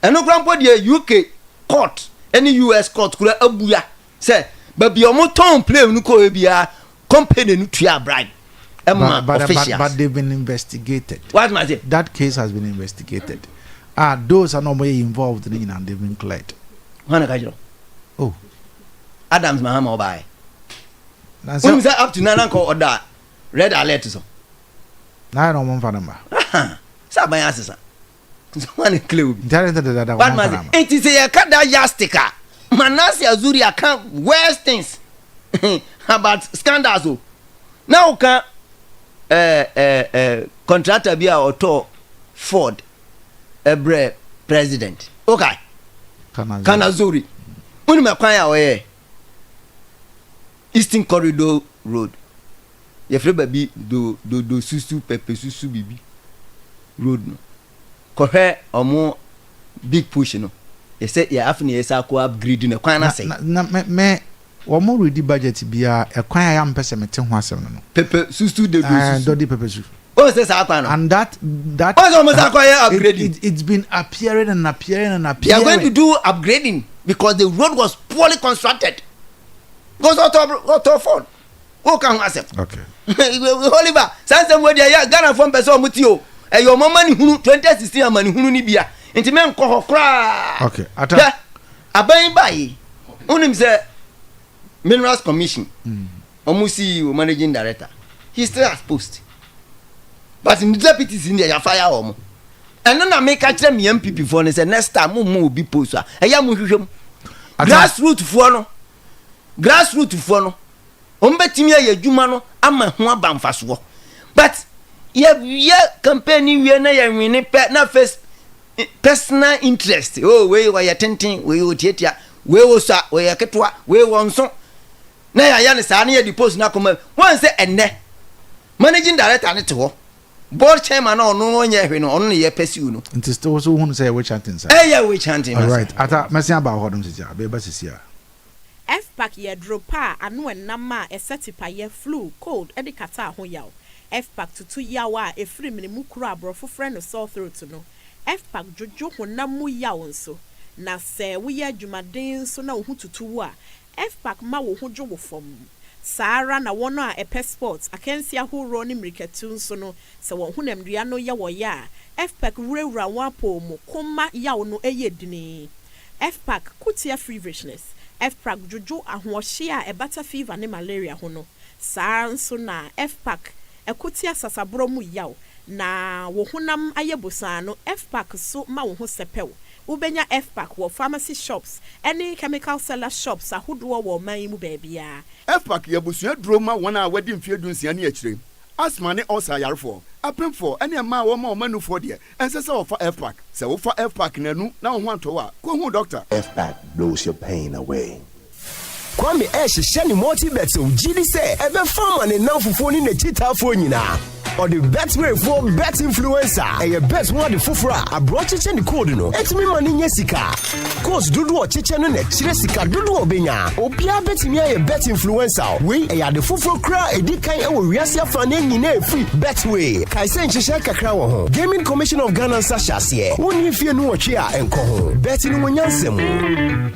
Eno grandpa the UK court. Any US court kura abuya say baby omo ton play nu ko bia company nu tua bribe but they've been investigated. What must it? That case has been investigated. Those are normally involved in and they've been cleared. Oh, Adams Mahama buy. When is up to Nana ko order red alert so? Na no mon fanamba. Sa ban asesa. One clue. But man, it is a kada yastika. Manasi Azuri account worse things about scandals. Now can contractor be auto Ford Ebre president. Okay. Kanazuri. When me kwanya we Eastern Corridor Road. Ye free baby do susu pepe susu bibi road no. Kohe omo big push no. They say ya afni esa ko upgrade no kwan na say. Na me omo ready budget bia e kwan ya mpese mete ho asem no. Pepe susu de do susu. Do di pepe susu. Oh say sa kwan no. And that it's been appearing and appearing and appearing. They are going to do upgrading because the road was poorly constructed. Goes auto phone. Who can accept? Okay. Oliver, sanse mo dia ya Ghana from person mutio. E yo mama ni hunu 2016 amani hunu ni bia. Enti men ko hokra. Okay. Ata. Aban bai. Unim say Minerals Commission. Omusi managing director. He still has post. But in the deputies in there ya fire omo. And na make catch them MPP for say next time mo be post. E ya mo hwehwem. Grassroots for no. Ombetimi ya juma no ama ho abamfaso. But ye campaign we na ya wini pe na first personal interest. Oh we ya tenten we otiatia we wo sa we ya ketwa we wonso na ya ne sa na ya deposit na koma won say enne managing director ne te ho board chairman no onye hwe no ono ne ye pursue no it is still so who say we chanting sir yeah we chanting all right ata mesia ba hodom sisia be ba sisia FPAC ye dropa anu enama esetipa ye flu cold edikata ho yaw FPAC tutu yawa efiri minimu kura abrofo friend sore throat no FPAC jojo honam mu yaw nso na se wo ye adwumaden so na wo tutu a FPAC ma wo ho dwo wo fom Sara na wono a epe sports akansi ahoro ni miriketu nso no se wo honamdua no ye wo ya FPAC wurawura wapo mu koma yaw no eye dini FPAC kutia feverishness FPAC jojo ahohye a ebata fever ne malaria ho no saa nso na FPAC ekotia sasabro mu yaw na wo honam ayebosa no FPAC so ma wo ho sepew ubenya FPAC wo pharmacy shops any chemical seller shops ahodo wo man mu baabia FPAC yabusua duro ma wona a wadi mfie dunsia ne akire asma ne osa yarefo apemfo ene ma wo ma manufo de ensese wo fa FPAC se wo fa FPAC nanu na wo ho anto a ko hu doctor FPAC blows your pain away. Kwame Shani multi-bet so GD say ebe farm and now for phone in the cheetah phone nyina. or the Betway for Bet Influencer. And your best one the fufra. I brought you the code no. It's me money yesika. Cause dudu or chichen no chiresika dudu obenya. Opia bet me a Bet Influencer. We a the fufra cra a dikai e wo wiase fan nyine free Betway. Kai sen chesha kakra wo ho. Gaming Commission of Ghana Sashase. Woni fie no wo twa enko ho. Bet ni wonyansem.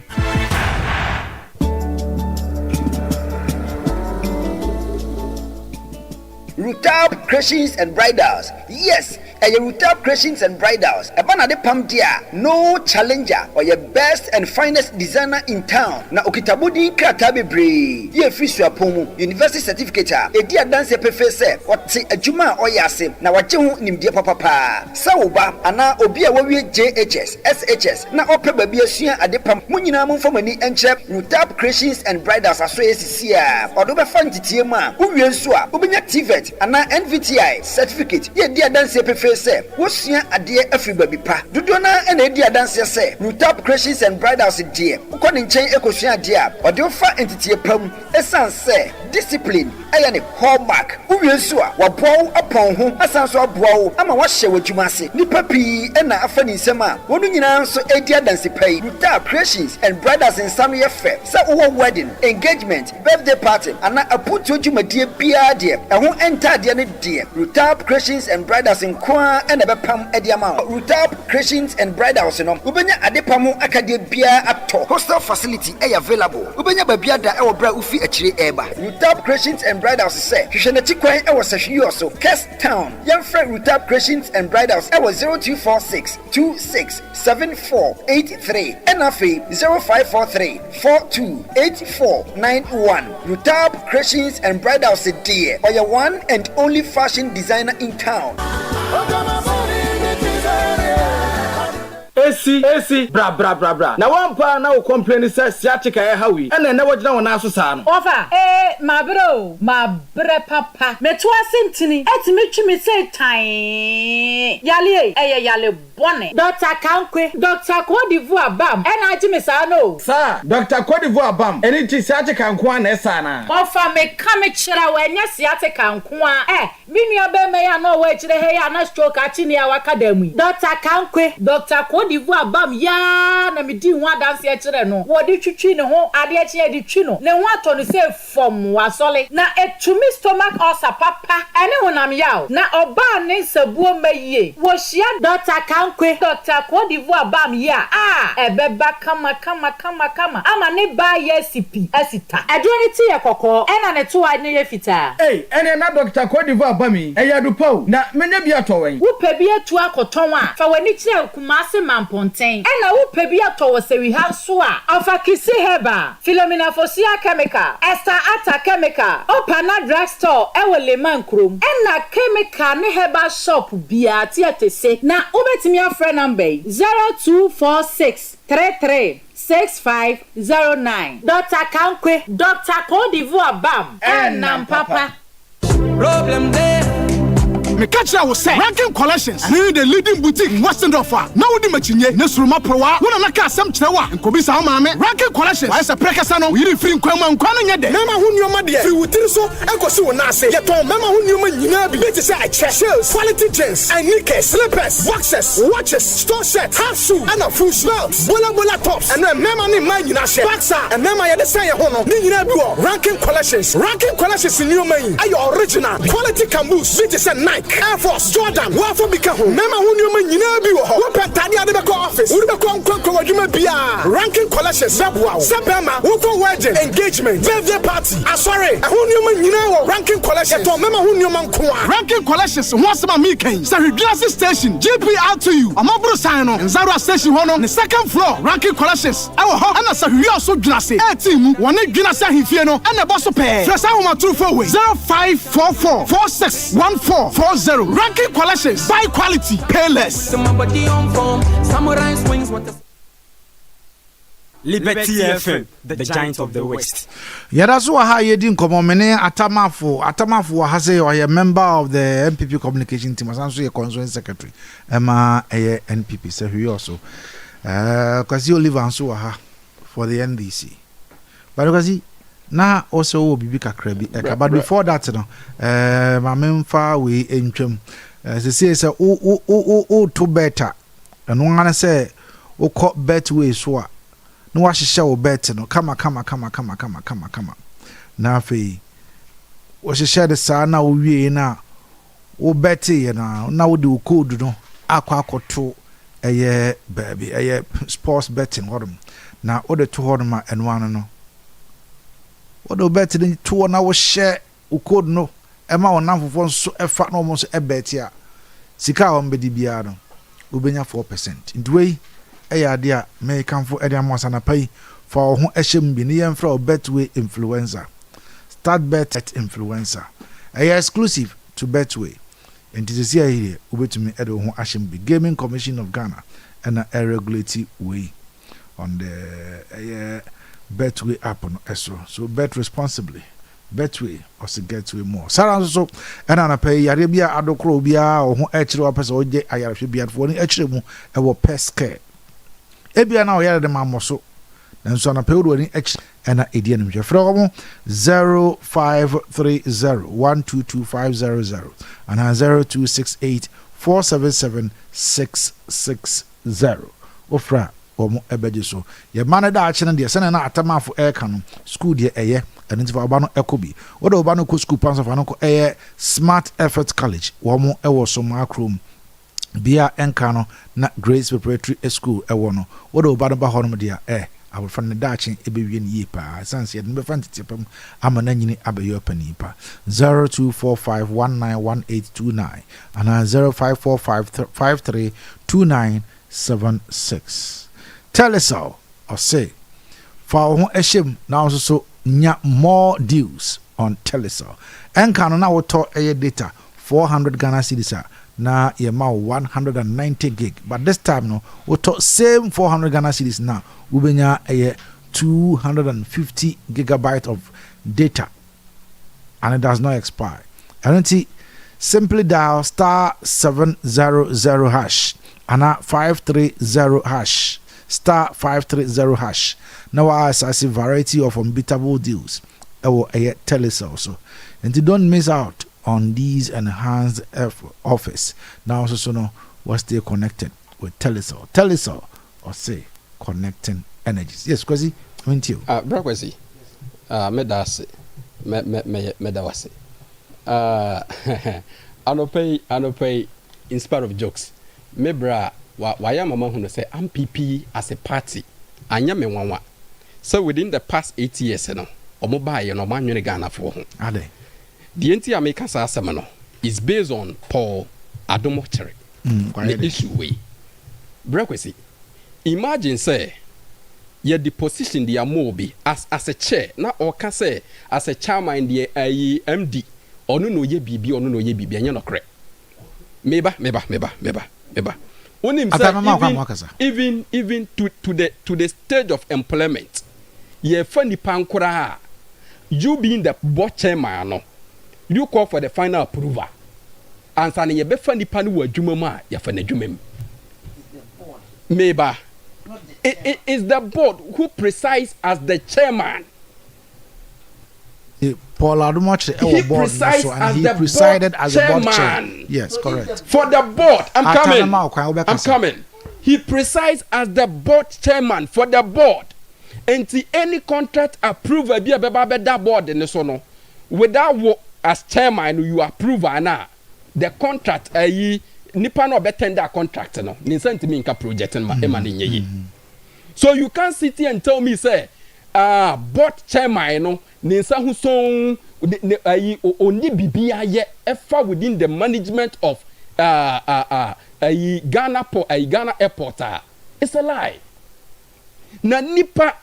Rooftop Creations and Bridals. Yes, and your Rooftop Creations and Bridals. A banana de pam dia, no challenger or your best and finest designer in town. Na okitabudi kratabe bre. Ye fisu apomu university certificate. E dia dance pefese. Wati ajuma oyase. Na wachehu nimdia papa. Sauba ana obia wawie JHS, SHS. Na ope babi asua ade pam. Munyina mumfamani enche Rooftop Creations and Bridals asoye sisia. Odobe fan titie ma. Uwie nso a obenya TVET ana NVTI certificate. Ye dia dance pefese. Say, wosua ade afi babi pa dodo na na edi adanse say Rooftop Creations and Bridals die ukọ ne nchen ekosua ade a ode ofa entity pam esan say discipline aya ne hallmark uwie nso a waboa apon ho asan so aboa ama wahye wadwuma ase nipa pi na afa ni nsem a wonu nyina nso edi adanse pai Rooftop Creations and Bridals in some year fair say wo wedding engagement birthday party ana aputu dwumadie bia de ehun enta de ne de Rooftop Creations and Bridals in and a pam ediama Rooftop Creations and Bridals no ubenya adepamu akade bia ato hostel facility available ubenya babia da e wobra ufi akire eba Rooftop Creations and Bridals say hwehwe chikwan e wosahwe also Cape Town yemfra Rooftop Creations and Bridals e 0246 267483 and afi 0543 428491 Rooftop Creations and Bridals dear or your one and only fashion designer in town. AC bra na wampa na wo complain say siatika e hawi ena na wagina wona aso saa no ofa ma bre papa meto asentini etimi twimi say tan yale yale bone Dr. Kankwe Dr. Kodivu Abam ena agime saa no sa Dr. Kodivu Abam eni ti siatika nko na esa na ofa me kame kira wa nya siatika nko a minua be me ya no wa kire he ya na stroke achini ya wakadamu Dr. Kankwe Dr. Kodivu Abam ya na medi ho adanse e kire no wo de twitwi ne ho ade e kire de twi no ne ho ato no say fom wasole na etumi stomach ulcer papa ene honam yaw na oba ne sabuo mayie wo hia Dr. Kankwe Dr. Kodivu Abam ya ebeba kama ama ne ba ye sipi asita adwoni ti ye kokko ena ne to ne ye fita ene na Dr. Kodivu Abam ya dupo na menya bi atowen wo pa bi atu akoton a fa wani kire kumase mamponten ena wo pa bi atowo sewi ha so a afa kisi heba Philomena Fosia chemical Esther Ata chemical Opana drugstore Leman Krom ena chemical ne heba shop bia ti atese na obetimi afre number 0246 33 6509 Dr. Kankwe Dr. Kodivu Abam and papa problem there me catch you say Ranking Collections need the leading boutique in Western Offer now di machinye ne suruma prowa wona na ka asem kirewa nkobi sa ma me Ranking Collections why say prekasa no yiri free nkwanma nkwana nya de mema hu nneoma de fi wutiri so ekosi wo na ase ye ton mema hu nneoma nyina bi let say I check shoes quality jeans and knickers slippers boxes watches store set half shoe and a full belts bola tops and mema ni man nyina she boxer and mema ye de say ye ho no ni nyina bi wo Ranking Collections nneoma yi ayo original quality camouflage let say Nike Air Force Jordan wafo bika ho mema hu nneoma nyina bi wo ho wo pentade ade be ko office wo be ko nkwanko wadwuma bia Ranking Collections zabwa sebema wo for wedding engagement birthday party asore hu nneoma nyina wo Ranking Collections to mema hu nneoma nkoa Ranking Collections ho asema me kan sa hwidwase station GPR to you amabro sign no nzaro station ho no the second floor Ranking Collections awo ho ana sa hwi oso dwunase team woni dwunase ahifie no ana boso pe fresa ho ma true for way 0544 461440 Ranking Collections buy quality pay less Liberty FM, the giant of the West. Yada so ha yedi nkomo mene atamafo wa ha say or member of the NPP communication team asanso ye constituent secretary ema NPP say we also kwasi Oliver anso wa ha for the NDC but kwasi na also will be kakra bi but before that no ma memfa we entwam say o to better and one say o call bet way so a no wa hyehyɛ wo bet no kama na afei wo hyehyɛ de saa na wo wie na wo bet ye na wo de wo code no akwakoto eye baby eye sports betting hodom na wo de to hodom a eno ano no wo de bet ni to na wo share wo code no e ma wo namfofo nso efa no mo nso e bet a sika wo mbedi bia no wo benya 4% ndwei eye ade a me kanfo ade amosa na pai fa wo ho ehyem bi ne yemfra wo betway influencer start bet influencer eye exclusive to betway. And this is here, Ubetumi Edo Ashim, Gaming Commission of Ghana, and a regulated way on the Betway app on ESO. So bet responsibly. Betway or to get way more. Sarah so and an pay Arabia Adocrobia or who actually opens or J. I should be at one actually a pest care. Ebia now here the mammoso. And so on a pay when actually and a idiom from 0530122500 and 0268477660 ofra omo ebeje so ye man da ache na de se na atamafo e kan school de eye and nti fa oba no ekobi wo de oba no ko school panso fa no ko eye smart effort college wo mo e wo so ma krom bia enka no na Grace Preparatory School e wo no wo de oba no ba ho no de I will find the Dutch in Abian Yipa, Sans yet never fancy tipum, Amanani Abayo Panipa, 0245191829, and 0545532976. Tell us all, or say, for Eshim now also more deals on Telesol. And can now talk a data 400 Ghana cedis. Na yema 190 gig, but this time no we talk same 400 Ghana cedis now we benya 250 gigabyte of data and it does not expire. And simply dial *700# and 530# *530#. Now I see variety of unbeatable deals. Telesell also, and you don't miss out on these enhanced offers. Now also know what's they connected with Telesol or say connecting energies. Yes, Kwesi, went you. Bro Kwesi, medase, medawase. Anopay, in spite of jokes. Me bra, why am mama who say I'm PP as a party. Anya me wanwa. So within the past 8 years, no, omoba no man Ghana for home. Are they? The entire American Sassamano is based on Paul Adomochere. The issue way. Brekwesi. Imagine say, ye the position the amobi as a chair, not or can say as a chairman in the MD, or no ye bibi or no ye bibi, and you're not correct. Meba. Even to the stage of employment, ye funny pankura, you being the board chairman, no. You call for the final approval. And say ye be fani pani wo adwuma ma ya fa na adwuma. Meba. It is the board who presides as the chairman. Paul Adumoche he presides as the presided as the board chairman. Yes, correct. For the board, I'm coming. He presides as the board chairman for the board. And any contract approval be a that board in the sono. Without as chairman you approve now the contract nipa no be tender contract no ni sent me nka project ma nyeye. So you can't sit here and tell me say board chairman no ni nsa hu so oni bibia ye efa within the management of Ghana airport. It's a lie. Na nipa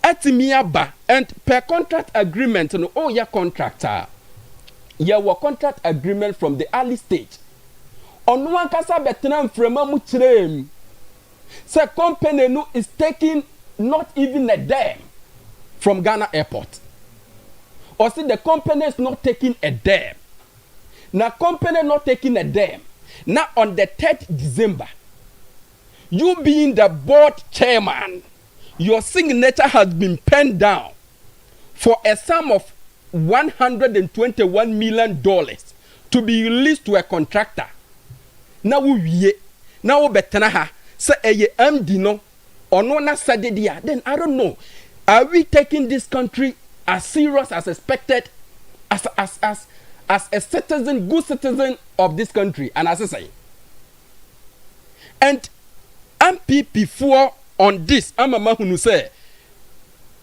atimiaba and per contract agreement no your contractor. There was contract agreement from the early stage. On one kasa betena mfrema mu kirem. Say company no is taking not even a dime from Ghana airport. Or see the company is not taking a dime. Now company not taking a dime. Now on the 3rd December, you being the board chairman, your signature has been penned down for a sum of $121 million to be released to a contractor. Now we now betena ha say eye MD no ono na sade dia. Then I don't know. Are we taking this country as serious as expected as a citizen, good citizen of this country? And as I say, and MPP for on this, I'm a man who say,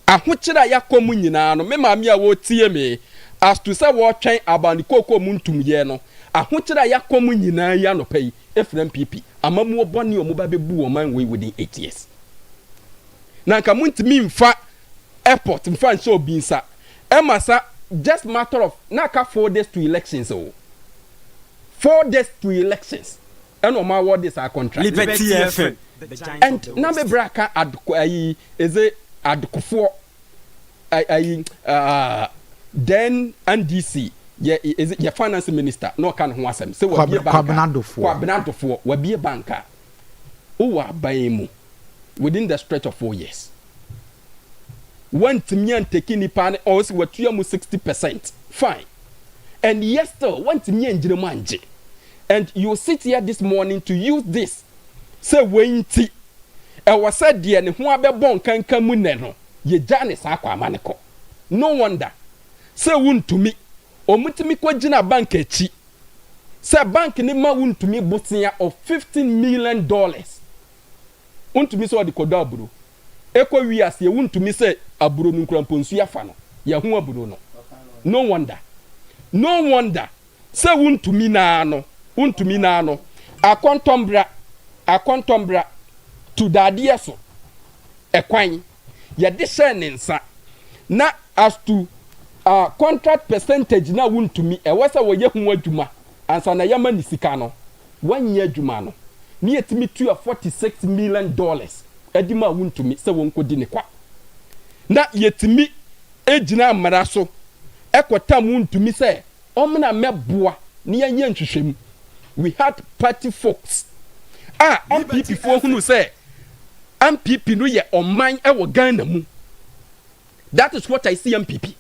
ahokyere ya komu nyina no me maami a wo tie me as to say wo twen abani koko muntum ye no ahokyere ya komu nyina ya no pay efrem PP amamu oboni omo ba bebu o man we within 8 years na nka muntimi mfa airport mfa nso obinsa emasa just matter of na ka 4 days to elections. 4 days to elections and o ma what this our contract Liberty FM and na me braka ayi eze adukufo then NDC ye finance minister no kan ho asem say wa bie banka kwabnadofo wa bie banka o wa ban mu within the stretch of 4 years one timian taking pan or say watua mu 60% fine and yes still one timian ngire manje and you sit here this morning to use this say wenti e was said de ne ho abebon kankan mu ne no ye jane sa kwa maneko no wonder say wuntumi omutimi kwagina bank echi say bank ni ma wuntumi botia of $15 million untumi so de koda aburo eko wiase ye wuntumi say aburo nu nkramponsu ya fa no ye ho aburo no no wonder say wuntumi na no akontombra to dadie so ekwan ye de share nsa na as to contract percentage na wuntumi e wasa wo ye hu adwuma ansa na yama ni sika no wanye adwuma no ni yetimi tu $46 million adima wuntumi se wonkodi ne kwa na yetimi ejina amara so ekota wuntumi se omna meboa ni yanye nhwehwem. We had party folks MPP for who say MPP no ye oman e wo Ghana mu. That is what I see MPP.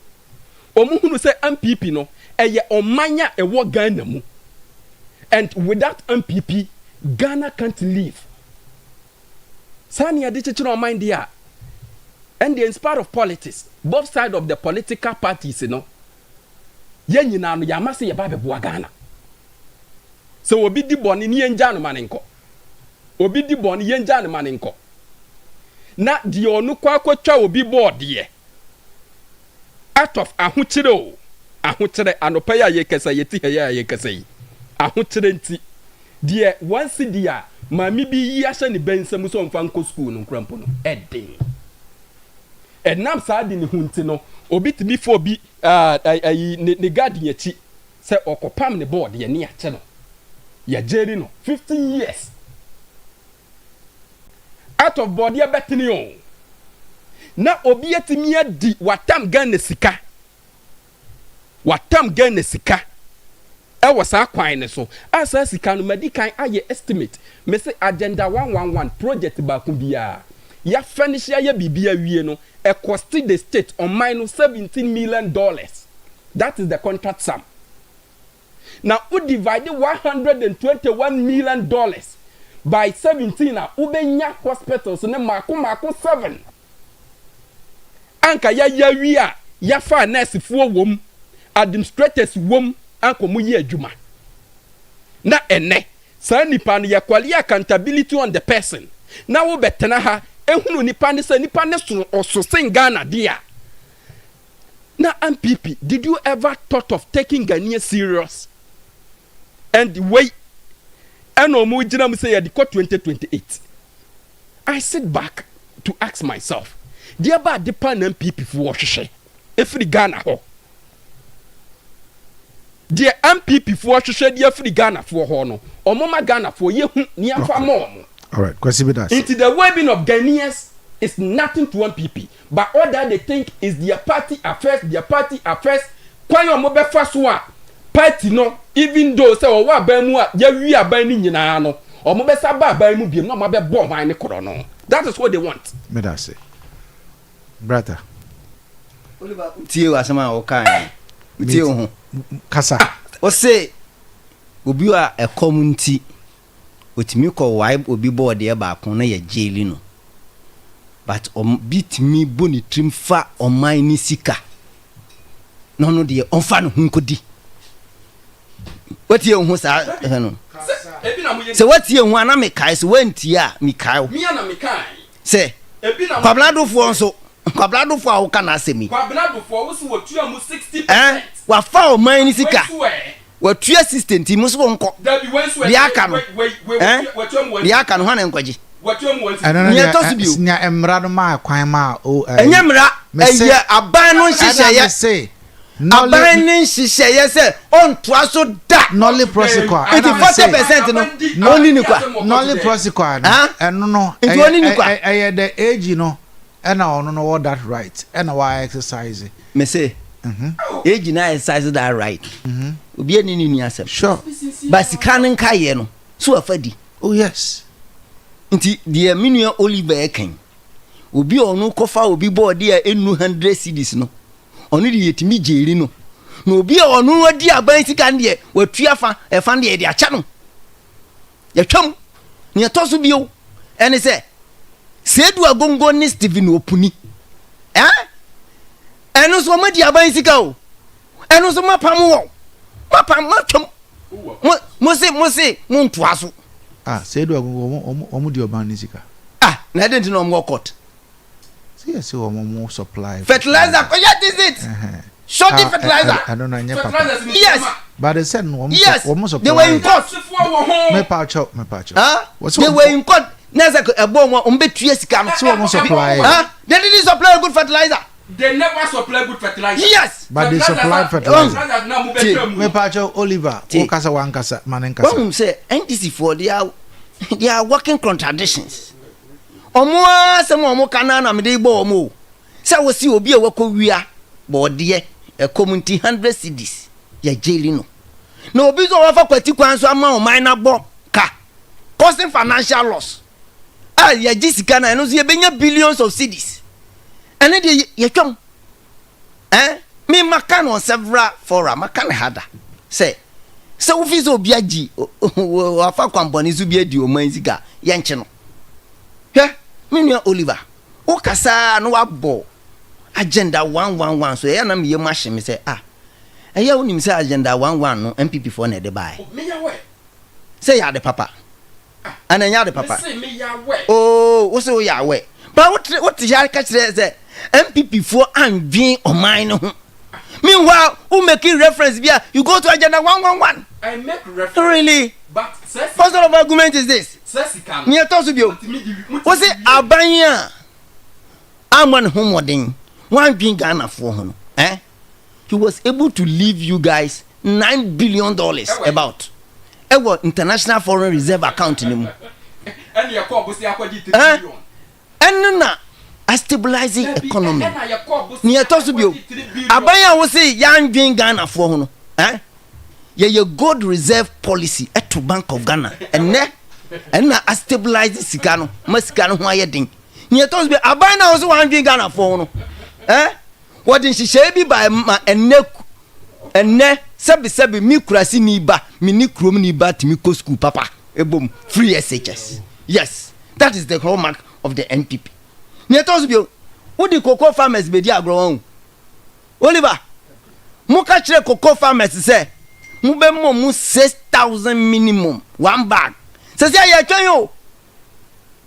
Omu who say MPP no ye omanya e wo Ghana mu. And without MPP, Ghana can't live. Sani adichiro mind there. And in spite of politics, both sides of the political parties, you know, ye nyina no yamase ye ba beboa Ghana. So obi di boni ni yenja no manenko. Obi di boni yenja no manenko. Na di onu kwa akotwa obi board ye. Out of ahokyere anopa ya ye kesa yeti ya ye kesa yi. Ahokyere nti die once dia mami bi yi ahye ne bensam so mfa nko school no nkrampo no edin. Enam sa di ne hunti no obi timi fo bi ne garden yachi se okopam ne board ye ne ache no. Ya jeri no 15 years out of body betini o na obi etimi adi watam Ghana sika e wasa kwan ne so asa sika no medikan aye estimate me say agenda 111 project ba ku bia ya finish ya bibia wie no e cost the state on minus $17 million. That is the contract sum. Now, we divided $121 million by 17 na ubenya hospitals ne mako 7. Anka ya wia ya fa nurse fuo wom administrators wom anko mu ye adwuma. Na ene sa nipa no ya kwali accountability on the person. Na wo betena ha ehunu nipa ne sa nipa ne so Ghana dia. Na MPP, did you ever thought of taking Ghanaians serious? And wait, and no more say at the 2028. I sit back to ask myself, dear bad the pan MPP for Washe, if the Ghana ho. Dear MPP for Washe, dear free Ghana for Hono, or Mama Ghana for you near for more. All right, question with us. Into the webbing of Ghanaians is nothing to MPP, but all that they think is their party affairs. Kwa yo mo be faswa. Party no, even though say o wa ban mu a ya wi aban ni nyina no o mo be sa ba ban mu biem no mo be bo man ne koro no. That is what they want. Me that say, brother, Oliver tie wasema o kan tie ho kasa o say obi a community otimi ko wipe obi board e ba kon na ye jail no but beat me boni trim fa oman ni sika no de onfa no hunkodi watie ho sa no se watie ho ana me kai se wanti a me kai me ana me kai se kwabladofo nso kwabladofo a wo kana asemi kwabladofo wo se wotua mu 60% wa fa oman ni sika watu assistant mu so nko bia ka no bia ka no hwana nkwaji nya to bio nya emra no ma kwan ma o enya mra eye aban no nhyehyeye aban no nhyehyeye se on toa so da nolly prosecute 40% no oni ni kwa nolly prosecute eno no eye the age no ena ono no what that right ena why exercise me say age na exercise that right obi ani ni asem sure basika nan kaye no so afadi oh yes nti the minua Oliver eken obi onu kofa obi board e enu 100 cedis no onu de yetimi jeri no na obi onu odi aban sika de watua fa e fa de acha no ya twam ne etoso bio ene se sedu agongo ni Steven Opuni enu so ma di aban sika o enu so ma pam wo ma pam ma twam mo se ntoa so sedu agongo omu di oban ni sika na didn't know more court see omu supply fertilizer what is it shorty fertilizer I don't know papa yes but they said omu supply they were in court me pacho they were in court neza ebo mo ombetua sika no so omu supply they didn't supply good fertilizer. They never supply good fertilizer. Yes, but they supply fertilizer. Me pacho Oliver, okasa wankasa manenkasa. When say NDC for they are working contradictions. Omo asem omo kana na me dey bo omo. Say we see obi e wako wia bode e community 100 cedis. Ya jail no. Na obi zo wafa kwati kwan so ama o minor bo ka. Causing financial loss. Ya jisika na no so ye benya billions of cedis. And then you come, me makan on several fora makan hada. Say, so if it's obiaji, wafa kwamboni zubia di omanzika yancheno. Yeah, me Oliver. O kasa no abo agenda 111. So ya na me machine me say eya unim say agenda 111 no MPP for na de buy. Me ya we. Say ya de papa. And ya de papa. Say me ya we. Oh, wo say o ya we. But what ya catch say MPP for and being on mine. Meanwhile, who making reference via you go to agenda 111. I make reference. Really? But what sort of argument is this? Near Tosubio. Was it Abia? I'm one homoding. One being Ghana for him. He was able to leave you guys $9 billion about. Ever international foreign reserve account in him. And your corpus, and a stabilizing economy. Near Tosubio, Abaya will say, young being Ghana for him. Your gold reserve policy at to Bank of Ghana, and a stabilizing Sicano, Mascano, why ding. Near Tosubio, Abaya also one being Ghana for him. What did she say be by and neck and ne Sabi me crasi me ba, mini crummy ba to me co school, papa, a boom, free SHS. Yes, that is the hallmark of the NPP. Near Tosbio, what the cocoa farmers be dia grow? Oliver, Mukachre cocoa farmers say, Mubemo 6,000 minimum, one bag. Says, ya train you.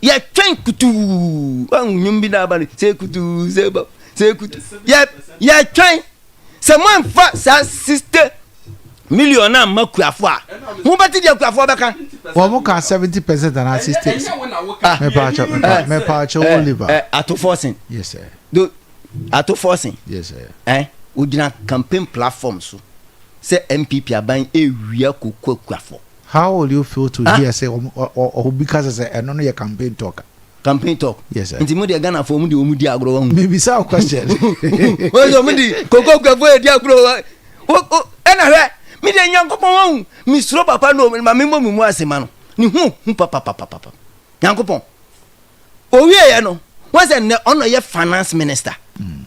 Ya train kutu. Yumbida, say kutu, say kutu. Ya train. Someone fat sister million and Makuafua. Who but did you go for back? For Moka 70% and assistance. Me pacho Oliver. Ato forcing. Yes, sir. Do ato forcing. Yes, sir. Would you campaign platforms? Say MPP are buying a real kuafo. How will you feel to hear say or because I don't know your campaign talk? Campaign talk. Yes, sir. Nti mo de Ghana for mo de omu di agro. Maybe some question. Wo yo mo di koko kwafo di agro. Wo ena hwe mi de Nyankopon mi suro papa no ma mi mu asema no. Ni hu papa. Nyankopon. O wie ye no. What's the honor your finance minister?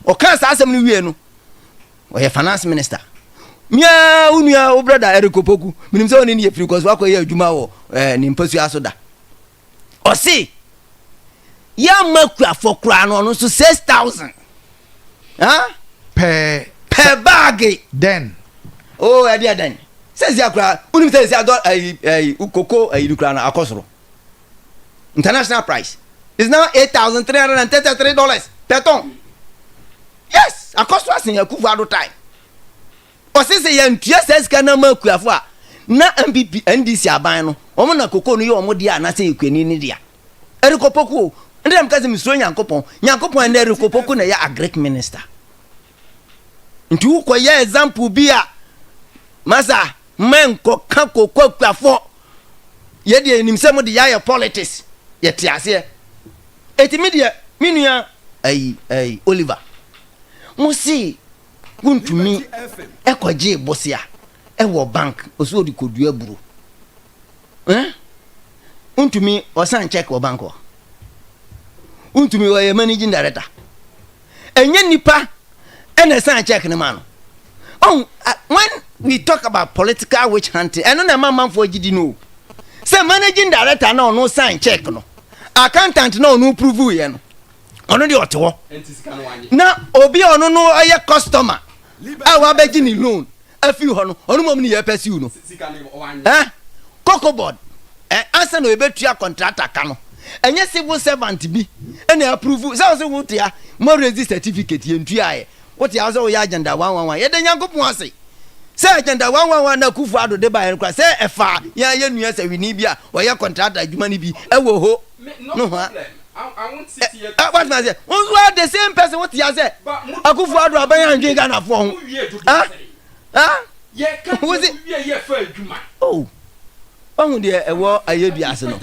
o kan sa asem no wie no o ye finance minister mia unua o brother erikopoku minim se oni ne free cause wa ko ye adwuma wo ni mpasu asoda o si ya makua for kra no so 6000 per bag then oh adia then says ya kra unim says ya do ukoko kra na akosoro international price is now $8,333 per ton. Yes, akosoro asin ya kufu ado time o se ya ntua says kana makua fo a na MPP NDC aban no omo na koko no ye omo dia na se ekwani ni dia erikopoku ndem kaze misro nyankopon na erikopoku na ya agric minister nti uko ya example bia masa menko kako kwafo ye de nimsem de ya politics ye tiase etimedia minua Oliver musi kuntumi ekoje bosia ewo bank oso di kodua buru untumi osan check wo bank wo untumi wo ye managing director enye nipa ene san check ne man when we talk about political witch hunting eno na man for gidi no say managing director na no sign check no accountant na no prove ye no ono de otewo na obi ono no aye customer awa beji ni loan afi ho no ono mom ni ye pesi no KOTOKO board asa no ebetua contractor ka no enye civil servant bi ene approve say wo tia mo register certificate ye ntua ye wo tia so ya agenda 111 ye de nyankopon ase say agenda 111 na kufu ado de ba ye kwa say efa ye nua say wi ni bi a wo ye contractor adwuma ni bi ewo ho no ha I won't sit here. What man say? Who are the same person? What you say? Akufu ado aban anjin Ghana for ho. Yeah, can was it? Yeah, for adwuma. Oh. Ohun de ewo ayeduase no.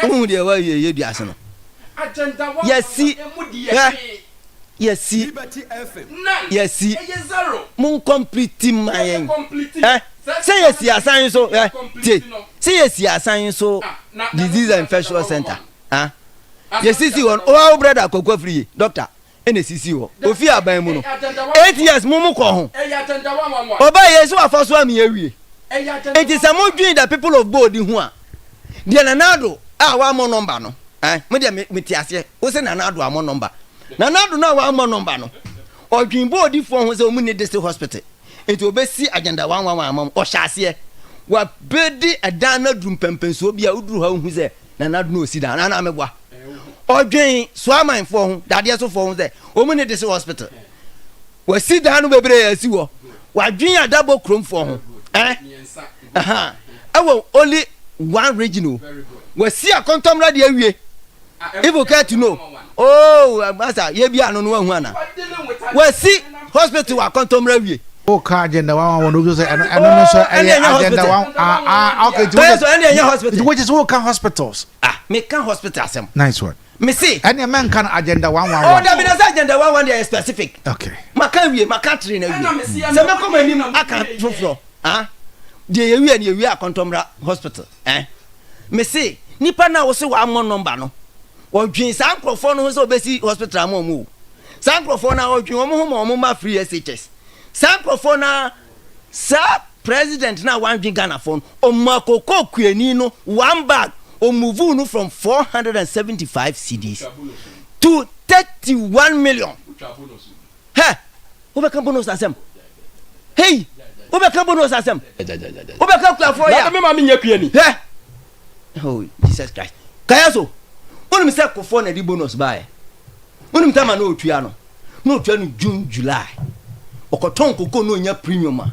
Ohun de ewo ayeduase no. Agenda 1. Yes. Yes. Mun complete my. Say yes, asan so. Say yes, asan so. Disease and infection center. Yes, see one. Oh, brother, Koko free doctor. NCC wo. Ofi aban mu no. 8 years mumu ko ho. Oba yesu afaso am yewie. It is a modwin the people of board hu a. De nanado a wa mo number no. Me de metiase. Wo se nanado a mo number. Nanado na wa mo number no. Odwin board fo ho se omu ne district hospital. Enti obesi agenda 111 am o hyase. Wa bedi adana drum pempenso bia uduru ha hu se nanado no osida na mebwa. Odwin swaman fo ho dade so fo ho se omu ne district hospital. Wa sida no bebre ya si wo. Wa dwin adabo krom fo ho. Only one regional. We see a contom radio awie. If you care to know. Oh, master, ye bia no no hu ana. We see hospital a contom radio. O ka agenda 111 say no so agenda 1 okay. So any hospital. Which is all can hospitals. Me can hospital asem. Nice one. Me see. Any man can agenda 111. Oh, that be na agenda 111 dey specific. Okay. Maka wie, maka train na wie. Se me come anim aka foforo. De ye wie a contomra hospital me say nipa na wo se wa mo number no wo dwen san crofo no so obesi hospital amomu san crofo na wo dwen omo ma free SHS san crofo na sa president na wan dwen Ghana phone o makoko kuani no one bag o move no from 475 cedis to 31 million. Hey, who be bonus asem? Hey, Obeka bonus asem. Obeka kula for ya. Me ma me nya kuani. Oh, Jesus Christ. Kaya so. Wonu se kofo na di bonus buy. Wonu mtama na otua no. Na otua no June July. Okoton koko no nya premium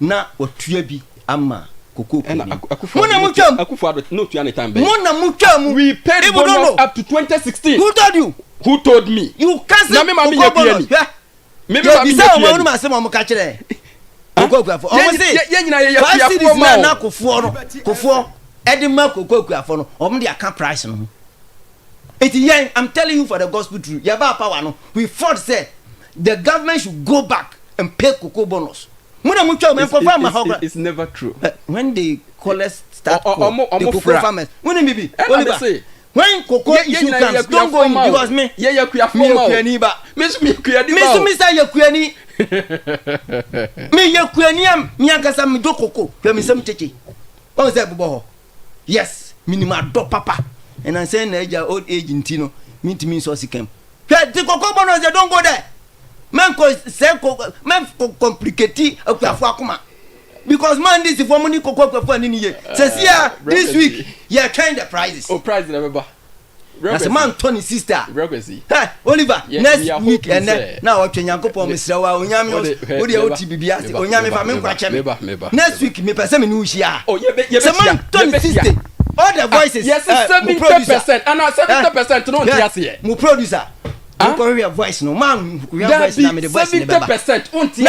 na otua bi ama koko. Mona mutwam. Akufo ado no otua na time be. Mona mutwam. We paid bonus up to 2016. Who told you? Who told me? You can't say. Na me ma me nya kuani. Me ma me nya kuani. Ma se mo ka kire. Kokoko ye nyina ye ya ma na kofo edima kokoko no om dey account price no eti I'm telling you for the gospel truth ya ba power no we fought said the government should go back and pay cocoa bonus muna mutwa men confirm ma it's never true when they collect start the cocoa farmers when bibi when cocoa issue comes, don't go in because me. Yeah, you kuya me kuyani ba. Me kuya di ba. Me say you kuyani. Me you kuyani am. Me akasa me do cocoa. Kwe me sem cheche. On say bubo. Yes, minima do papa. And I say na old age intino. Me to me so sikem. The cocoa bono say don't go there. Man ko say man complicate akuafo akoma. Because man this for money cocoa for any year. Says here this week you are trying the prices. Oh, price never. As a man Tony sister. Hey, Oliver, next week and now what Yankopon Mr. Onyami Odi Bibia Onyami Famin Kwachem. Next week me person me shia. Oh, yeah, man Tony sister. All the voices. Yes, 70% and 70% no yes here. Mu producer. You can hear voice no man we have voice na me the voice 70% unti here.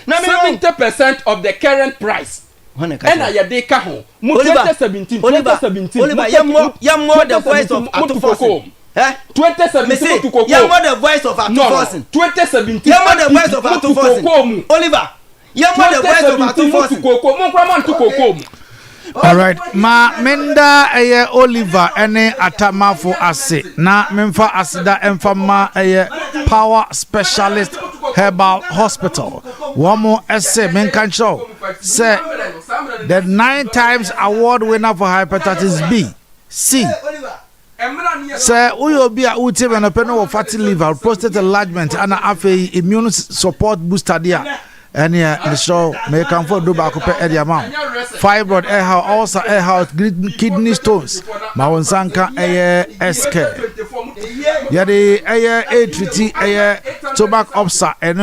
70% of the current price. And I dey ka ho. 2017. Oliver, you more the voice of Atufo. 2017 to Koko. You more the voice of Atufo. 2017. You more the voice of Atufo. Oliver, you more the voice of Atufo. Koko. Mo kwa man to Koko. All right, ma menda Oliver ene atamafo ase na memfa asida emfama power specialist herbal hospital. Wamo ese menkancho say the 9 times award winner for hepatitis B, C. Say uyo bi a uti na peno fatty liver, prostate enlargement and afi immune support booster dia. And the show may come for do back up at the amount. Fibroid, ulcer, kidney stones. Mawon Sanka, SK. Yadi, treaty, tobacco upset, and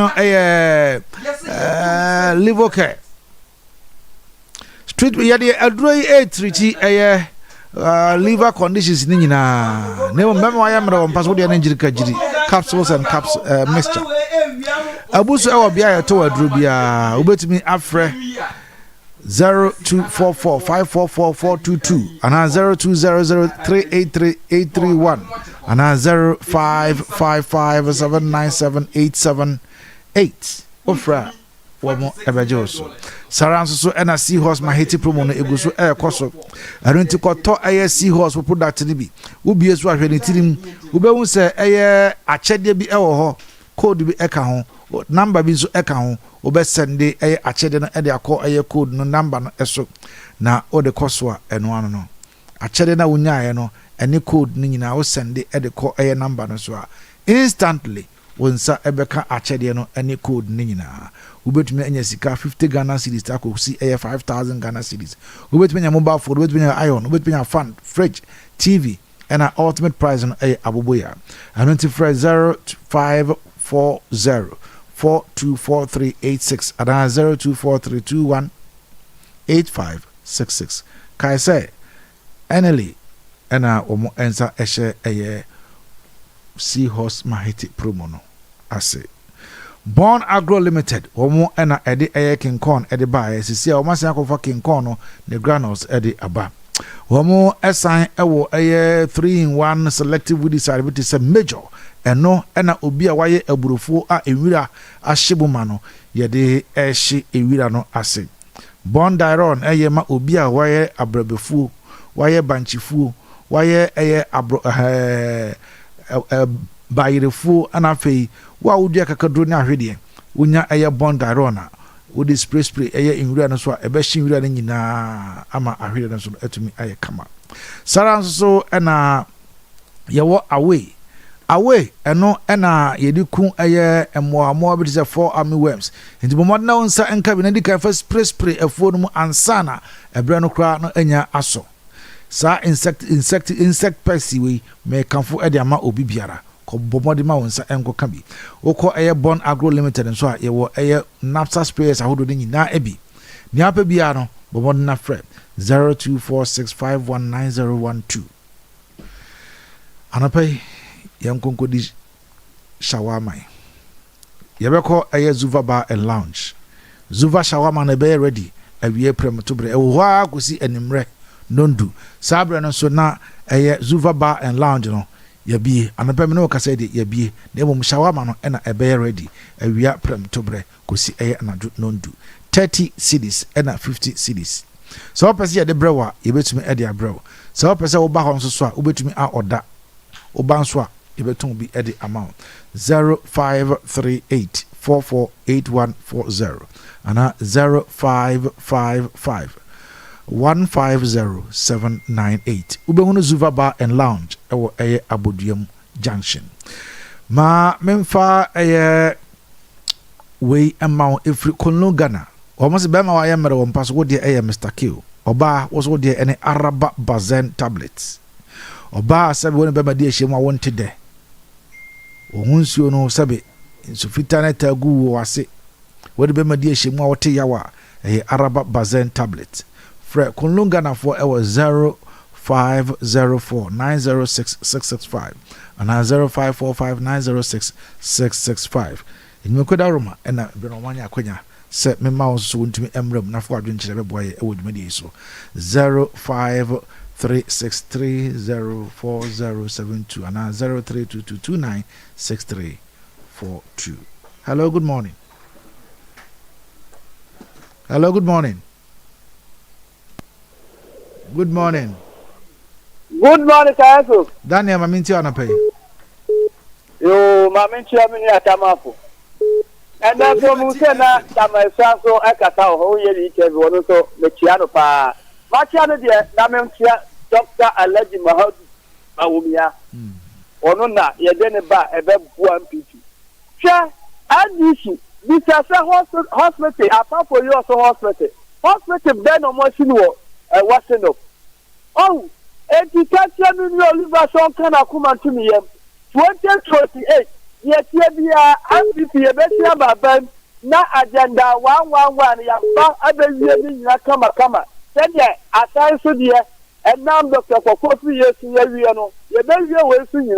liver care. Street, yadi, a treaty, liver conditions. Nina, never remember I am on password and capsules and mixture. Abusu ewa biya to adrubia ubetimi afre 0244544422 ana 0200383831 ana 0555797878 ofra womo ebejoso saranso so ena seahorse maheti promo no eguso ekoso arenti koto seahorse product ni bi ubie so ahwe ni tirim ubehu se achede bi ewo ho code bi eka ho number bi so eka ho obesende achede no de akọ code no number no eso na o de koso eno ano no achede na wunyae no ene code ni nyina o sende de kọ number no so a instantly wonsa ebeka achede no ene code ni nyina ubetumi anya sika 50 Ghana cedis ta ko si 5000 Ghana cedis ubetumi anya mobile phone ubetumi anya iron ubetumi anya fan fridge TV and our ultimate price on Abubuya. I don't fresh 0540-424386 and 0243218566. Kai say, Enely and our answer a seahorse mahiti promono. I say. Born Agro Limited, Omo and Eddie King Corn, Eddie Bay, Sisia, Omasako for King Corno, the granules, Eddie Abba. Womo assign ewo 3-in-1 selective woody side which is a major and no ena obi a waye eburufu a ewira ashibuma no ye de eshi ewira no ase Born Diron ma obi a waye abrebefu waye banchifu waye abro bayirefu anafei wa udi akakadro ni ahwede unya Born Diron Would spray in no so a best in ama ahwede no so etumi aye kama Saran so na yawo away eno na yediku emmo bi 4 army worms nti bomod na wonsa enka bi na dika fa spray afuo no mu ansana ebre no kra no anya aso sa insect pest we me kanfo e de ama obi biara ko bomodi ma wonsa enko ka bi woko Born Agro Limited nso a yewo napsa sprayers ahodo ni nyina ebi ni apa bia no bomodi na fred 0246519012 anapai yankonko di shawarma yebeko Zuva Bar and Lounge Zuva shawarma na be ready awie prem to bre wo ha kosi animre nondu sabre no so na Zuva Bar and Lounge no yabie anapai me no kasa de yabie na mom shawarma no na be ready awie prem to bre kosi anadu nondu 30 cedis and 50 cedis So opese ye de brewa ye betumi e de abrew. So opese wo ba ho nso so a wo betumi a order. Wo ba nso a ye betum bi e de amount 0538 448140 ana 0555 150798 ubehunu Zuva Bar and Lounge ewo eye Aboduam Junction ma memfa eye we amount every kolno Ghana almost be ma wa ye mere wo mpaso wo de eye Mr. Q oba wo so de ene Araba Bazen tablets oba sabe woni be ma de ehye mu wonte de ohunsuo no sabe insufita na tagu wo ase wo de be ma de ehye mu wote yawa eye Araba Bazen tablets Fred Kunlungana for our 0504 906 665 and 0545 906 665. In Mukoda Roma and Benomania Quenya set me mouse soon to me emblem na for adventure boy would me so 0536304072 and 0322296342. Hello, good morning. Hello, good morning. Good morning. Good morning, Kayaso. Daniel, Maminti on a pay. Yo, Maminti, I'm in Atamapo. And then from Musena, Tamasanso, Akatao, who you eat everyone so the Chiano Pa. Machiano, dear, Namantia, Dr. Alleged Mahod Maumia. Onona, Yadeneba, a bed one people. Sure, and issue. This is a hospital, apart for you also hospital. Hospital, then no more sinuo. What's enough? Oh, education in your liver song can come to me. 2028. Yet, yeah, MPP, Abia, na agenda 111. Ya ba abezi na kama. Then yeah, aside so dear, and now Dr. for 40 years in your no. You don't know where to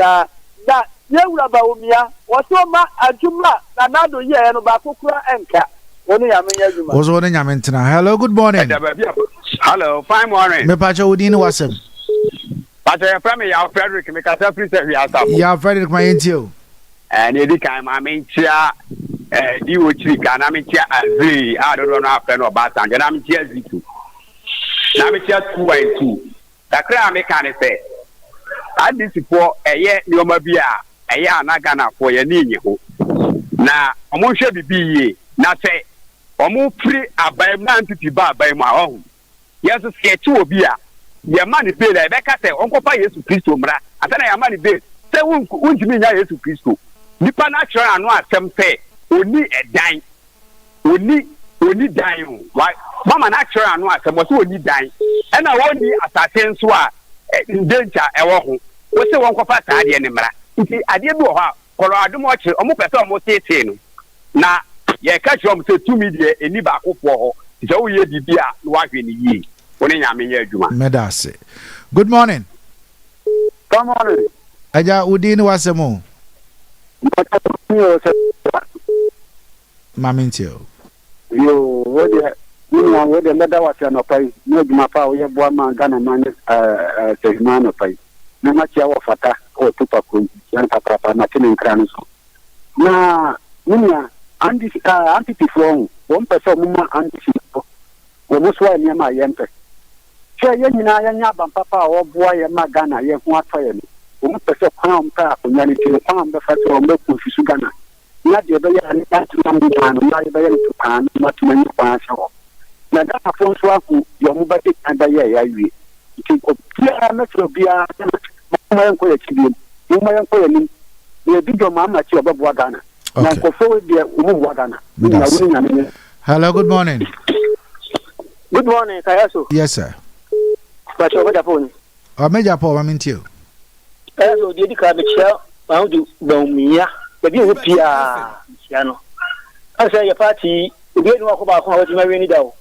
that. You will about me. What's all my ajuma? Another year no bakukura enka. Was one Yamintina. Hello, good morning. Hello, fine morning. Me pacha udini wasem. Pacha from me, our Frederick, me kasa free service asa. Ya Frederick my intio. And edi kai ma me chia di wochi ka na me chia azri. I don't know after no bad and na me chia zitu. Na me chia 2 Takra me kan say. Adi sipo eye ni oma bia eye anaga na for ye ni ho. Na omo hwe bibi na say omo free abai na ntipi ba abai mu ahụ yesu sketch obi a ye mani be la be ka say onkopa Yesu Kristo mra atana ya mani be say wuntimi nya Yesu Kristo nipa na choro anu asem say oni edan oni dan why mama na choro anu asem so oni dan e na woni asase nso a danger e wo ho wo say wonkopa saa de ne mra nti ade bi wo ha koro adom oche omo pese omo tete no na ye catch you say 2 media eni ba akofo ho je wo ye bibia no wa hwe ni yi woni nya menye adwuma medase. Good morning. Good morning. Aja udini wasemo. Mamintio. Yo, wo de meda wa no pai no adwuma pa wo ye boa ma Ghana man no pai na ma chia wo fata o tupa ko yan papa na tene nkran so na ninia anti-phone, one person, anti-phone, almost 1 year my yempe. Share Yana Papa or boy and Magana, yet what fire me. One person, pound path, and then to the palm the first or milk with Sugana. Not your baby and that's not the baby to pan, not many parts. Now that's a phone swap, your mobile and the year I read. You can clear metro beer, my uncle, my uncle, you big your mamma to above Wagana. Okay. Hello, good morning. Good morning, Kayaso. Yes, sir. But over the phone. Major Paul, I'm into you. Kayaso, did you come to how do Bomia? The deal with Pia, Siano. I say your party, you didn't walk about how to marry any dough.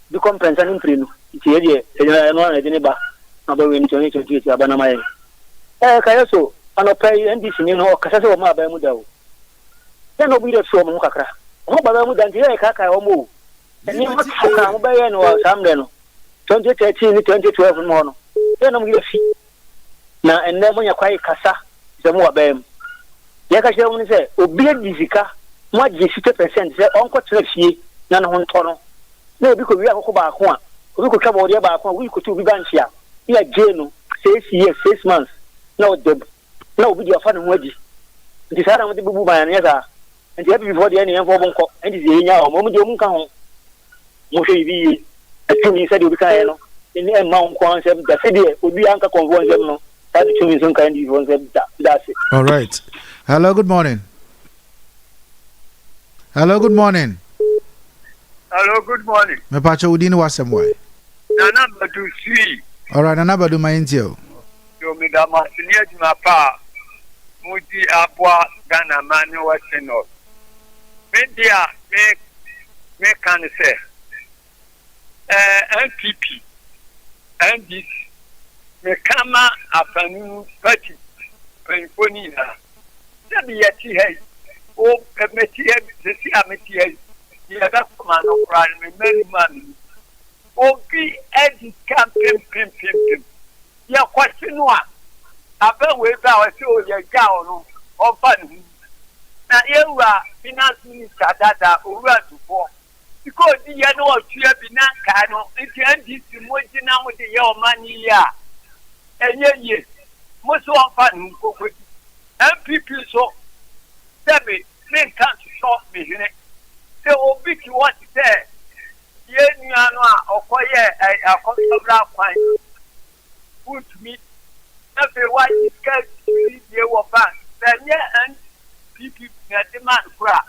The compensation in print. It's here, I didn't buy. About when 2020, Abanama. Kayaso, and I pay and this, you know, Casaso, my Bamudo. No be the show Mukaka. Oh, but I would Kaka or move. And you must obey or some then 2013, 2012 morning. Then I'm going to now and then when you're quite Casa, the more bam. Yakashi only say, Obey Dizika, what 60% say Uncle Trexie, none on Tono. No, because we are back one. we could come over there back we could to be banshia. Yeah, Jane, 6 years, 6 months. No, no, with your father, Wedgie. The son of the boo by an other, and the before the end of one cop, and the Yanya, moment you won't come. Mostly be a 2 years said you became in the Mount Concept, the city would be Uncle Convo. That's it. All right. Hello, good morning. Hello, good morning. Hello, good morning. Me pacho udini wasemwe. Nana badu si. All right, nana badu maintio. Yo me da masinia jumapa. Muti abwa Ghana mani waseno. Media me can say. NPP. NDC. Me kama afanu party. Penponina. Sabi yati hai. O meti hai. Sisi ameti hai. Yaga kuma no kran me many man. Obi edi campaign pim. Ya kwatinu a. Abe we ba o se o ye ga onu. O fa ni. Na yewa finance minister dada owura dufo. Because the year no tuya bi na ka no. Nti NDC moji na mo de ye o mani ya. Enye ye. Mo so o fa ni kokko. MPP so. Sebi me kan shop me hine. Se obi ki what say ye nuanu a okoye akosobra kwan put me na fe why is get ye wo bank senye and people na demand kura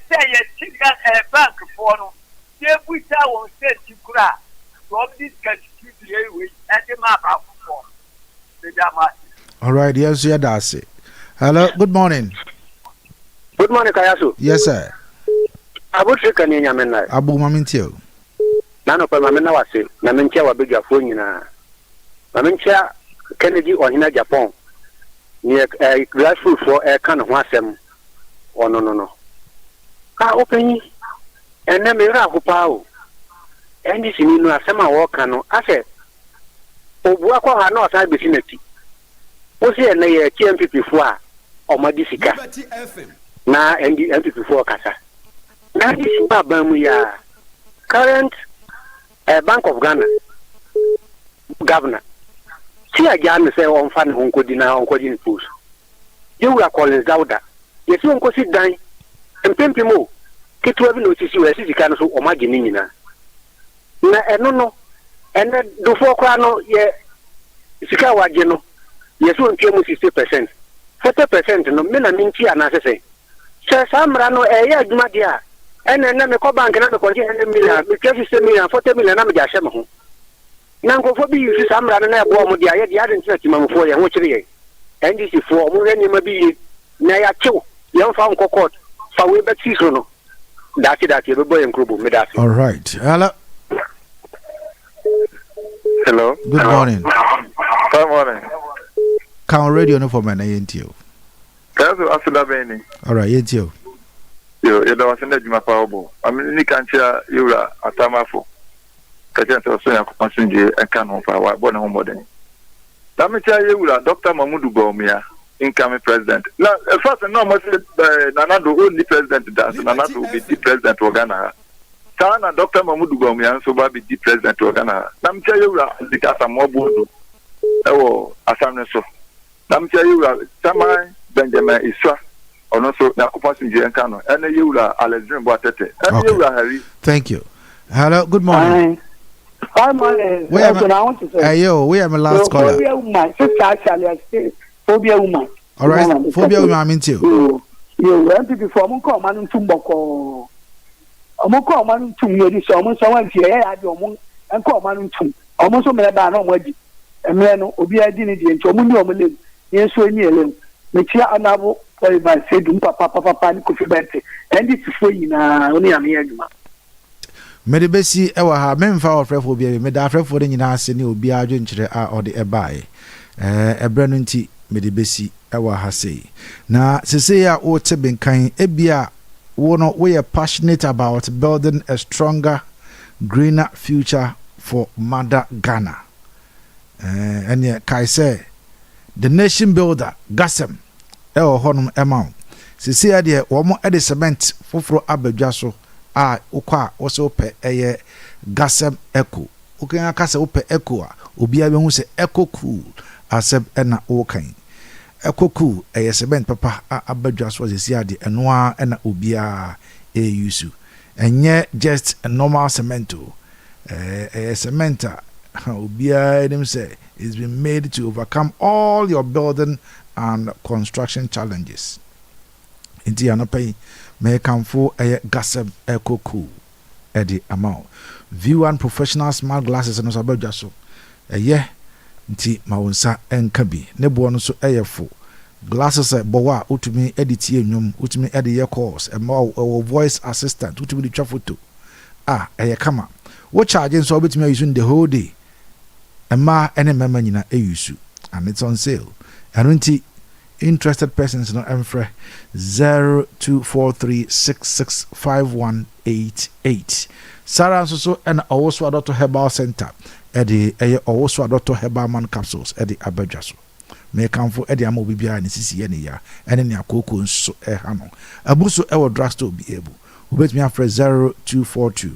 say ye chiga bank for no ye buta won say tikura from this country ye we and the map for the dama. All right, yes, yeah, that's it. Hello, good morning. Good morning, Kayasu. Yes, sir. Abu trika ni nyamena. Abu mamintio. Nano pa mamena wase. Na mentia wabega fo nyina. Mamentia Kennedy ohina Japan. Ni grassroots for kan ho asem. Oh no. Ka open ene me ra ho pa o. Endi sini no asem a wo kan no ase. Obu akwa ha na osan besinati. O se ene ye KMPP fo a omadi sika. Na endi MPP fo kasa. Now this is Babamuya, current Bank of Ghana governor. See again say on fan Hunkodina on Kodin Post. You are calling Zauda. Yes, you won't sit down and Pimpimo. Get to have noticed you as you can so imaginina. No, and the 4 crano, ye Sikawa Geno. Yes, you won't pay 60%. 40% no men and minty and as I say. Sir Sam Rano, a Madia. And then the bank and the $100 million, because it's $1 40 million. I'm just saying, Nanko for be some running a bomb with the other instrument for you, which and this is for more than you may be Naya Cho, young found court, for we bet season. That's it, you boy and group. All right. Hello. Good morning. Good morning. Count radio no for my ain't you. All right, ain't you. Yo, was in the Juma Powerbo. I mean, you can't share you are a Tamafo. Kajan to say, I can and can for our born home modern. Let me tell you, Dr. Mamudu Gomia, incoming president. Now, first and foremost, Nanado only president does, Nanado will be the president of Ghana. Sana Dr. Mamudu Gomia, so be the president of Ghana. Let me tell you, the Casa Mobo, oh, Asante so. Let me tell you, Tamai Benjamin Isra. Thank you. Hello, good morning. Hi, morning. I want to say. Yo, we are my last caller. Phobia woman. Sister actually, I say phobia woman. All right, phobia woman, I mean too. You MPP for Monko man tumboko. Monko man tumye so mo so wan tie ya de omo enko man tum. Omo so me ba na omo adi. Emre no obi adi ni de nti omo ni omo lem. Yeso ni elem. Me tia anabo by saying papa ni kofi bete and this is for you na only am here juma me de besi e wa ha me mfa ofrefo bia me da afrefo de nyina ase ne obi adwo nkyere a ode e bae ebre no nti me de besi e wa ha sei na sese ya o te benkan e bia wo no we are passionate about building a stronger greener future for mother Ghana and kai say the nation builder GASEM honum emau sisi ade wo ade cement foforo abadwa so a ukwa wo so pe eye GASEM eco ukan aka se upe echo a obi abehu se echo cool aseb ena okan echo cool cement papa abadwa so ze ade eno a ena obi a use enye just a normal cement cement obi a dem say it's been made to overcome all your building and construction challenges. Inti anapay may come for a gaseb echo cool Eddie amount. V1 professional smart glasses and also jaso. Nti mawunsa enkabi. Nebo no so fo. Glasses bowa utumi edit nyum utumi edit your calls and more voice assistant utumi the photo. Kama. What charging so betumi using the whole day. Emma any member nyina use and it's on sale. And interested persons no emfre 0243665188. Sarah so and also Dr. Herbal Center Eddie also Dr. Herbal Man capsules Eddie Abejaso. May come for Eddie Amo Bibia and CC any ya and any akoko so hano. Abuso ewo drugstore be able. Who bet me after 0242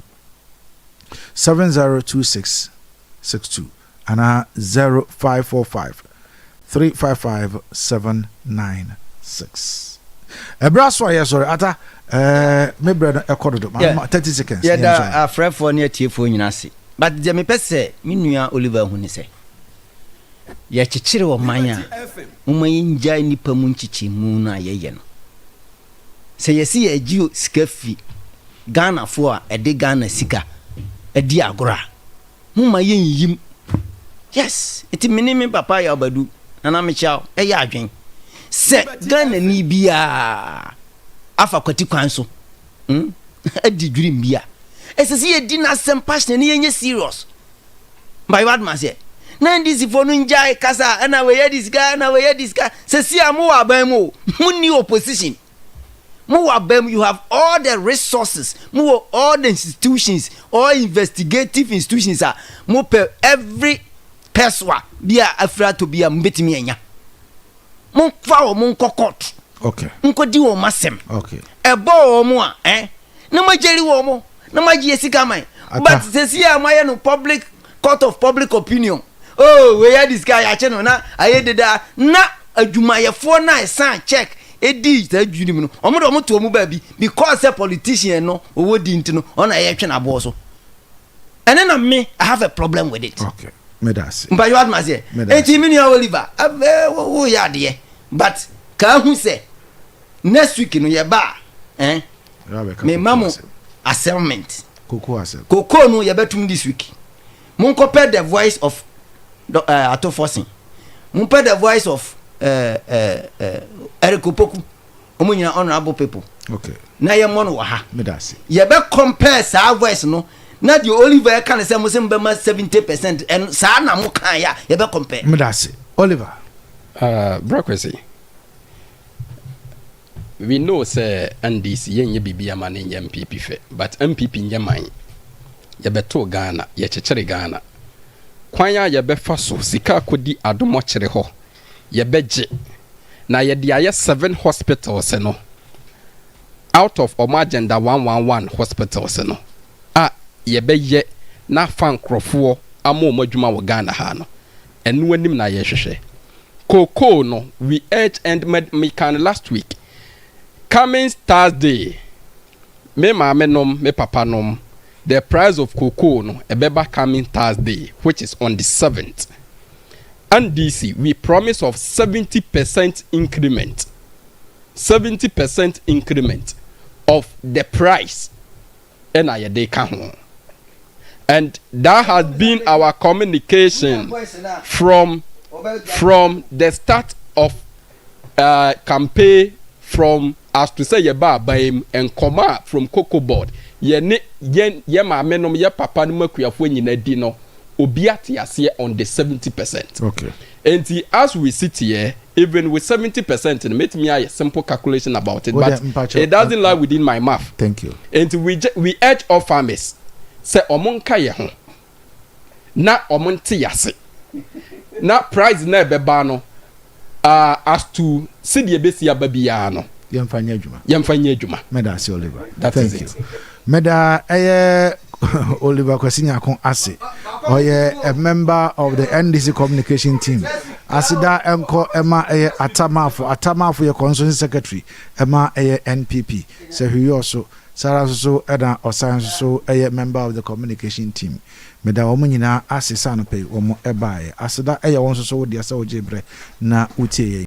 702662 and 0545 355-796. Brasso, yes, sorry, ata maybe a quarter 30 seconds. Yeah, a friend for near tea for Nasi. But the me pese, Minia Oliver Hunise. Ya chichiro wa manya, umayinja ni pamunchichi muna yeyeno. Se yesi a Jew skefi, Ghana for a de Ghana sika, a diagra. Mumayin yim. Yes, it's minimum papa yabadu. Nana Michel, adwen. Se Ghana ni bia afa kwati kwan so. Adi dream bia. Esese ye di na sem passion ni yenye serious. By what man say? Na ndisi fo no njai kasa na we ye this guy na we ye this guy. Se si amu wa ban mu. Munni opposition. Mu wa ban you have all the resources. Mu all the institutions, all investigative institutions are mu per every perswa bia afra to bia mbetimi enya mon fa o mon kokot okay nkodi wo masem okay ebo wo mo a na majeri wo mo na maji esika man but sesi amaye no public court of public opinion oh we had this guy ache no na ayededa na adwumayefo na esan check edi ta adwunim no omo to omo ba bi because a politician no owo di ntino ona yetwe na bo so ene na me I have a problem with it. Okay. Medasi. But you had my say. Enti mini Oliver. Oh ya de. But can who say next week no ye ba me mamo assignment. Koko asem. Koko no ye betum this week. Mon compare the voice of Ato Forcing. Mon compare the voice of Eric Opoku. Omunyina honorable people. Okay. Na ye mono wa ha. Medasi. Ye be compare sa voice no. Na the Oliver can say mo 70% and sa na mo kan ya ye be compare. Medasi. Oliver. Brokwesi. We know say NDC yenye bibia man yenye MPP fe, but MPP nye man. Ye beto Ghana, ye chechere Ghana. Kwanya ye be faso sika kodi adomo chere ho. Ye beje. Na ye di aye 7 hospitals no. Out of Oma agenda 111 hospitals no. Ye be ye na fan krofo amo madwuma wo Ghana ha no. Enu anim na ye hwehwe. Koko no we urge and me can last week. Coming Thursday, me mama nom, me papa nom, the price of cocoa no ebeba coming Thursday, which is on the 7th. And DC, we promise of 70% increment. 70% increment of the price. And that has been our communication from the start of campaign, from as to say yeba baim and comma from Cocoa Board. Ye ma menom ye papa no makuafo nyina di no obiati ase on the 70%. Okay. And as we sit here, even with 70%, and make me a simple calculation about it, but it doesn't lie within my math. Thank you. And we urge all farmers say omonka ye ho na omonte yase na price na beba no as to see the besi ababia no Yamfanya Juma. Yamfanya Juma. Meda si Oliver. Thank you. Meda Oliver Kwasinya Kon Ase. A member of the NDC communication team. Asida Enko Emma Atama for your constituency secretary. Emma NPP. So he also Sarah so Eda or Science so a member of the communication team. Meda Omunina Ase Sanope Omo Ebae. Asida Eya wonso so dia so jebre na utie.